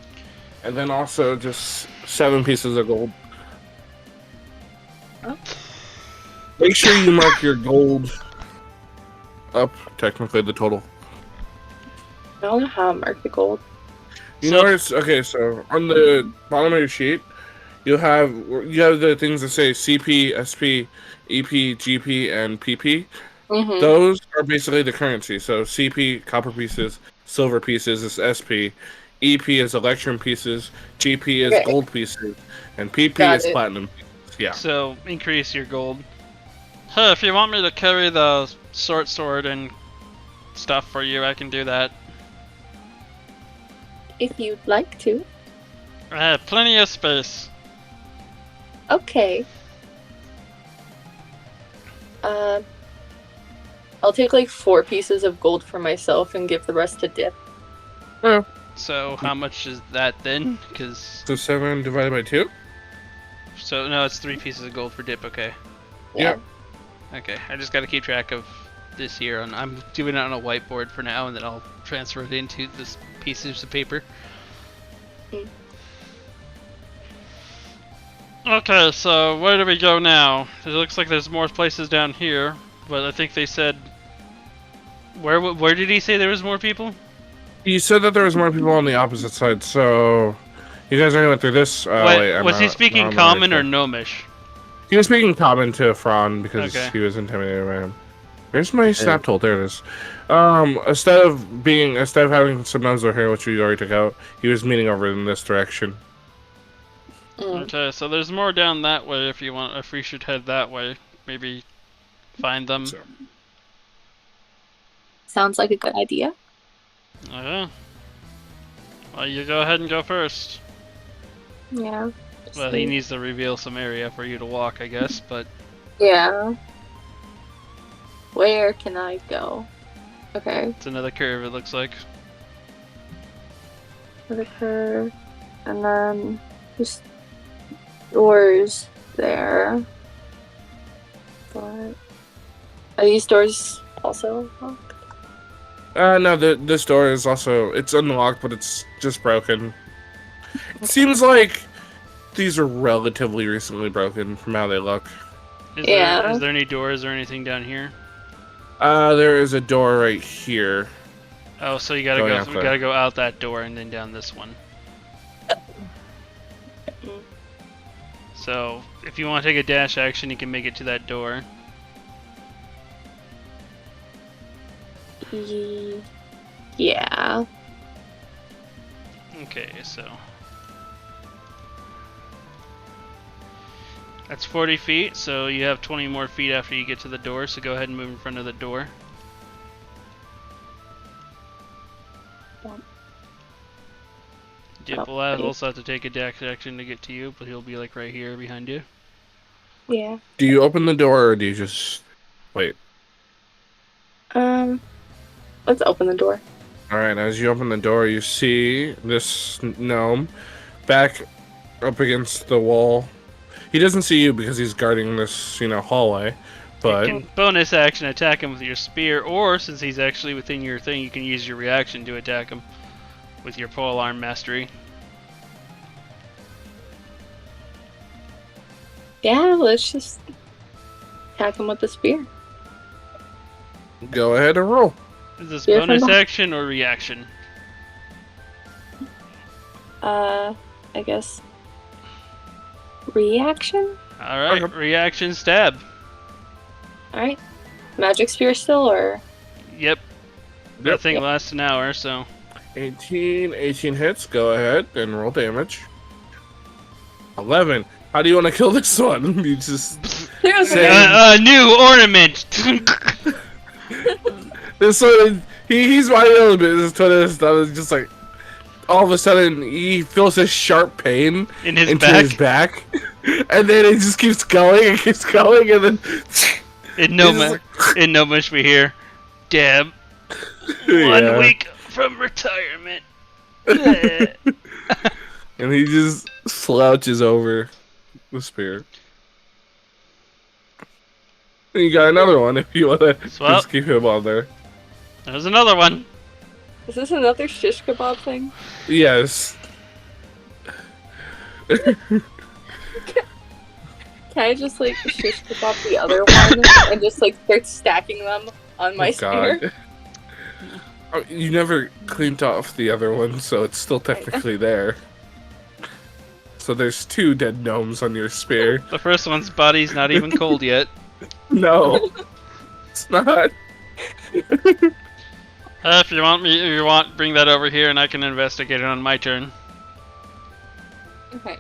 And then also just 7 pieces of gold. Oh. Make sure you mark your gold up, technically the total. I don't know how to mark the gold. You know, it's okay. So on the bottom of your sheet, you have the things that say CP, SP, EP, GP, and PP. Mm-hmm. Those are basically the currency. So CP, copper pieces, silver pieces is SP, EP is electrum pieces, GP is gold pieces, and PP is platinum pieces. Yeah. So increase your gold. Hey, if you want me to carry the short sword and stuff for you, I can do that. If you'd like to. I have plenty of space. Okay. I'll take like 4 pieces of gold for myself and give the rest to Dip. Oh, So how much is that then? Because so 7 divided by 2? no, it's 3 pieces of gold for Dip. Okay. Yeah. Okay. I just got to keep track of this here. I'm doing it on a whiteboard for now, and then I'll transfer it into this pieces of paper. Mm. Okay, so where do we go now? It looks like there's more places down here, but I think they said. Where did he say there was more people? He said that there was more people on the opposite side, so you guys already went through this. Was he speaking Common or Gnomish? He was speaking Common to Fearûn because Okay. he was intimidated by him. Where's my snap tool? There it is. Instead of having some gnomes over here, which we already took out, he was meeting over in this direction. Mm. Okay, so there's more down that way if you want. If we should head that way, maybe find them. So, Sounds like a good idea. Okay. Well, you go ahead and go first. Yeah. Well, he needs to reveal some area for you to walk, I guess, but Yeah. Where can I go? Okay. it's another curve, it looks like. The curve. And then just doors there. But are these doors also locked? no, this door is also it's unlocked, but it's just broken. It seems like these are relatively recently broken from how they look. Is Yeah. there any doors or anything down here? There is a door right here. Oh, so you gotta Going go. out We there. gotta go out that door and then down this one. Mm. So if you want to take a dash action, you can make it to that door. Yeah. Okay, so that's 40 feet. So you have 20 more feet after you get to the door. So go ahead and move in front of the door. Dip will also have to take a dash action to get to you, but he'll be like right here behind you. Yeah. Do you open the door or do you just wait? Let's open the door. Alright, as you open the door, you see this gnome back up against the wall. He doesn't see you because he's guarding this, hallway. But You can bonus action attack him with your spear, or since he's actually within your thing, you can use your reaction to attack him with your pole arm mastery. Yeah, let's just attack him with the spear. go ahead and roll. Is this Spear bonus from behind. action or reaction? I guess reaction? Alright, Okay. reaction stab. Alright. Magic spear still, or? Yep. That thing lasts an hour, so. 18 hits. Go ahead and roll damage. 11. How do you want to kill this one? You just say New ornament! this one. He's wide a little bit. This Twitter stuff is just like all of a sudden he feels this sharp pain In his into back. his back, and then it just keeps going and keeps going, and then In he's just Gnomish we hear, Deb, Yeah. 1 week from retirement. Bleh. and he just slouches over the spear. And you got another one if you want to Swell. just keep him on there. There's another one. Is this another shish kebab thing? Yes. Can I just like shish kebab the other one and just like start stacking them on my spear? Oh, you never cleaned off the other one, so it's still technically there. So there's 2 dead gnomes on your spear. The first one's body's not even cold yet. No, it's not. If you want, bring that over here and I can investigate it on my turn. Okay.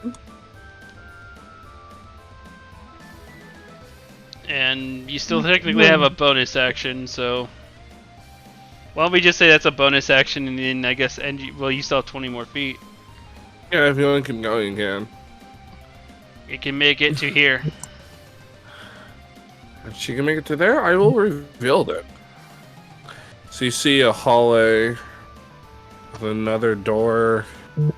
And you still technically have a bonus action, so... Why don't we just say that's a bonus action and then I guess, you still have 20 more feet. Yeah, if you want to keep going, you can. You can make it to here. If she can make it to there, I will reveal it. So you see a hallway with another door. And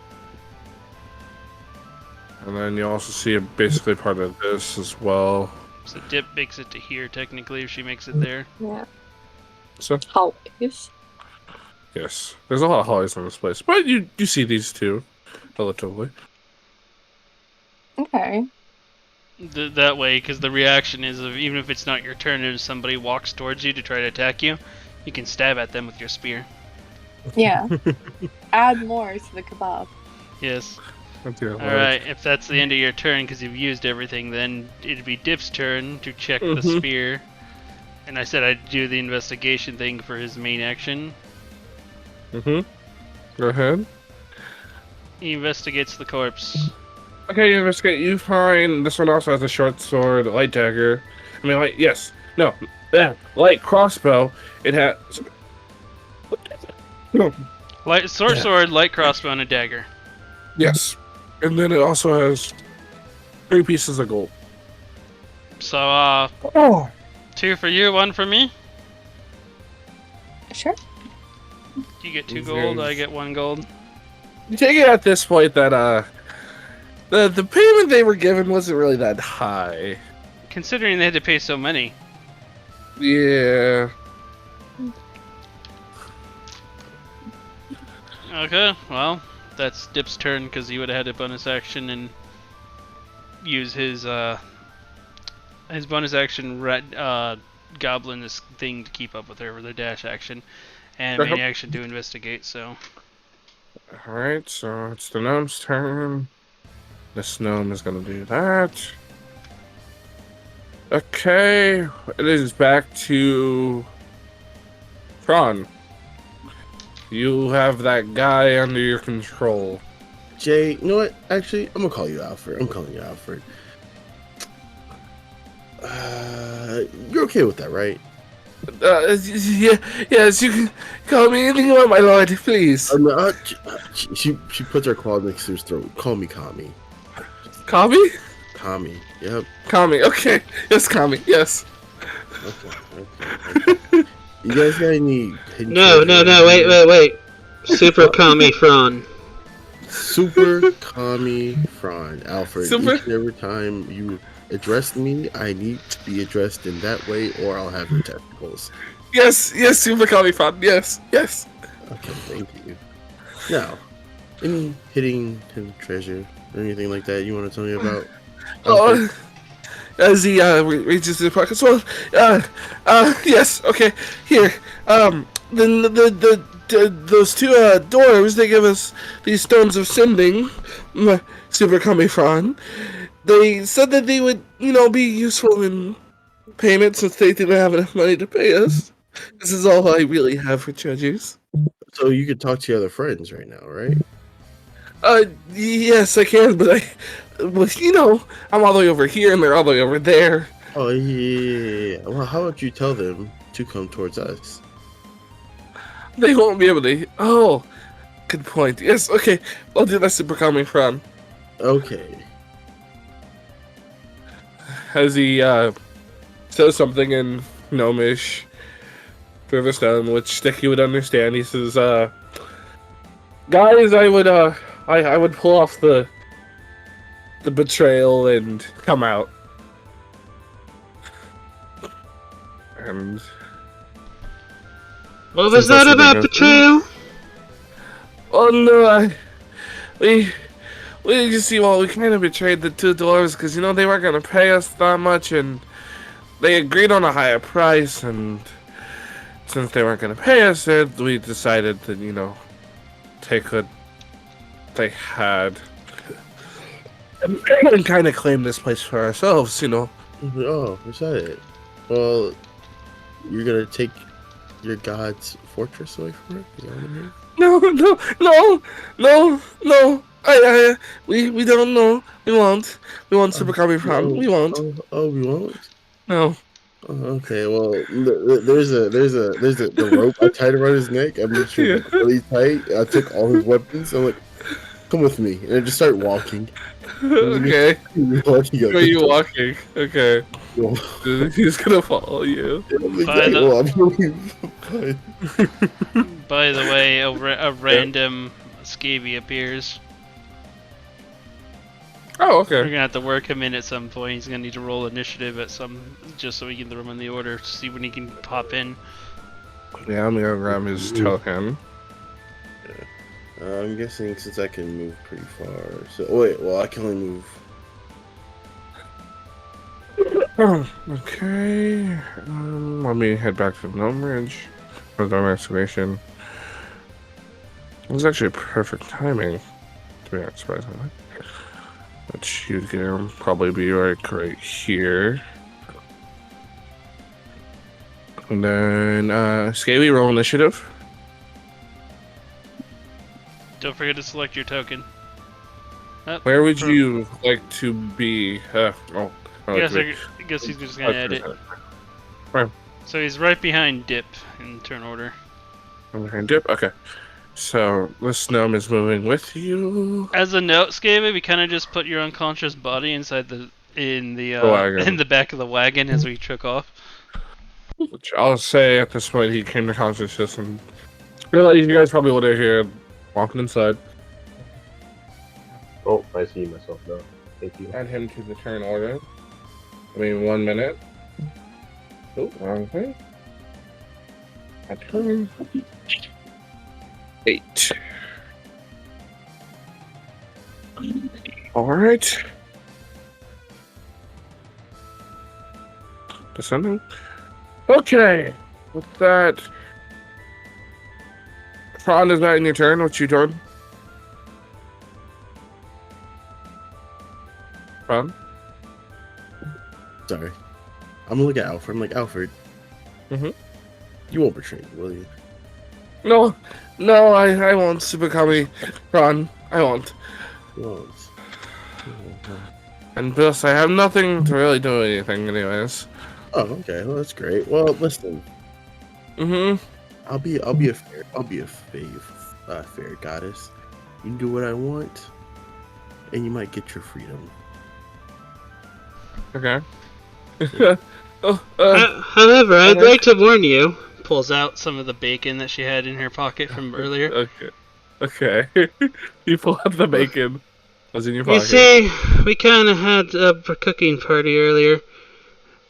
then you also see basically part of this as well. So Dip makes it to here, technically, if she makes it there. Yeah. So, Hallways. yes. There's a lot of hallways in this place. But you see these two, relatively. Okay. That way, because the reaction is, even if it's not your turn and somebody walks towards you to try to attack you, you can stab at them with your spear. Yeah. Add more to the kebab. Yes. Okay, Alright, if that's the end of your turn because you've used everything, then it'd be Dip's turn to check the spear. And I said I'd do the investigation thing for his main action. Go ahead. He investigates the corpse. Okay, you investigate. You find this one also has a short sword, a light dagger. I mean, light. Yes. No. Yeah. Light crossbow. It has. No. Sword, light crossbow, and a dagger. Yes. And then it also has 3 pieces of gold. So, 2 for you, 1 for me. Sure. You get 2 gold, I get 1 gold. You take it at this point that the payment they were given wasn't really that high. Considering they had to pay so many. Yeah. Okay, well, that's Dip's turn because he would have had a bonus action and use his bonus action goblin this thing to keep up with her with a dash action and main action to investigate. So. All right, so it's the gnome's turn. This gnome is gonna do that. Okay, it is back to Fearûn. You have that guy under your control. Jay, you know what? Actually, I'm gonna call you Alfred. I'm calling you Alfred. You're okay with that, right? Yes, you can call me anything you want, my lord, please. No, she puts her claw next to his throat. Call me Kami. Kami? Kami. Yep. Kami. Okay. Yes, Kami. Yes. Okay. You guys got any? No, wait. Super Kami Fearûn. Super Kami Fearûn. Alfred. Super. Each and every time you address me, I need to be addressed in that way, or I'll have your testicles. Yes, Super Kami Fearûn. Yes. Okay, thank you. Now, any hidden treasure or anything like that you want to tell me about? As he reaches his pockets. Well, yes. Okay. Here. Then those 2 dwarves, they give us these stones of sending. Super Kami Fearûn. They said that they would, be useful in payment since they didn't have enough money to pay us. This is all I really have for treasures. So you could talk to your other friends right now, right? Yes, I can, but I'm all the way over here and they're all the way over there. Oh, yeah. Well, how about you tell them to come towards us? They won't be able to. Oh, good point. Yes, okay. I'll do that, Super Kami Fearûn. Okay. As he says something in Gnomish, River Stone, which Sticky would understand. He says, guys, I would pull off the betrayal and come out. And What was that about betrayal? oh no, we just see. Well, we kind of betrayed the 2 dwarves because they weren't gonna pay us that much, and they agreed on a higher price. And since they weren't gonna pay us, we decided to take what they had and kind of claim this place for ourselves. Oh, is that it? Well, you're gonna take your god's fortress away from her? Is that what I mean? No. We don't know. We won't. We won't Super Kami Fearûn. We won't. Oh, we won't? No. Oh, okay, well, there's the rope I tied around his neck. I made sure it was really tight. I took all his weapons. I'm like, Come with me, and I just start walking. Okay. Walking up Where are you the- walking? Okay. Oh, He's gonna follow you. By the- well, I'm fine. By the way, a random Scavy appears. Oh, We're okay. gonna have to work him in at some point. He's gonna need to roll initiative at some, just so we can throw him in the order to see when he can pop in. Yeah, I'm gonna grab his token. I'm guessing since I can move pretty far. So, oh wait, well, I can only move. Okay. Let me head back to the Gnome Ridge for the excavation. It was actually perfect timing, to be honest, surprisingly. Which you can probably be right here. And then, Scaly, roll initiative. Don't forget to select your token. Where would you like to be? I guess he's just gonna edit. Right. So he's right behind Dip in turn order. Behind Dip? Okay. So, this gnome is moving with you. As a note, Scavy, we kind of just put your unconscious body inside in the back of the wagon as we took off. Which I'll say at this point he came to consciousness and you guys probably would have heard walking inside. Oh, I see myself now. Thank you. Add him to the turn order. 1 minute. Oh, wrong thing. Add turn. 8. Alright. Descending. Okay. With that. Fearûn, is that in your turn? What you doing? Fearûn? Sorry. I'm gonna look at Alfred. I'm like, Alfred. Mhm. You won't betray me, will you? No, I won't, Super Kami. Fearûn, I won't. You won't. And plus, I have nothing to really do anything, anyways. Oh, okay. Well, that's great. Well, listen. Mm-hmm. I'll be a fair goddess. You can do what I want, and you might get your freedom. Okay. However, I'd like to warn you. Pulls out some of the bacon that she had in her pocket from earlier. Okay. You pull out the bacon. Was in your You pocket. see, we kind of had a cooking party earlier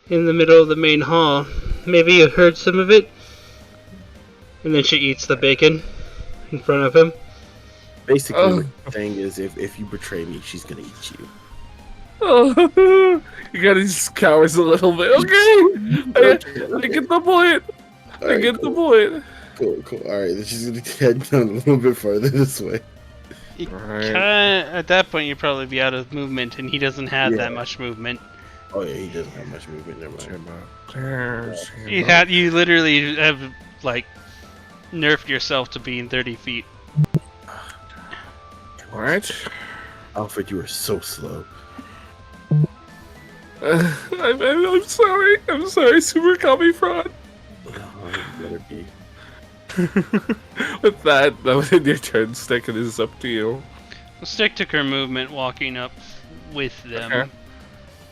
in the middle of the main hall. Maybe you heard some of it? And then she eats the bacon in front of him. Basically, what you're saying is if you betray me, she's gonna eat you. Oh, you gotta just cowers a little bit. Okay. I get the point. I get the point. Cool. Alright, then she's gonna head down a little bit farther this way. Right. At that point, you'd probably be out of movement, and he doesn't have that much movement. Oh yeah, he doesn't have much movement. Never mind. You literally have like nerfed yourself to being 30 feet. Alright. Alfred, you are so slow. I'm sorry. I'm sorry, Super Kami Fraud. Oh, you better be. With that in your turn, Stick, it is up to you. Stick took her movement walking up with them. Okay.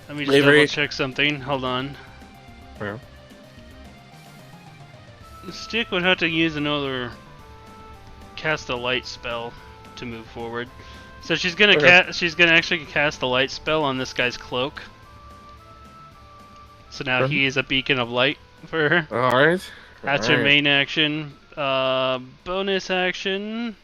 Let me just double check something. Hold on. Yeah. Stick would have to use another cast a light spell to move forward. So she's gonna she's gonna actually cast a light spell on this guy's cloak. So now he is a beacon of light for her. Alright. That's her main action. Bonus action.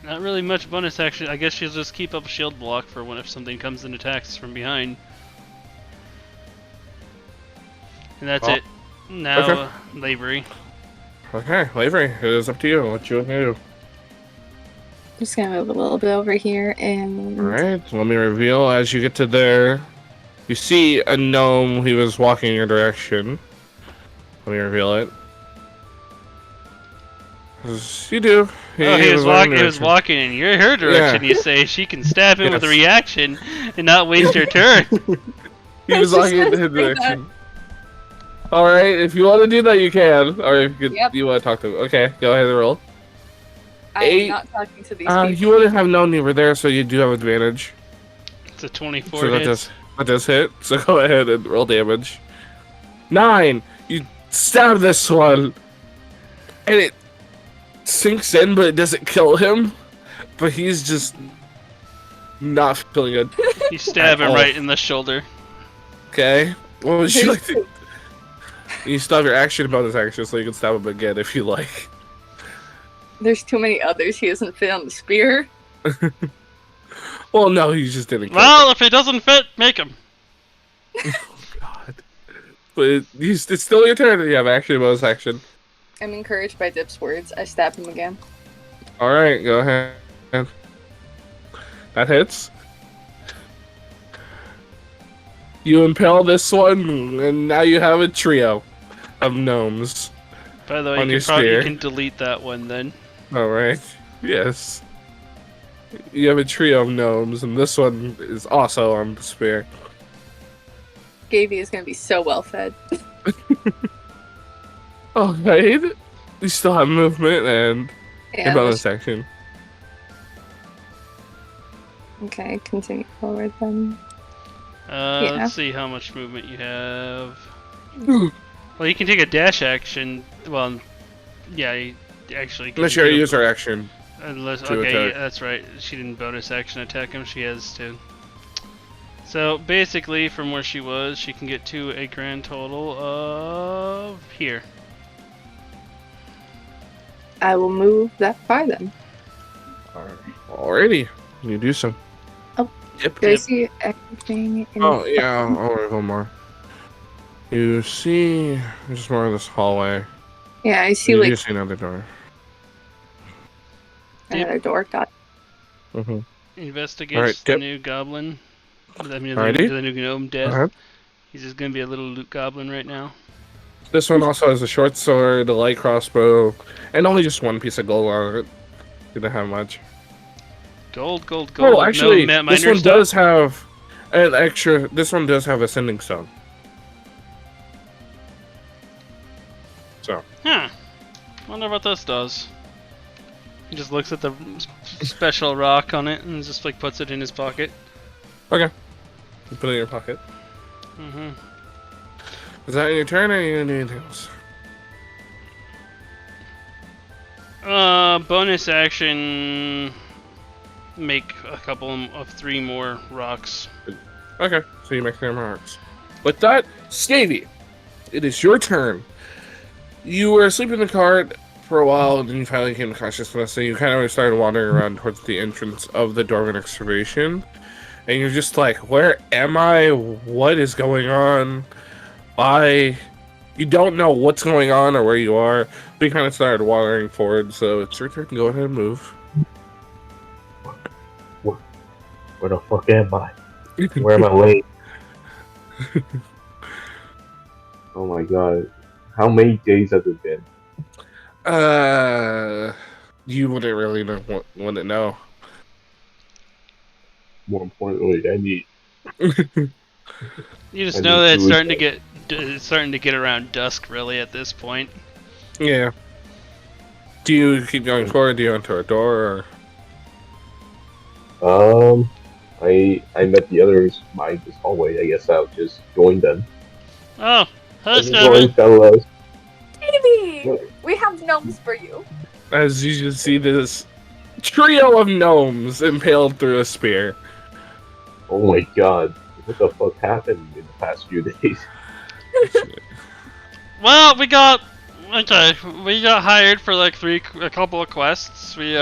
Not really much bonus action. I guess she'll just keep up shield block for when if something comes and attacks from behind. And that's it. Now, Lavery. Okay, Lavery, it is up to you. What you want to do? Just gonna move a little bit over here and. Alright, let me reveal. As you get to there, you see a gnome. He was walking in your direction. Let me reveal it. You do. He was walking in her direction. Yeah. You say she can stab him with a reaction and not waste her turn. He was walking in his direction. All right, if you want to do that, you can. Or if Yep. you want to talk to him. Okay, go ahead and roll. I'm 8. not talking to these people. You wouldn't have known you were there, so you do have advantage. It's a 24 So that hits. does hit. So go ahead and roll damage. 9. You stab this one, and it sinks in, but it doesn't kill him. But he's just not feeling good. You stab him all. right in the shoulder. Okay. What would you like to? You still have your action bonus action, so you can stab him again if you like. There's too many others. He doesn't fit on the spear. Well, no, he just didn't. Well, if he doesn't fit, make him. God. But it's still your turn. You have action bonus action. I'm encouraged by Dip's words. I stab him again. All right, go ahead. That hits. You impale this one, and now you have a trio of gnomes. By the way, On you your can, you spear. can delete that one then. All right. Yes. You have a trio of gnomes, and this one is also on the spear. Gavy is gonna be so well fed. All right. You still have movement and your Yeah. bonus action. Okay, continue forward then. Yeah. Let's see how much movement you have. Well, you can take a dash action. Well, yeah, you actually can Unless you already take a- use her action. Unless, to okay, attack. yeah, that's right. She didn't bonus action attack him. She has to. So basically, from where she was, she can get to a grand total of here. I will move that far then. Alrighty. You do so. Oh, Yep. Do I see everything in Oh, yeah. I'll wait one more. You see just more of this hallway. Yeah, I see You like do see another door. another door. Got it. Mm-hmm. Investigates Alright, the yep. new goblin. I mean, Alrighty. the new gnome death. Uh-huh. He's just gonna be a little loot goblin right now. This one also has a short sword, a light crossbow, and only just one piece of gold on it. Didn't have much. Gold, gold, gold. Oh, actually, no this miner one stuff? does have an extra. This one does have ascending stone. So Huh. Wonder what this does. He just looks at the special rock on it and just like puts it in his pocket. okay, you put it in your pocket. Mm-hmm. Is that your turn, or are you gonna do anything else? Bonus action. Make a couple of 3 more rocks. Okay, so you make 3 marks. With that, Scavy, it is your turn. You were asleep in the cart for a while, and then you finally came to consciousness, and you kind of started wandering around towards the entrance of the Dwarven excavation. And you're just like, where am I? What is going on? Why? You don't know what's going on or where you are. But you kind of started wandering forward, so it's your turn. Go ahead and move. Where the fuck am I? Where am I laying? Oh my god. How many days has it been? You wouldn't really know, wouldn't know. More importantly, I need. You just I know need that it's food. starting to get around dusk really at this point. Yeah. Do you keep going forward? Do you enter a door? Or... I met the others by this hallway. I guess I'll just join them. Oh, hi, How's it going, Steven. fellas? Baby, we have gnomes for you. As you just see this trio of gnomes impaled through a spear. Oh my god. What the fuck happened in the past few days? Well, we got hired for like a couple of quests. We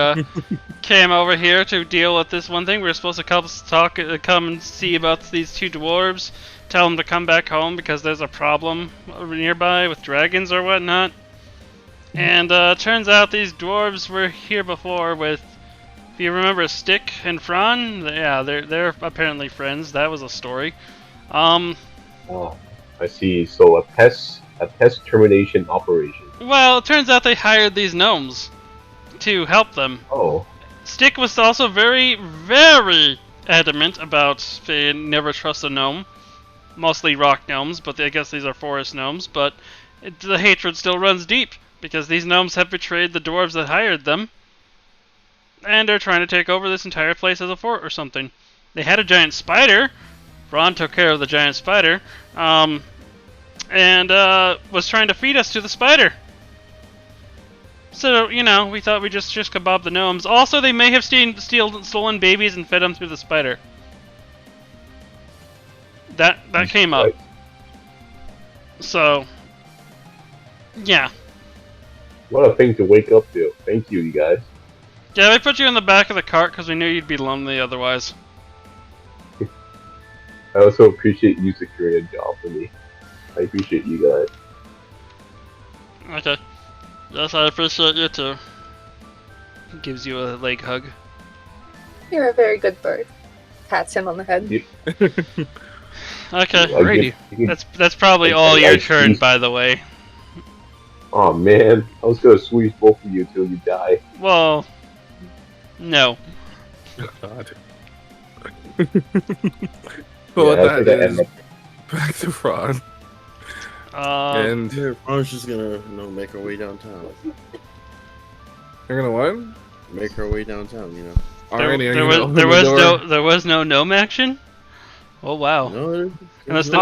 came over here to deal with this one thing. We were supposed to come and see about these 2 dwarves, tell them to come back home because there's a problem nearby with dragons or whatnot. And turns out these dwarves were here before with, if you remember, Stick and Fearûn. Yeah, they're apparently friends. That was a story. Oh, I see. So a pest termination operation. Well, it turns out they hired these gnomes to help them. Oh. Stick was also very, very adamant about they never trust a gnome. mostly rock gnomes, but I guess these are forest gnomes, but the hatred still runs deep, because these gnomes have betrayed the dwarves that hired them, and are trying to take over this entire place as a fort or something. They had a giant spider. Ron took care of the giant spider, and was trying to feed us to the spider. So, we thought we'd just kebab the gnomes. Also, they may have stolen babies and fed them through the spider. That came up. So, yeah. What a thing to wake up to. Thank you, you guys. Yeah, they put you in the back of the cart because we knew you'd be lonely otherwise. I also appreciate you securing a job for me. I appreciate you guys. Okay. Yes, I appreciate you too. Gives you a leg hug. You're a very good bird. Pats him on the head. Yep. Okay. Alrighty. That's probably all your turn, by the way. Oh man, I was gonna squeeze both of you till you die. Well, no. God. Well, Yeah, I that think I is ended back to Fraud. And Yeah, I was just gonna, make our way downtown. you're gonna what? Make our way downtown, Alrighty, There was no gnome action. Oh wow! No, Unless the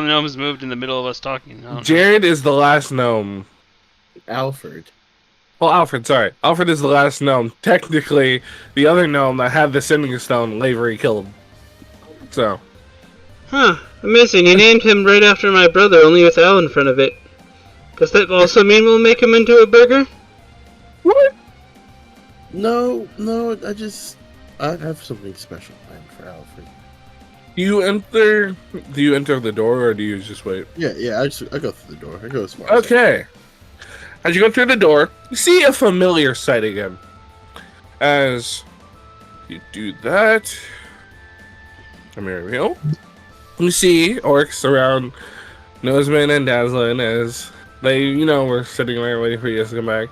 gnomes moved in the middle of us talking. I don't know. Jared is the last gnome. Alfred. Well, Alfred, sorry. Alfred is the last gnome. Technically, the other gnome that had the sending stone, Lavery killed. So. Huh. Amazing. You named him right after my brother, only with Al in front of it. Does that also mean we'll make him into a burger? What? No, I have something special planned for Alfred. Do you enter the door, or do you just wait? Yeah, I go through the door. I go as far as Okay. As you go through the door, you see a familiar sight again. As you do that, come here, real. You see orcs around Noseman and Dazzlin as they, were sitting there waiting for you guys to come back.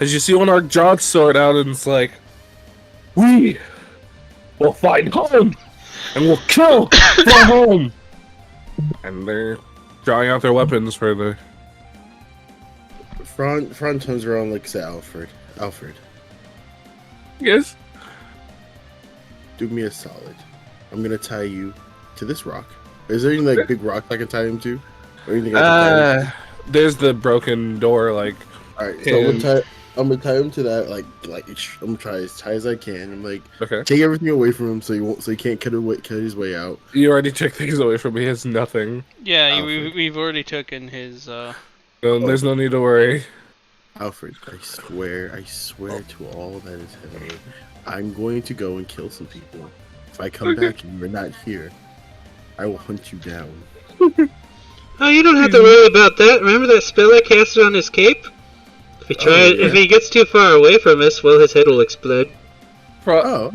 As you see one orc draw its sword out and it's like, we will find home and we'll kill for home. And they're drawing out their weapons for the. Fran turns around and looks at Alfred. Alfred, Yes. do me a solid. I'm gonna tie you to this rock. Is there any big rock I can tie him to? Or anything I can tie him to? There's the broken door, Alright, so I'm gonna tie him to that, I'm gonna try as tight as I can. I'm okay. take everything away from him so he can't cut his way out. You already took things away from me. He has nothing. Yeah, we've already taken his. So there's no need to worry. Alfred, I swear to all that is heaven, I'm going to go and kill some people. If I come back and you're not here, I will hunt you down. Oh, you don't have to worry about that. Remember that spell I casted on his cape? If he gets too far away from us, well, his head will explode. Oh.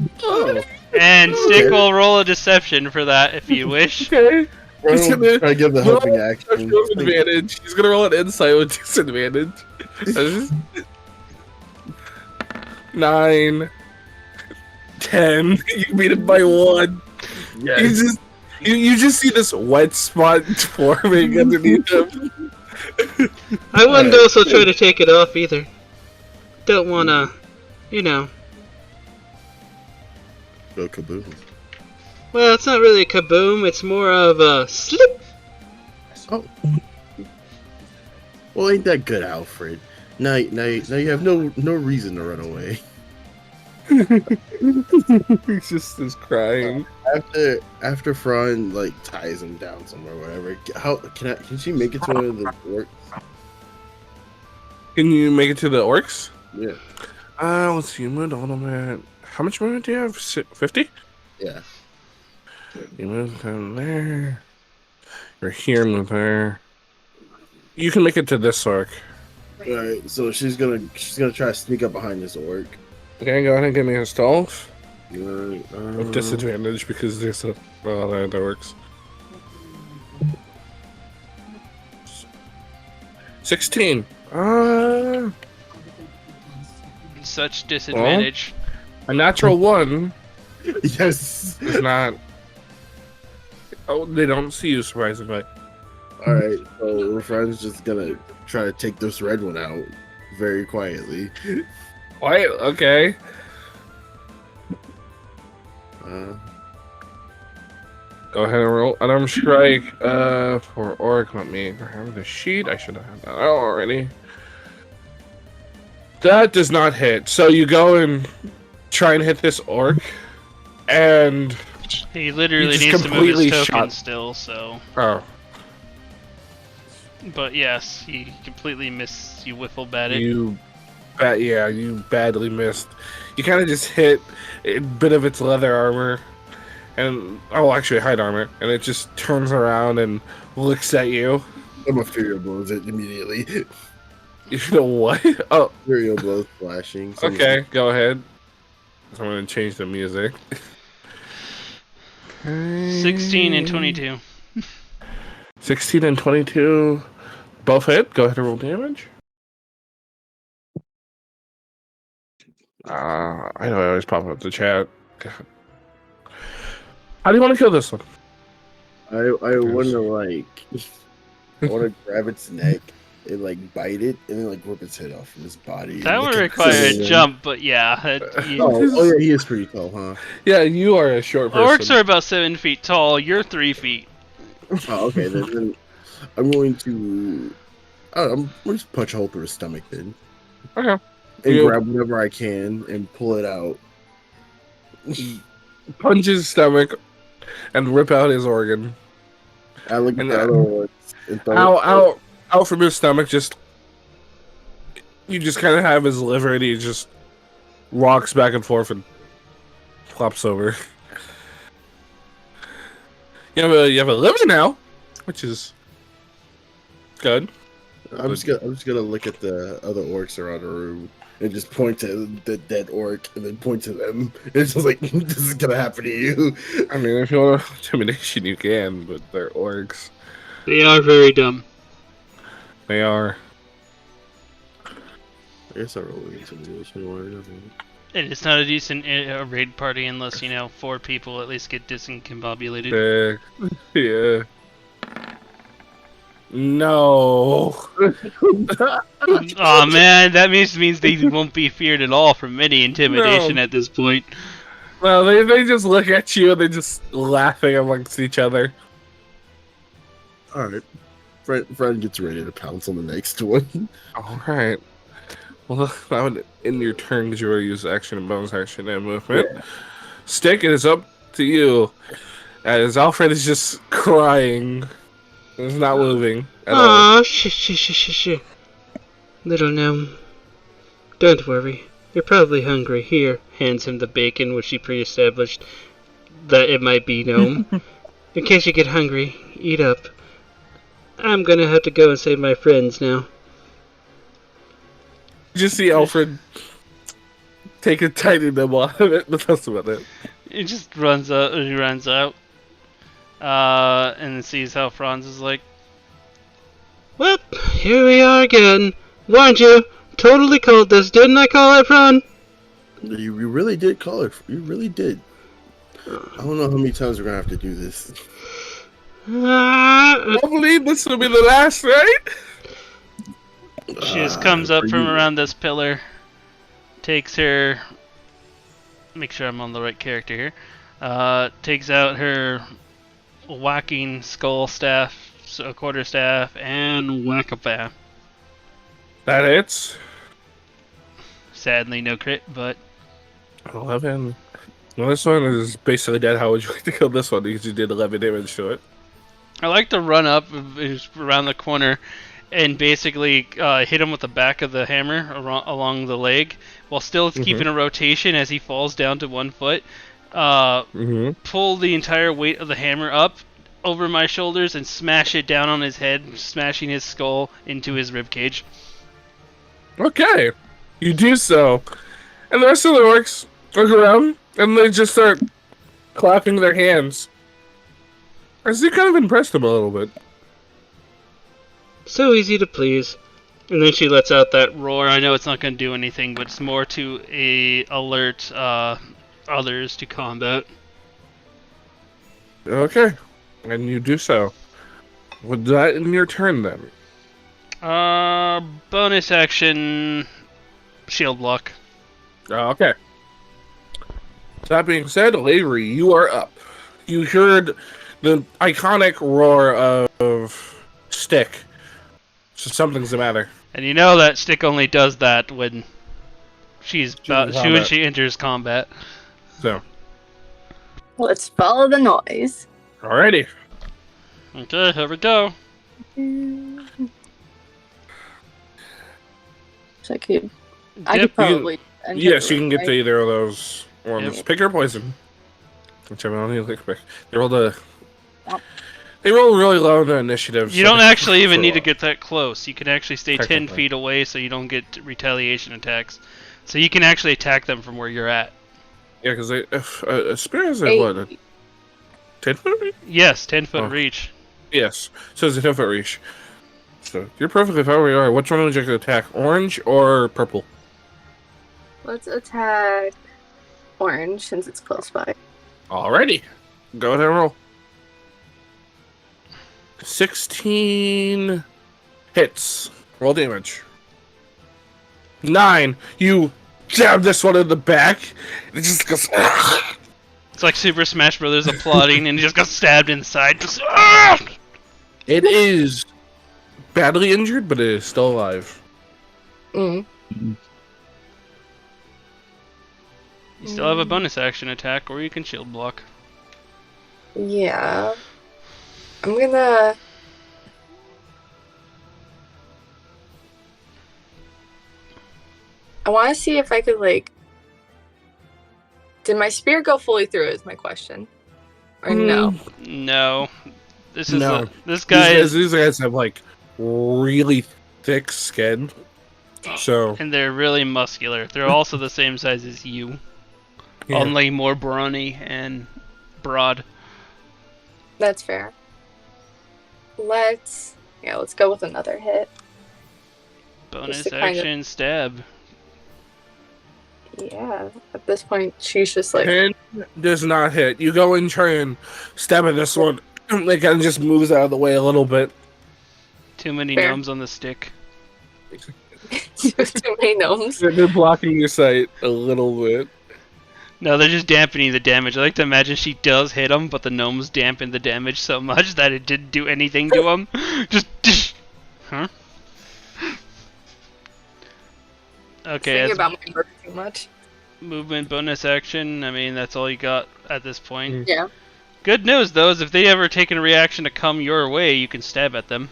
And Stick will roll a deception for that if you wish. Okay. He's gonna try to give the helping action. Advantage. He's gonna roll an insight with disadvantage. 9, 10. You beat it by 1. Yes. You just see this wet spot forming underneath him. I wouldn't also try to take it off either. Don't wanna, Go kaboom. Well, it's not really a kaboom, it's more of a slip. Oh. Well, ain't that good, Alfred? Now you have no reason to run away. He's just crying. After Fran ties him down somewhere, or whatever. Can she make it to one of the orcs? Can you make it to the orcs? Yeah. Let's see. Movement. How much movement do you have? 50? Yeah. You move down there. You're here, move there. You can make it to this orc. Alright, so she's gonna try to sneak up behind this orc. Okay, go ahead and give me a stealth. With With disadvantage because there's a. Well, that works. 16. Such disadvantage. A natural 1 Yes. is not. Oh, they don't see you, surprisingly. All right, so Friend's just gonna try to take this red one out very quietly. Quiet, okay. Go ahead and roll unarmed strike. For orc, let me have the sheet. I should have had that out already. That does not hit. So you go and try and hit this orc, and He literally just needs to move his completely token shot. still, so. Oh, But yes, he completely missed. You whiffle bat it. you badly missed. You kind of just hit a bit of its leather armor, and actually hide armor, and it just turns around and looks at you. I'm a Fury blows it immediately. You know what? Oh, Fury blows flashing. So okay, go ahead. So I'm gonna change the music. 16 and 22. 16 and 22. Both hit. Go ahead and roll damage. I know I always pop up the chat. How do you want to kill this one? I want to I want to grab its neck and bite it and then rip its head off from its body. That and would lick require it. a jump, but yeah. Oh yeah, he is pretty tall, huh? Yeah, you are a short person. Orcs are about 7 feet tall. You're 3 feet. Oh, okay. Then I'm going to. I'm going to punch a hole through his stomach then. Okay. And You- grab whatever I can and pull it out. Punch his stomach and rip out his organ. I look at And the other one and Out from his stomach, you just kind of have his liver, and he just rocks back and forth and flops over. You have a liver now, which is good. I'm just gonna look at the other orcs around the room and just point to the dead orc and then point to them. And it's just like this is gonna happen to you. I mean, if you want intimidation, you can, but they're orcs. They are very dumb. They are. I guess I roll intimidation or nothing. And it's not a decent raid party unless, 4 people at least get discombobulated. Yeah. No. Oh man, that means they won't be feared at all from any intimidation No. at this point. Well, they just look at you and they're just laughing amongst each other. All right, Fred gets ready to pounce on the next one. All right. Well, that would end your turn because you already used action and bonus action and movement. Yeah. Stick, it is up to you. As Alfred is just crying. He's not moving at all. Aw, shh. Little gnome. Don't worry. You're probably hungry. Here, hands him the bacon, which he pre-established that it might be gnome. In case you get hungry, eat up. I'm gonna have to go and save my friends now. You just see Alfred take a tiny nibble out of it, but that's about it. He just runs out. He runs out. And then sees how Franz is like. Well, here we are again. Warned you. Totally called this, didn't I call it, Fran? You really did call it. You really did. I don't know how many times we're gonna have to do this. I believe this will be the last, right? She just comes up for from you. around this pillar, takes her. Make sure I'm on the right character here. Takes out her whacking skull staff, so quarterstaff, and whack-a-bam. That hits. Sadly, no crit, but 11. Well, this one is basically dead. How would you like to kill this one? Because you did 11 damage to it. I like to run up around the corner and basically hit him with the back of the hammer along the leg, while still keeping a rotation as he falls down to 1 foot. Pull the entire weight of the hammer up over my shoulders and smash it down on his head, smashing his skull into his ribcage. Okay. You do so. And the rest of the orcs look around and they just start clapping their hands. As you kind of impressed them a little bit. So easy to please. And then she lets out that roar. I know it's not going to do anything, but it's more to alert others to combat. Okay. And you do so. With that in your turn, then. Bonus action, shield block. Okay. That being said, Lavery, you are up. You heard the iconic roar of Stick. So something's the matter. And you know that Stick only does that when when combat. she enters combat. So, Let's follow the noise. alrighty. Okay, here we go. So I could Dip, probably. enter Yes, the you can room, get right? to either of those ones. Yep. Pick your poison. Whichever one you pick. They roll the. Oh. They roll really low in the initiative. You so don't they- actually even for- need to get that close. You can actually stay 10 Technically. feet away so you don't get retaliation attacks. So you can actually attack them from where you're at. Yeah, because if a spear is Eight. what, 10 foot reach? Yes, 10-foot Oh. reach. Yes, so it's a 10 foot reach. So you're perfectly fine where you are. Which one would you like to attack? Orange or purple? Let's attack orange since it's close by. Alrighty. Go ahead and roll. 16 hits. Roll damage. 9. You jab this one in the back. It just goes. It's like Super Smash Brothers applauding and he just got stabbed inside. Just, ah! It is badly injured, but it is still alive. Mm. You still have a bonus action attack, or you can shield block. Yeah. I'm gonna. I want to see if I could, like. Did my spear go fully through? Is my question. Or no? No. This is No. this guy is, These guys have like really thick skin. So and they're really muscular. They're also the same size as you, yeah. only more brawny and broad. That's fair. Let's go with another hit. Bonus to kind of- action stab. Yeah. At this point, she's just like. 10 does not hit. You go and try and stab at this one. It kind of just moves out of the way a little bit. Too many Fair. gnomes on the stick. Too many gnomes. They're blocking your sight a little bit. No, they're just dampening the damage. I like to imagine she does hit him, but the gnomes dampen the damage so much that it didn't do anything to him. Just, huh? Okay, Thinking that's about my work too much. movement bonus action. I mean, that's all you got at this point. Yeah. Good news, though, is if they ever take a reaction to come your way, you can stab at them.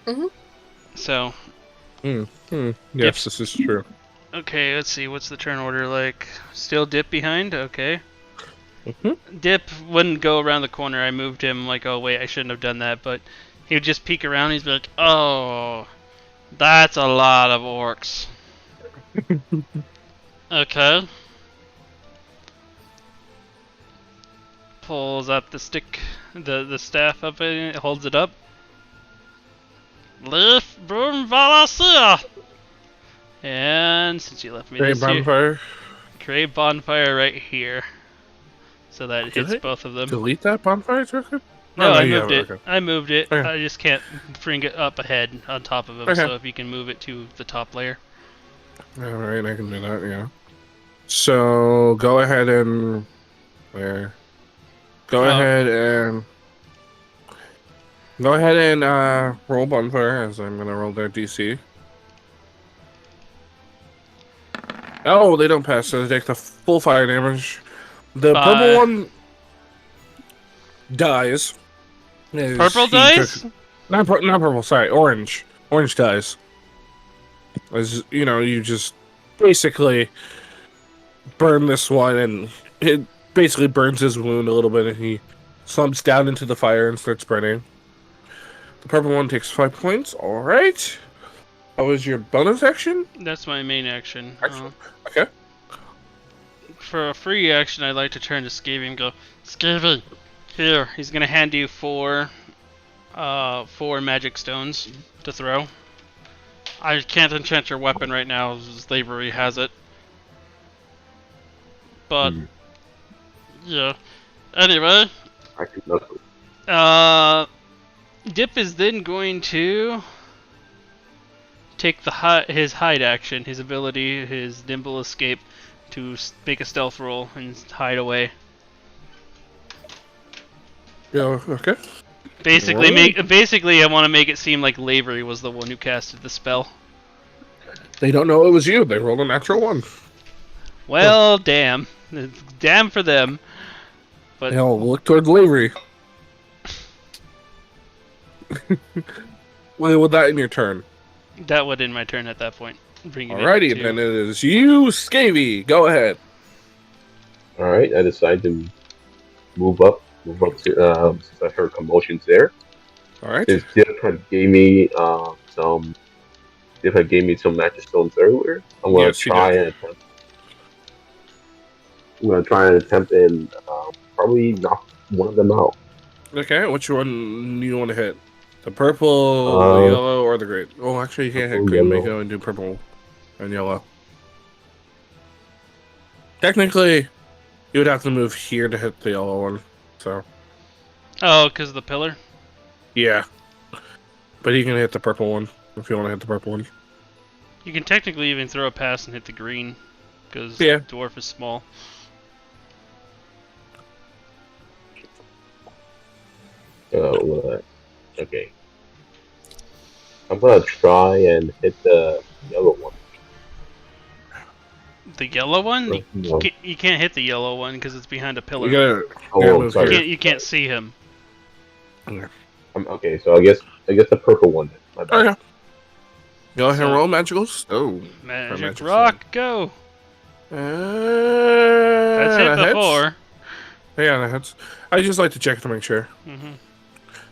Mhm. So, Yes, this is true. okay, let's see. What's the turn order like? Still Dip behind? Okay. Mhm. Dip wouldn't go around the corner. I moved him like, oh, wait, I shouldn't have done that. But he would just peek around. He'd be like, oh, that's a lot of orcs. Okay. Pulls up the stick, the staff up and holds it up. Leaf Boom Valasia! And since you left me Great this here, bonfire. create bonfire right here. So that it Did hits it? both of them. Delete that bonfire token? No, Oh, I you moved have it. okay. I moved it. Okay. I just can't bring it up ahead on top of him. Okay. So if you can move it to the top layer. Alright, I can do that, yeah. So, go ahead and... Where? Go Oh. ahead and... Go ahead and roll bonfire, as I'm gonna roll their DC. Oh, they don't pass, so they take the full fire damage. The Bye. purple one dies. as Purple he dice? took- not purple, sorry, orange. Orange dies. As you know, you just basically burn this one, and it basically burns his wound a little bit, and he slumps down into the fire and starts burning. The purple one takes 5 points. All right. That was your bonus action. That's my main action. Action. Okay. For a free action, I'd like to turn to Scavy and go, Scavy, here. He's gonna hand you four magic stones to throw. I can't enchant your weapon right now, as Slavery has it. But, yeah. Anyway, I can knuckle. Dip is then going to take his hide action, his ability, his nimble escape, to make a stealth roll and hide away. Yeah, okay. Basically, I want to make it seem like Lavery was the one who casted the spell. They don't know it was you. They rolled a natural 1. Well, damn. Damn for them. But They'll look toward Lavery. Well, with that in your turn. that would end my turn at that point. Bringing Alrighty, it to... then it is you, Scavy. Go ahead. Alright, I decide to move up to, since I heard commotions there. Alright. Since Dip had gave me some magic stones earlier, I'm gonna Yes, she try did. and attempt. I'm gonna try and attempt and probably knock one of them out. Okay, which one do you want to hit? The purple, the yellow, or the green? Oh, actually, you can't hit Purple, green. Make yellow. it do purple and yellow. Technically, you would have to move here to hit the yellow one. So, Oh, because of the pillar? yeah. But you can hit the purple one if you want to hit the purple one. You can technically even throw a pass and hit the green, because Yeah. dwarf is small. Okay. I'm gonna try and hit the yellow one. The yellow one? You, No. you can't hit the yellow one because it's behind a pillar. You gotta, Oh, you gotta move sorry. here. You can't see him. Okay, so I guess the purple one. My bad. Okay. Go ahead and So- roll magicals. Oh. Magic magic rock, go! That's hit That hits. before. Yeah, that hits. I just like to check to make sure. Mm-hmm.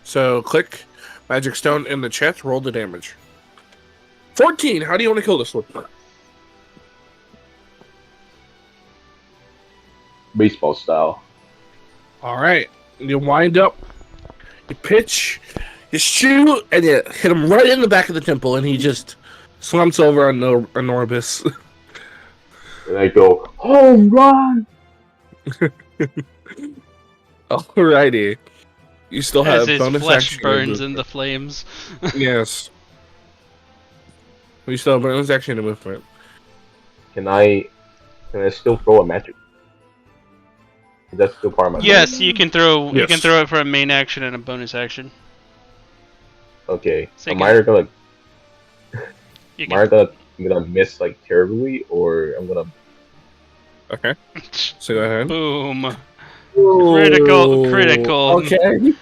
So click magic stone in the chat. Roll the damage. 14. How do you want to kill this one? Baseball style. All right. You wind up. You pitch. You shoot, and you hit him right in the back of the temple, and he just slumps over on Norbis. And I go, home run! Alrighty. You still As have his bonus flesh action. burns in the flames. Yes. We still have bonus action to movement. Can I still throw a magic? Is that still part of my Yes, you can throw. You Yes. can throw it for a main action and a bonus action. Okay. So Am you I gonna You am I gonna miss like terribly, or I'm gonna Okay. So go ahead. Boom. Critical. Okay.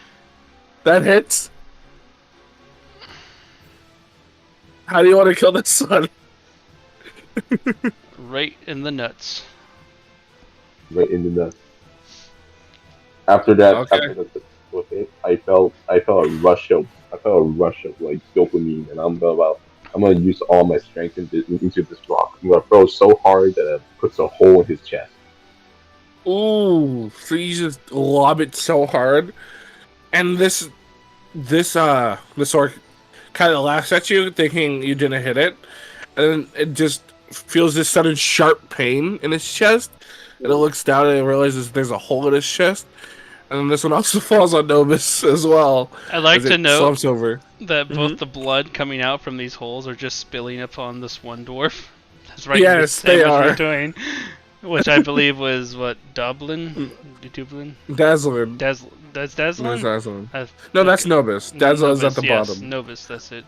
That hits. How do you want to kill this one? Right in the nuts. right in the nuts? After that, Okay. after the with it, I felt a rush of like dopamine, and I'm gonna use all my strength into this rock. I'm gonna throw so hard that it puts a hole in his chest. Ooh, so you just lob it so hard, and this orc kind of laughs at you, thinking you didn't hit it, and then it just feels this sudden sharp pain in his chest, and it looks down and it realizes there's a hole in his chest, and then this one also falls on Nobis as well. I'd like as to it note slumps over. that Mhm. both the blood coming out from these holes are just spilling upon this one dwarf. That's right. Yes, they are. Between, which I believe was what Dublin. Dazzlin. That's That's Dazzlin. Dazzlin. No, that's Nobis. Dazzlin is at the yes, bottom. Novus, that's it.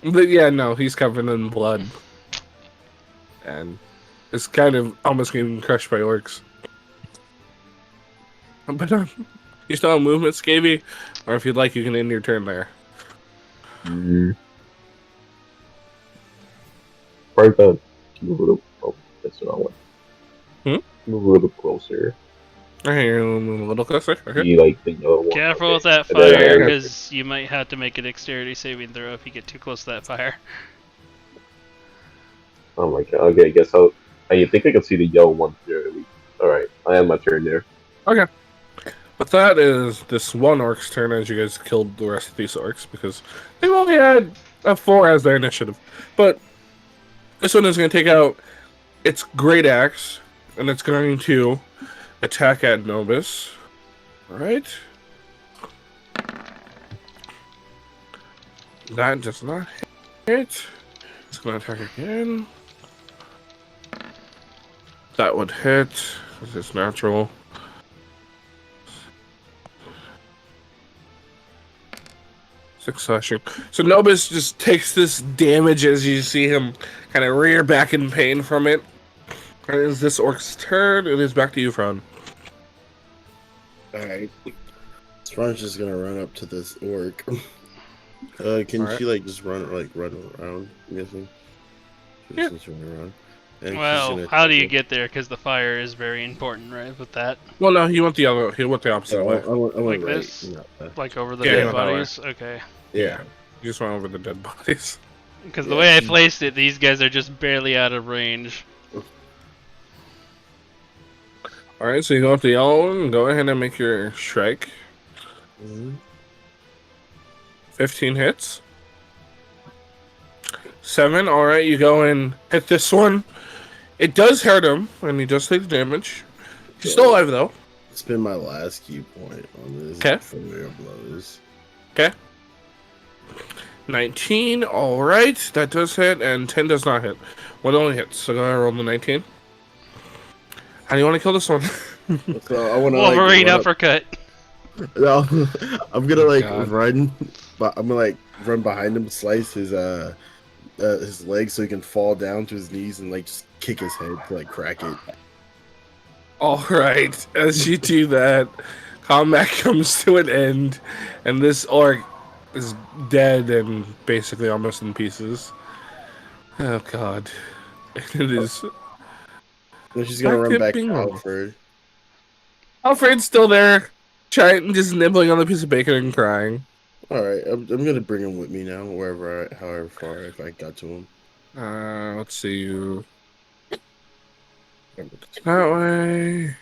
But yeah, no, he's covered in blood. And it's kind of almost getting crushed by orcs. But you still have movement, Scavy? Or if you'd like, you can end your turn there. Probably gonna move a little. Oh, that's what I want. Move a little closer. Okay, you're a little closer. Okay. Be like the yellow one. Careful with that And then fire, I- because you might have to make a dexterity saving throw if you get too close to that fire. Oh my god. Okay, I guess I think I can see the yellow one clearly. Alright, I have my turn there. Okay. But that is this one orc's turn as you guys killed the rest of these orcs because they've only had a 4 as their initiative. But this one is going to take out its great axe and it's going to attack at Nobis. Alright. That does not hit. It's gonna attack again. That would hit. This is natural. Six slashing. So Nobis just takes this damage as you see him kind of rear back in pain from it. And it is this orc's turn. It is back to you, Fearûn. Alright. Fran's just gonna run up to this orc. Can Alright. she just run around? I'm guessing. Yeah. Just run around. And she's Well, gonna how do you take get there? Because the fire is very important, right? With that, Well, no, he went the other. He went the it. opposite I way. went like right. this, Not like over the Yeah, dead that way. bodies. Okay. yeah. You just went over the dead bodies. Because the Yeah. way I placed it, these guys are just barely out of range. All right, so you go up to the yellow one. Go ahead and make your strike. Mhm. 15 hits. 7. All right, you go and hit this one. It does hurt him, and he does take damage. He's still alive though. Spend my last key point on this. 'Kay. Familiar blows. 19. All right, that does hit, and 10 does not hit. One only hits. So go ahead and roll the 19. How do you want to kill this one? So I want to Wolverine run up. uppercut. No, I'm gonna God. run, but I'm gonna run behind him, slice his legs so he can fall down to his knees and just kick his head to crack it. All right, as you do that, combat comes to an end, and this orc is dead and basically almost in pieces. Oh God, it is. And she's gonna Back run to back to bingo. Alfred. Alfred's still there, trying, just nibbling on the piece of bacon and crying. All right, I'm gonna bring him with me now, however far if I got to him. Let's see you. That way.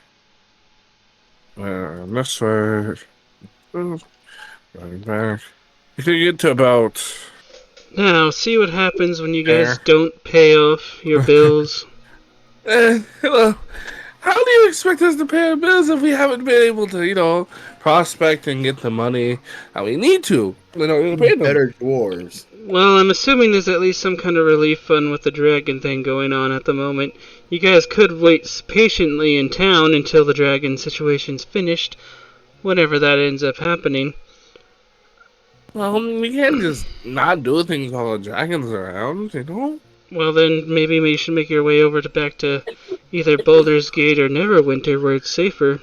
This way. Running back. You can get to about. Now, see what happens when you guys There. don't pay off your bills. Hello. How do you expect us to pay our bills if we haven't been able to, prospect and get the money that we need to in order to pay them? Better dwarves. Well, I'm assuming there's at least some kind of relief fund with the dragon thing going on at the moment. You guys could wait patiently in town until the dragon situation's finished, whenever that ends up happening. Well, we can't just not do things while the dragon's around. Well, then maybe you should make your way over back to either Baldur's Gate or Neverwinter, where it's safer.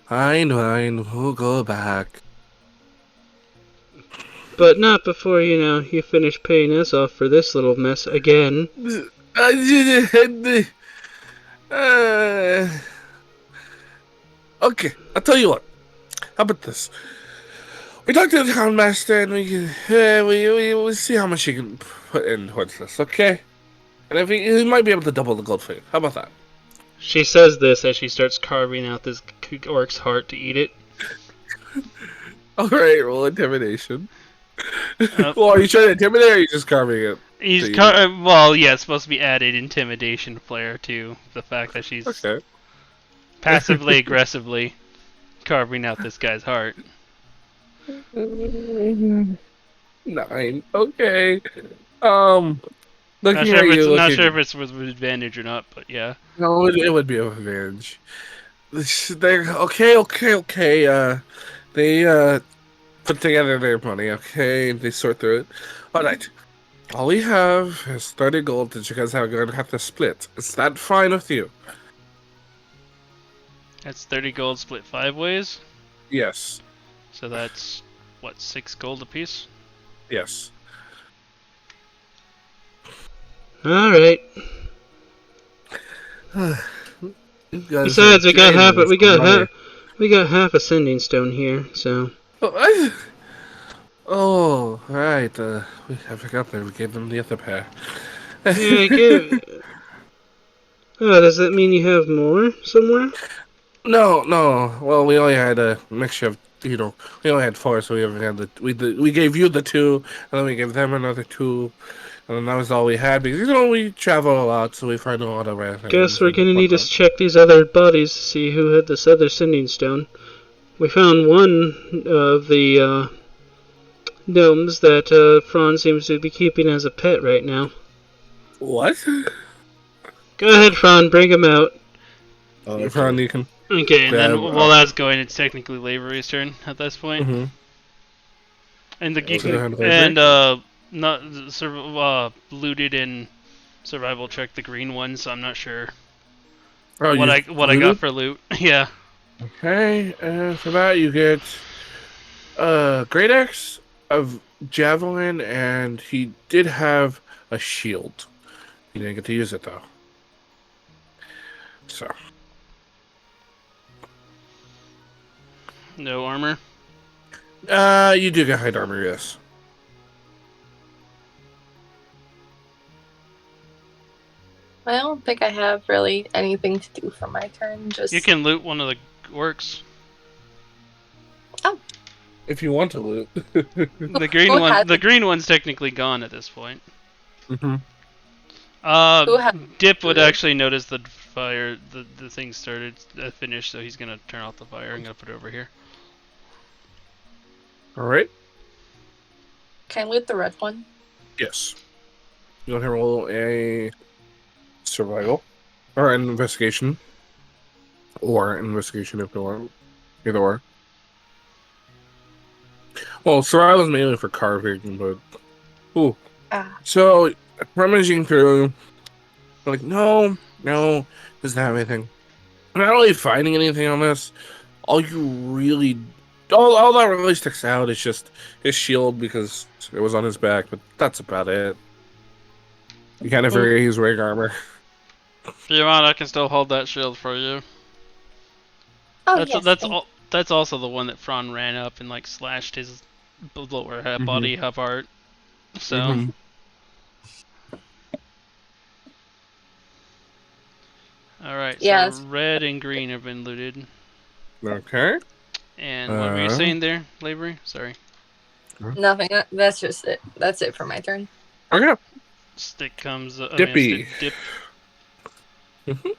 Fine, we'll go back. But not before, you finish paying us off for this little mess again. Okay, I'll tell you what. How about this? We talk to the town master and we can we see how much he can put in towards this, okay? And if he might be able to double the gold for you. How about that? She says this as she starts carving out this orc's heart to eat it. Alright, roll intimidation. Well, are you trying to intimidate or are you just carving it? He's So well, yeah, it's supposed to be added intimidation flair to the fact that she's Okay. passively aggressively carving out this guy's heart. 9. Okay. Looking Not at you, not looking- sure if it's with advantage or not, but yeah. No, it would be an advantage. They're okay. They put together their money. Okay, they sort through it. All right. All we have is 30 gold that you guys are going to have to split. Is that fine with you? That's 30 gold split 5 ways. Yes. So that's what, 6 gold apiece? Yes. Alright. Besides, we got half a sending stone here, so. Oh, right. I forgot that we gave them the other pair. Yeah, Oh, does that mean you have more somewhere? No. Well, we only had a mixture of, we only had 4, so we haven't had we gave you the 2, and then we gave them another 2, and then that was all we had because we travel a lot, so we find a lot of rare things. Guess we're gonna and need to whatnot. check these other bodies to see who had this other sending stone. We found one of the gnomes that Fearûn seems to be keeping as a pet right now. What? Go ahead, Fearûn, bring him out. Oh, Fran, okay. you can Okay, and then grab. while that's going, it's technically Lavery's turn at this point. Mm-hmm. And the Okay. you So go can ahead, Lavery. and looted in survival check the green one, so I'm not sure Oh, you what I got looted? for loot. Yeah. Okay, for that you get great axe of javelin, and he did have a shield. He didn't get to use it though. So No armor. you do get hide armor, yes. I don't think I have really anything to do for my turn. Just You can loot one of the orcs. If you want to loot. The green Who one. has The it? green one's technically gone at this point. Mm-hmm. Who has Dip would it? actually notice the fire. The thing started finished, so he's gonna turn off the fire. I'm gonna put it over here. All right. Can I loot the red one? Yes. You want to roll a survival or an investigation, or investigation if you want. Either or. Well, survival is mainly for carving, but ooh. Ah, So rummaging through, I'm like, no, doesn't have anything. I'm not really finding anything on this. All that really sticks out is just his shield because it was on his back, but that's about it. You kind of forget he's wearing armor. If you want, I can still hold that shield for you. oh That's yes. that's thank- all. That's also the one that Fron ran up and like slashed his lower body apart. So. Mhm. All right. Yes. So red and green have been looted. Okay. And what were you saying there, Lavery? Sorry. Nothing. That's just it. That's it for my turn. Okay. Stick comes. Dippy. Dip. Mhm.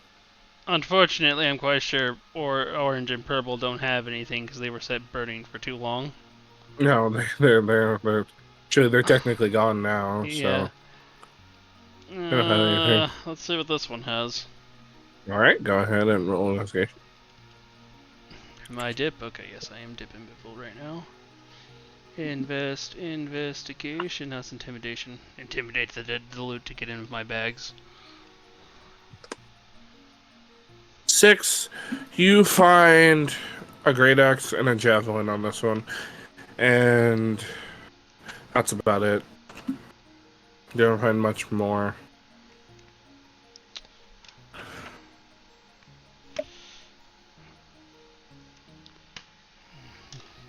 Unfortunately, I'm quite sure orange and purple don't have anything because they were set burning for too long. No, they're technically gone now. Yeah. So they don't have anything. Let's see what this one has. All right, go ahead and roll an investigation. Am I dip? Okay, yes, I am dipping Biffle right now. Investigation. That's intimidation. Intimidate the loot to get in with my bags. 6. You find a great axe and a javelin on this one, and that's about it. You don't find much more.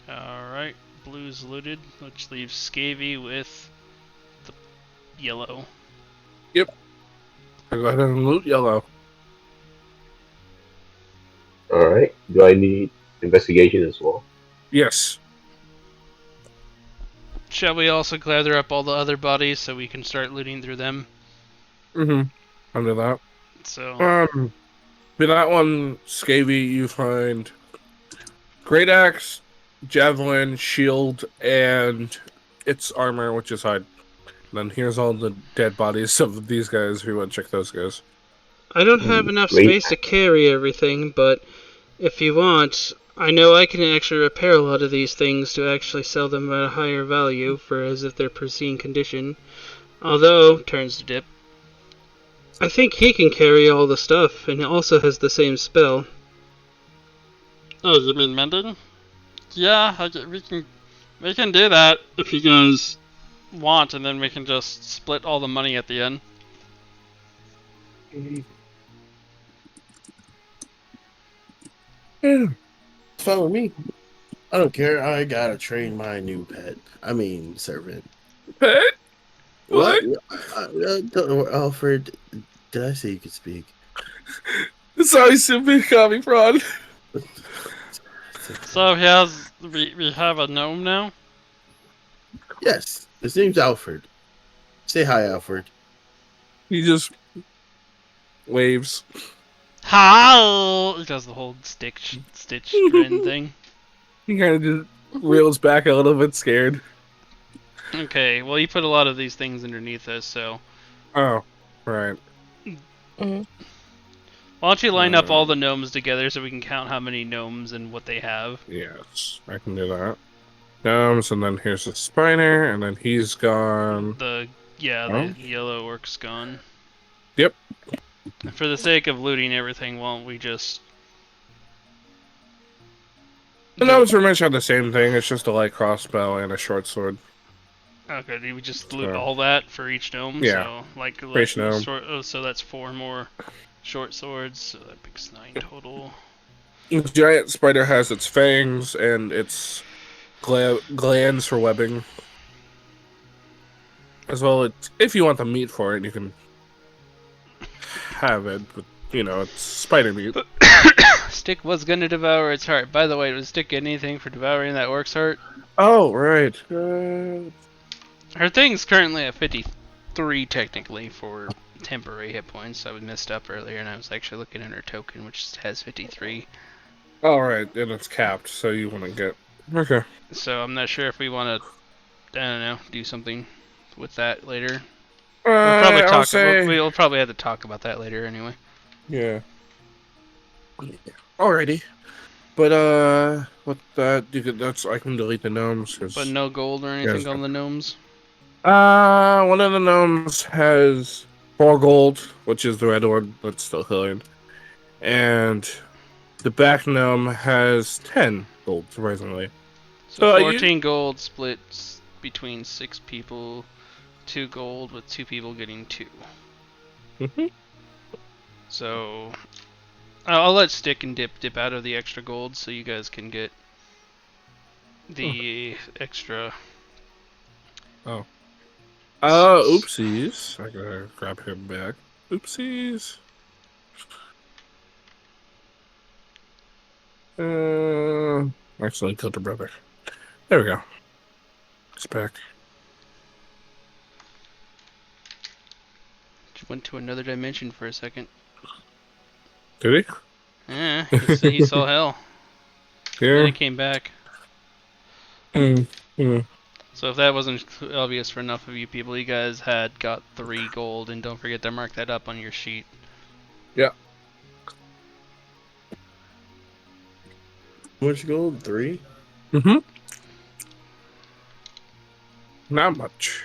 Alright, blue's looted, which leaves Scavy with the yellow. I'll go ahead and loot yellow. Alright. Do I need investigation as well? Yes. Shall we also gather up all the other bodies so we can start looting through them? Mm-hmm. Under that. So, With that one, Scavy, you find great axe, javelin, shield, and its armor, which is hide. Then here's all the dead bodies of these guys. If you want to check those guys. I don't have enough Great. space to carry everything, but if you want, I know I can actually repair a lot of these things to actually sell them at a higher value for as if they're pristine condition. Although, turns to dip. I think he can carry all the stuff, and he also has the same spell. Oh, you mean mending? Yeah, we can do that if you guys want, and then we can just split all the money at the end. Yeah, follow me. I don't care. I gotta train my new pet. I mean, servant. Pet? What? Alfred, did I say you could speak? Sorry, Simba, caught me fraud. So we have a gnome now? Yes, his name's Alfred. Say hi, Alfred. He just waves. How? He does the whole stitch grin thing. He kind of just reels back a little bit scared. Okay, well, you put a lot of these things underneath us, so Oh, right. Mm-hmm. why don't you line up all the gnomes together so we can count how many gnomes and what they have? Yes, I can do that. And then here's the spider, and then he's gone. The Oh. yellow orc's gone. Yep. And for the sake of looting everything, why don't we just The gnomes pretty much have the same thing. It's just a light crossbow and a short sword. Okay, do we just loot So, all that for each gnome? yeah. So, like each gnome. so that's 4 more short swords, so that makes 9 total. The giant spider has its fangs and its glands for webbing. As well, if you want the meat for it, you can have it. But, it's spider meat. Stick was gonna devour its heart. By the way, does Stick get anything for devouring that orc's heart? Oh, right. Her thing's currently at 53 technically for temporary hit points. I was messed up earlier and I was actually looking at her token, which has 53. All right, and it's capped, so you want to get... Okay. So I'm not sure if we want to, I don't know, do something with that later. We'll probably have to talk about that later anyway. Yeah. Alrighty. But, what that... I can delete the gnomes. But no gold or anything on the gnomes? One of the gnomes has 4 gold, which is the red one, that's still healing. And the back gnome has 10 gold, surprisingly. So 14 gold splits between 6 people, 2 gold with 2 people getting 2. Mm-hmm. So I'll let Stick and dip out of the extra gold so you guys can get the extra. Oh. Oopsies. I gotta grab him back. Oopsies. Accidentally killed her brother. There we go. It's back. Just went to another dimension for a second. Did he? Yeah, he saw hell. Yeah. Then he came back. Mm-hmm. So if that wasn't obvious for enough of you people, you guys had got 3 gold, and don't forget to mark that up on your sheet. Yeah. How much gold? 3? Mm-hmm. Not much.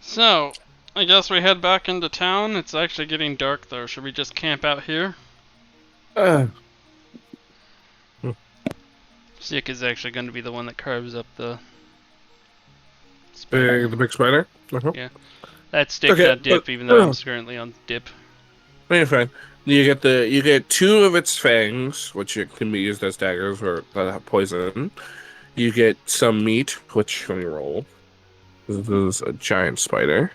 So, I guess we head back into town. It's actually getting dark though. Should we just camp out here? Stick is actually going to be the one that carves up the spider. The big spider? Uh-huh. Yeah. That Stick that dip, even though I'm currently on dip. You're fine. You get 2 of its fangs, which can be used as daggers or poison. You get some meat, which when you roll. This is a giant spider.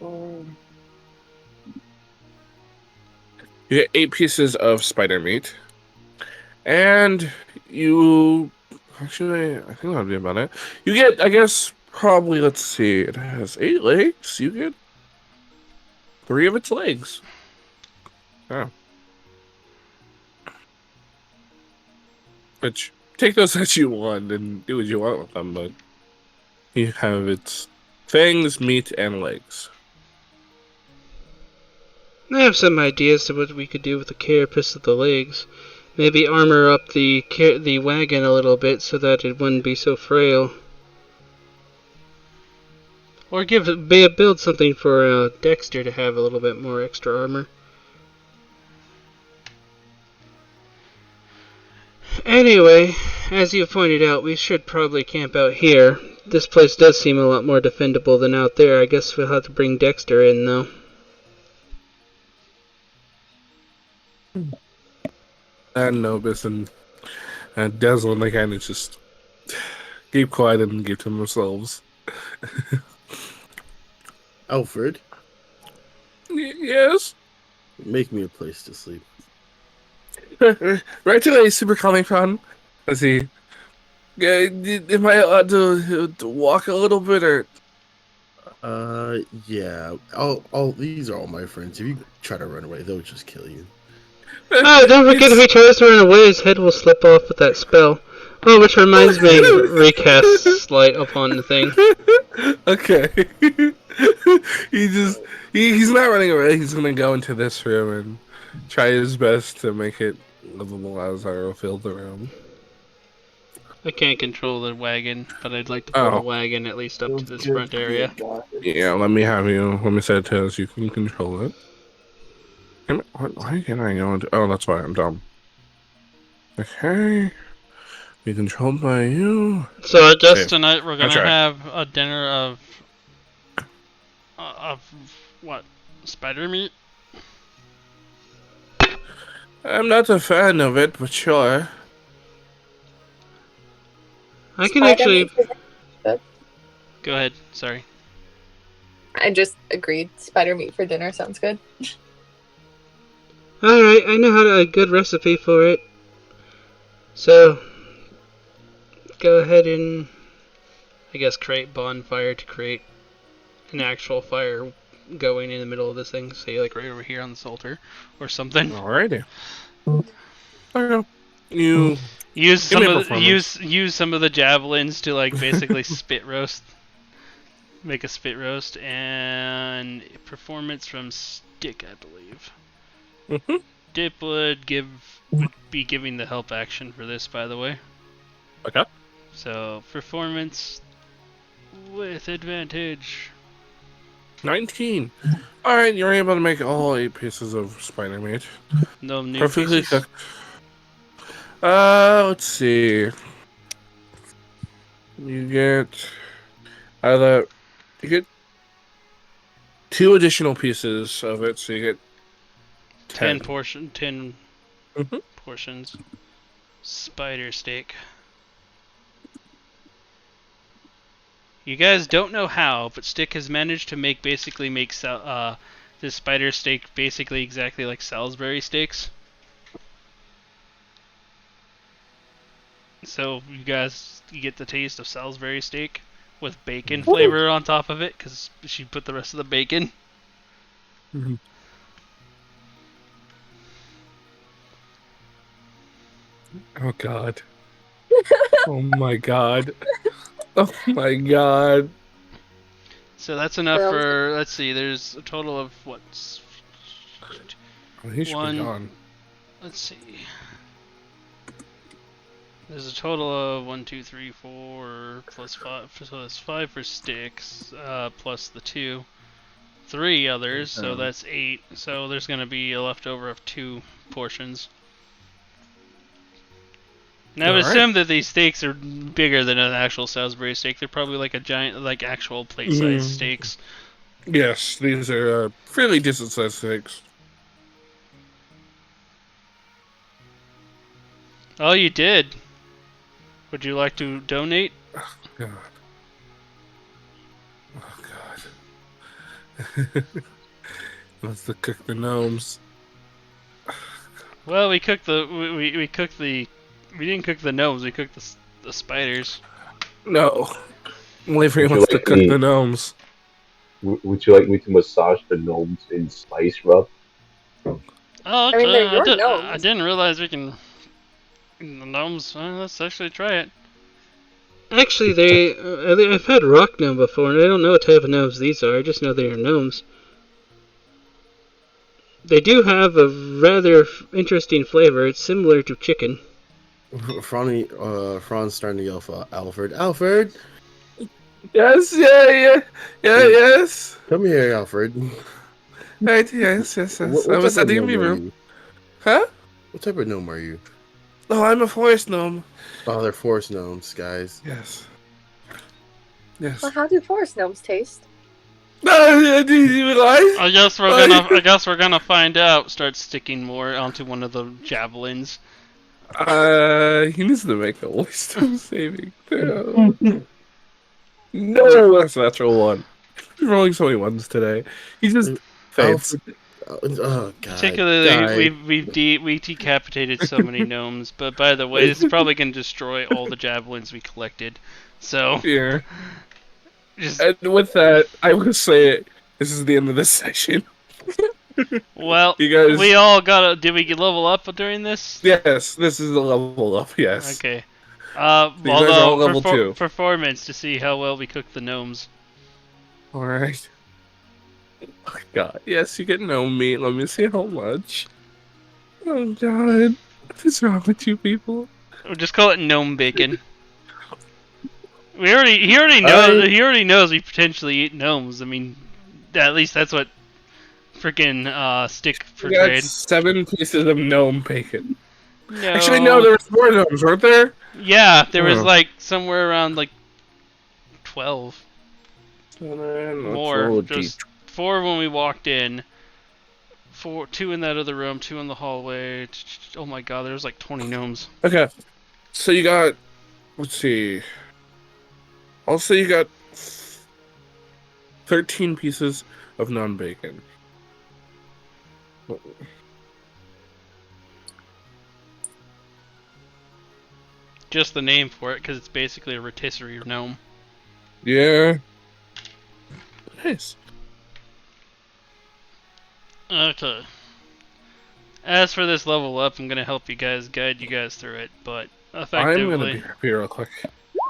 You get 8 pieces of spider meat. And you... Actually, I think that'll be about it. You get, I guess, probably, let's see, it has 8 legs. You get 3 of its legs. Oh. Which, take those as you want and do what you want with them, but you have its fangs, meat, and legs. I have some ideas of what we could do with the carapace of the legs. Maybe armor up the wagon a little bit so that it wouldn't be so frail. Or build something for Dexter to have a little bit more extra armor. Anyway, as you pointed out, we should probably camp out here. This place does seem a lot more defendable than out there. I guess we'll have to bring Dexter in, though. And Nobis and Dazzle and they kind of just keep quiet and keep to themselves. Alfred? Yes? Make me a place to sleep. Right away, Super Comic Con. Let's see. Am I allowed to walk a little bit, or Yeah. All these are all my friends. If you try to run away, they'll just kill you. Oh, don't forget if he tries to run away, his head will slip off with that spell. Oh, which reminds me, recast slight upon the thing. Okay. He's not running away. He's gonna go into this room and try his best to make it livable as I fill the room. I can't control the wagon, but I'd like to pull the Oh. wagon at least up to this front area. Yeah, let me set it to so you can control it. Why can't I go into? Oh, that's why I'm dumb. Okay. Be controlled by you. So I guess Save. tonight we're gonna That's right. have a dinner of what? Spider meat? I'm not a fan of it, but sure. I can Spider actually. meat for dinner. Go ahead. Sorry. I just agreed. Spider meat for dinner sounds good. Alright, I know how to a good recipe for it. So, go ahead and, I guess create bonfire to create an actual fire going in the middle of this thing. Say like right over here on this altar or something. Alrighty. Okay. You Use Give some me a of performance. use some of the javelins to like basically spit roast. Make a spit roast and performance from stick, I believe. Mhm. Dip would be giving the help action for this, by the way. Okay. So performance with advantage. 19. Alright, you're able to make all 8 pieces of spider meat. No new Perfectly pieces. cooked. Let's see. You get either you get 2 additional pieces of it, so you get 10. 10 Mhm. portions. Spider steak. You guys don't know how, but Stick has managed to make this spider steak basically exactly like Salisbury steaks. So you get the taste of Salisbury steak with bacon flavor on top of it because she put the rest of the bacon. Mhm. Oh god. Oh my god. Oh my god. So that's enough Well, for, let's see, there's a total of what? Oh, he should be One. gone. Let's see. There's a total of 1, 2, 3, 4 plus 5. So that's 5 for sticks, plus the 2. 3 others, so that's 8. So there's going to be a leftover of 2 portions. Now I would Alright. assume that these steaks are bigger than an actual Salisbury steak. They're probably like a giant, like actual plate-sized steaks. Yes, these are fairly decent sized steaks. Oh, you did. Would you like to donate? God. Oh god. Let's cook the gnomes. Well, we cooked we cooked the we didn't cook the gnomes. We cooked the spiders. No. Lavery Would you wants to like cook me- the gnomes. Would you like me to massage the gnomes in spice rub? Oh, I mean, they're your gnomes. I didn't realize we can. The gnomes. Let's actually try it. Actually, I've had rock gnome before, and I don't know what type of gnomes these are. I just know they are gnomes. They do have a rather interesting flavor. It's similar to chicken. Fran's starting to yell for Alfred. Alfred, Yes, yes. come here, Alfred. Right, yes. What I was type of sending gnome me are room. you? Huh? What type of gnome are you? Oh, I'm a forest gnome. Oh, they're forest gnomes, guys. Yes. Yes. well, how do forest gnomes taste? No, do you realize? I guess we're gonna find out. Start sticking more onto one of the javelins. He needs to make a wisdom saving throw. No, that's a natural one. He's rolling so many ones today. He just faints. Alfred. Oh god. Particularly, guy. we decapitated so many gnomes. But by the way, this is probably gonna destroy all the javelins we collected. So Here. Just And with that, I will say this is the end of this session. well, You guys, we all gotta. Did we level up during this? yes, this is the level up. Yes, Okay. so you guys are all Although level 2. performance to see how well we cook the gnomes. All right. Oh God, yes, you get no meat. Let me see how much. Oh God, what is wrong with you people? We'll just call it gnome bacon. He I already knows we potentially eat gnomes. I mean, at least that's what freaking Stick got portrayed. 7 pieces of gnome bacon. Actually, no, No. there was more gnomes, weren't there? Yeah, there was Oh. like somewhere around like 12 Let's more. roll a d. Just 4 when we walked in. 2 in that other room, 2 in the hallway. Oh my god, there was like 20 gnomes. Okay, so you got. Let's see. Also, you got 13 pieces of non-bacon. Just the name for it, because it's basically a rotisserie gnome. Yeah. Nice. Okay. As for this level up, I'm gonna help you guys, guide you guys through it, but I'm gonna be here real quick.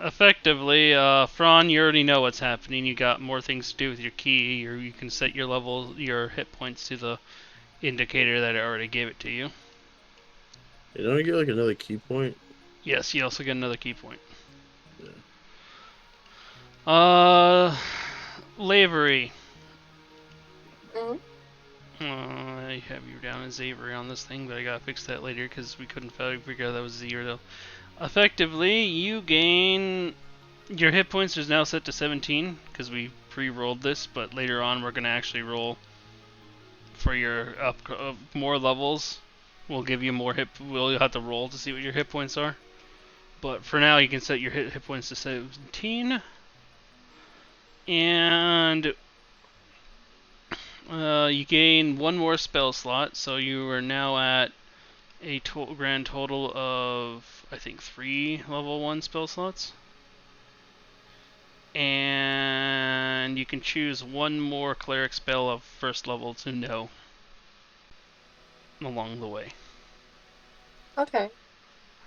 effectively, Fearûn, you already know what's happening. You got more things to do with your key. You can set your level, your hit points to the indicator that it already gave it to you. You don't get like another key point. Yes, you also get another key point. Yeah. Lavery. Mhm. I have you down as Avery on this thing, but I gotta fix that later because we couldn't figure out that was 0. Effectively, you gain. Your hit points is now set to 17 because we pre-rolled this, but later on we're gonna actually roll for your more levels. We'll give you more hit. We'll have to roll to see what your hit points are. But for now, you can set your hit points to 17, and you gain 1 more spell slot. So you are now at a grand total of, I think, 3 level 1 spell slots. And you can choose 1 more cleric spell of first level to know along the way. Okay.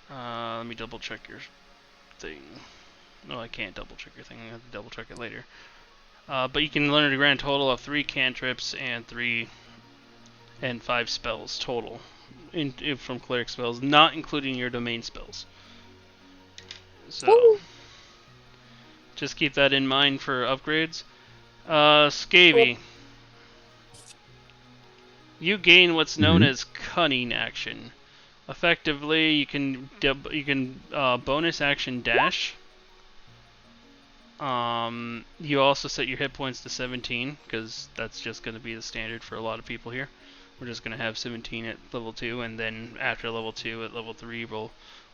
Let me double check your thing. No, I can't double check your thing. I have to double check it later. But you can learn a grand total of 3 cantrips and 5 spells total from cleric spells, not including your domain spells. So Ooh. just keep that in mind for upgrades. Scavy. You gain what's known as cunning action. Effectively, you can bonus action dash. You also set your hit points to 17 because that's just going to be the standard for a lot of people here. We're just going to have 17 at level 2, and then after level 2 at level 3 we'll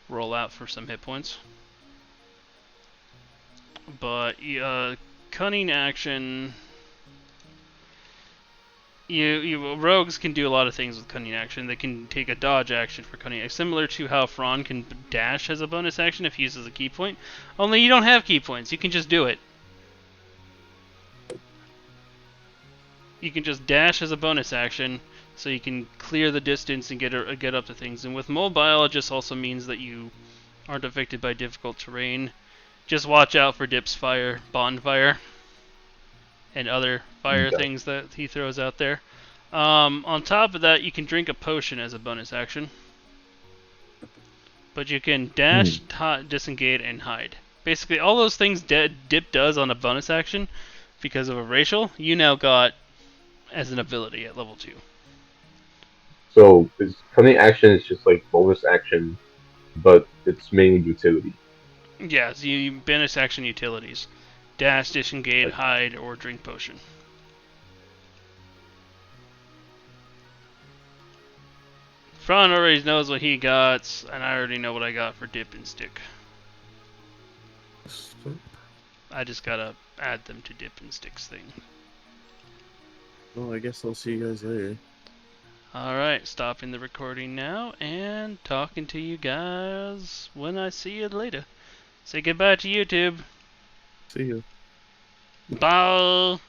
roll out for some hit points. But cunning action. Rogues can do a lot of things with cunning action. They can take a dodge action for cunning action, similar to how Fearûn can dash as a bonus action if he uses a key point. Only you don't have key points. You can just do it. You can just dash as a bonus action, so you can clear the distance and get up to things. And with mobile, it just also means that you aren't affected by difficult terrain. Just watch out for Dip's fire, bonfire, and other fire things that he throws out there. On top of that, you can drink a potion as a bonus action. But you can dash, disengage, and hide. Basically, all those things Dip does on a bonus action, because of a racial, you now got as an ability at level 2. So cunning action is just like bonus action, but it's mainly utility. Yeah, so you bonus action utilities. Dash, disengage, Like, hide, or drink potion. Fearûn already knows what he got, and I already know what I got for Dip and Stick. I just gotta add them to Dip and Stick's thing. Well, I guess I'll see you guys later. Alright, stopping the recording now and talking to you guys when I see you later. Say goodbye to YouTube. See you. Bye.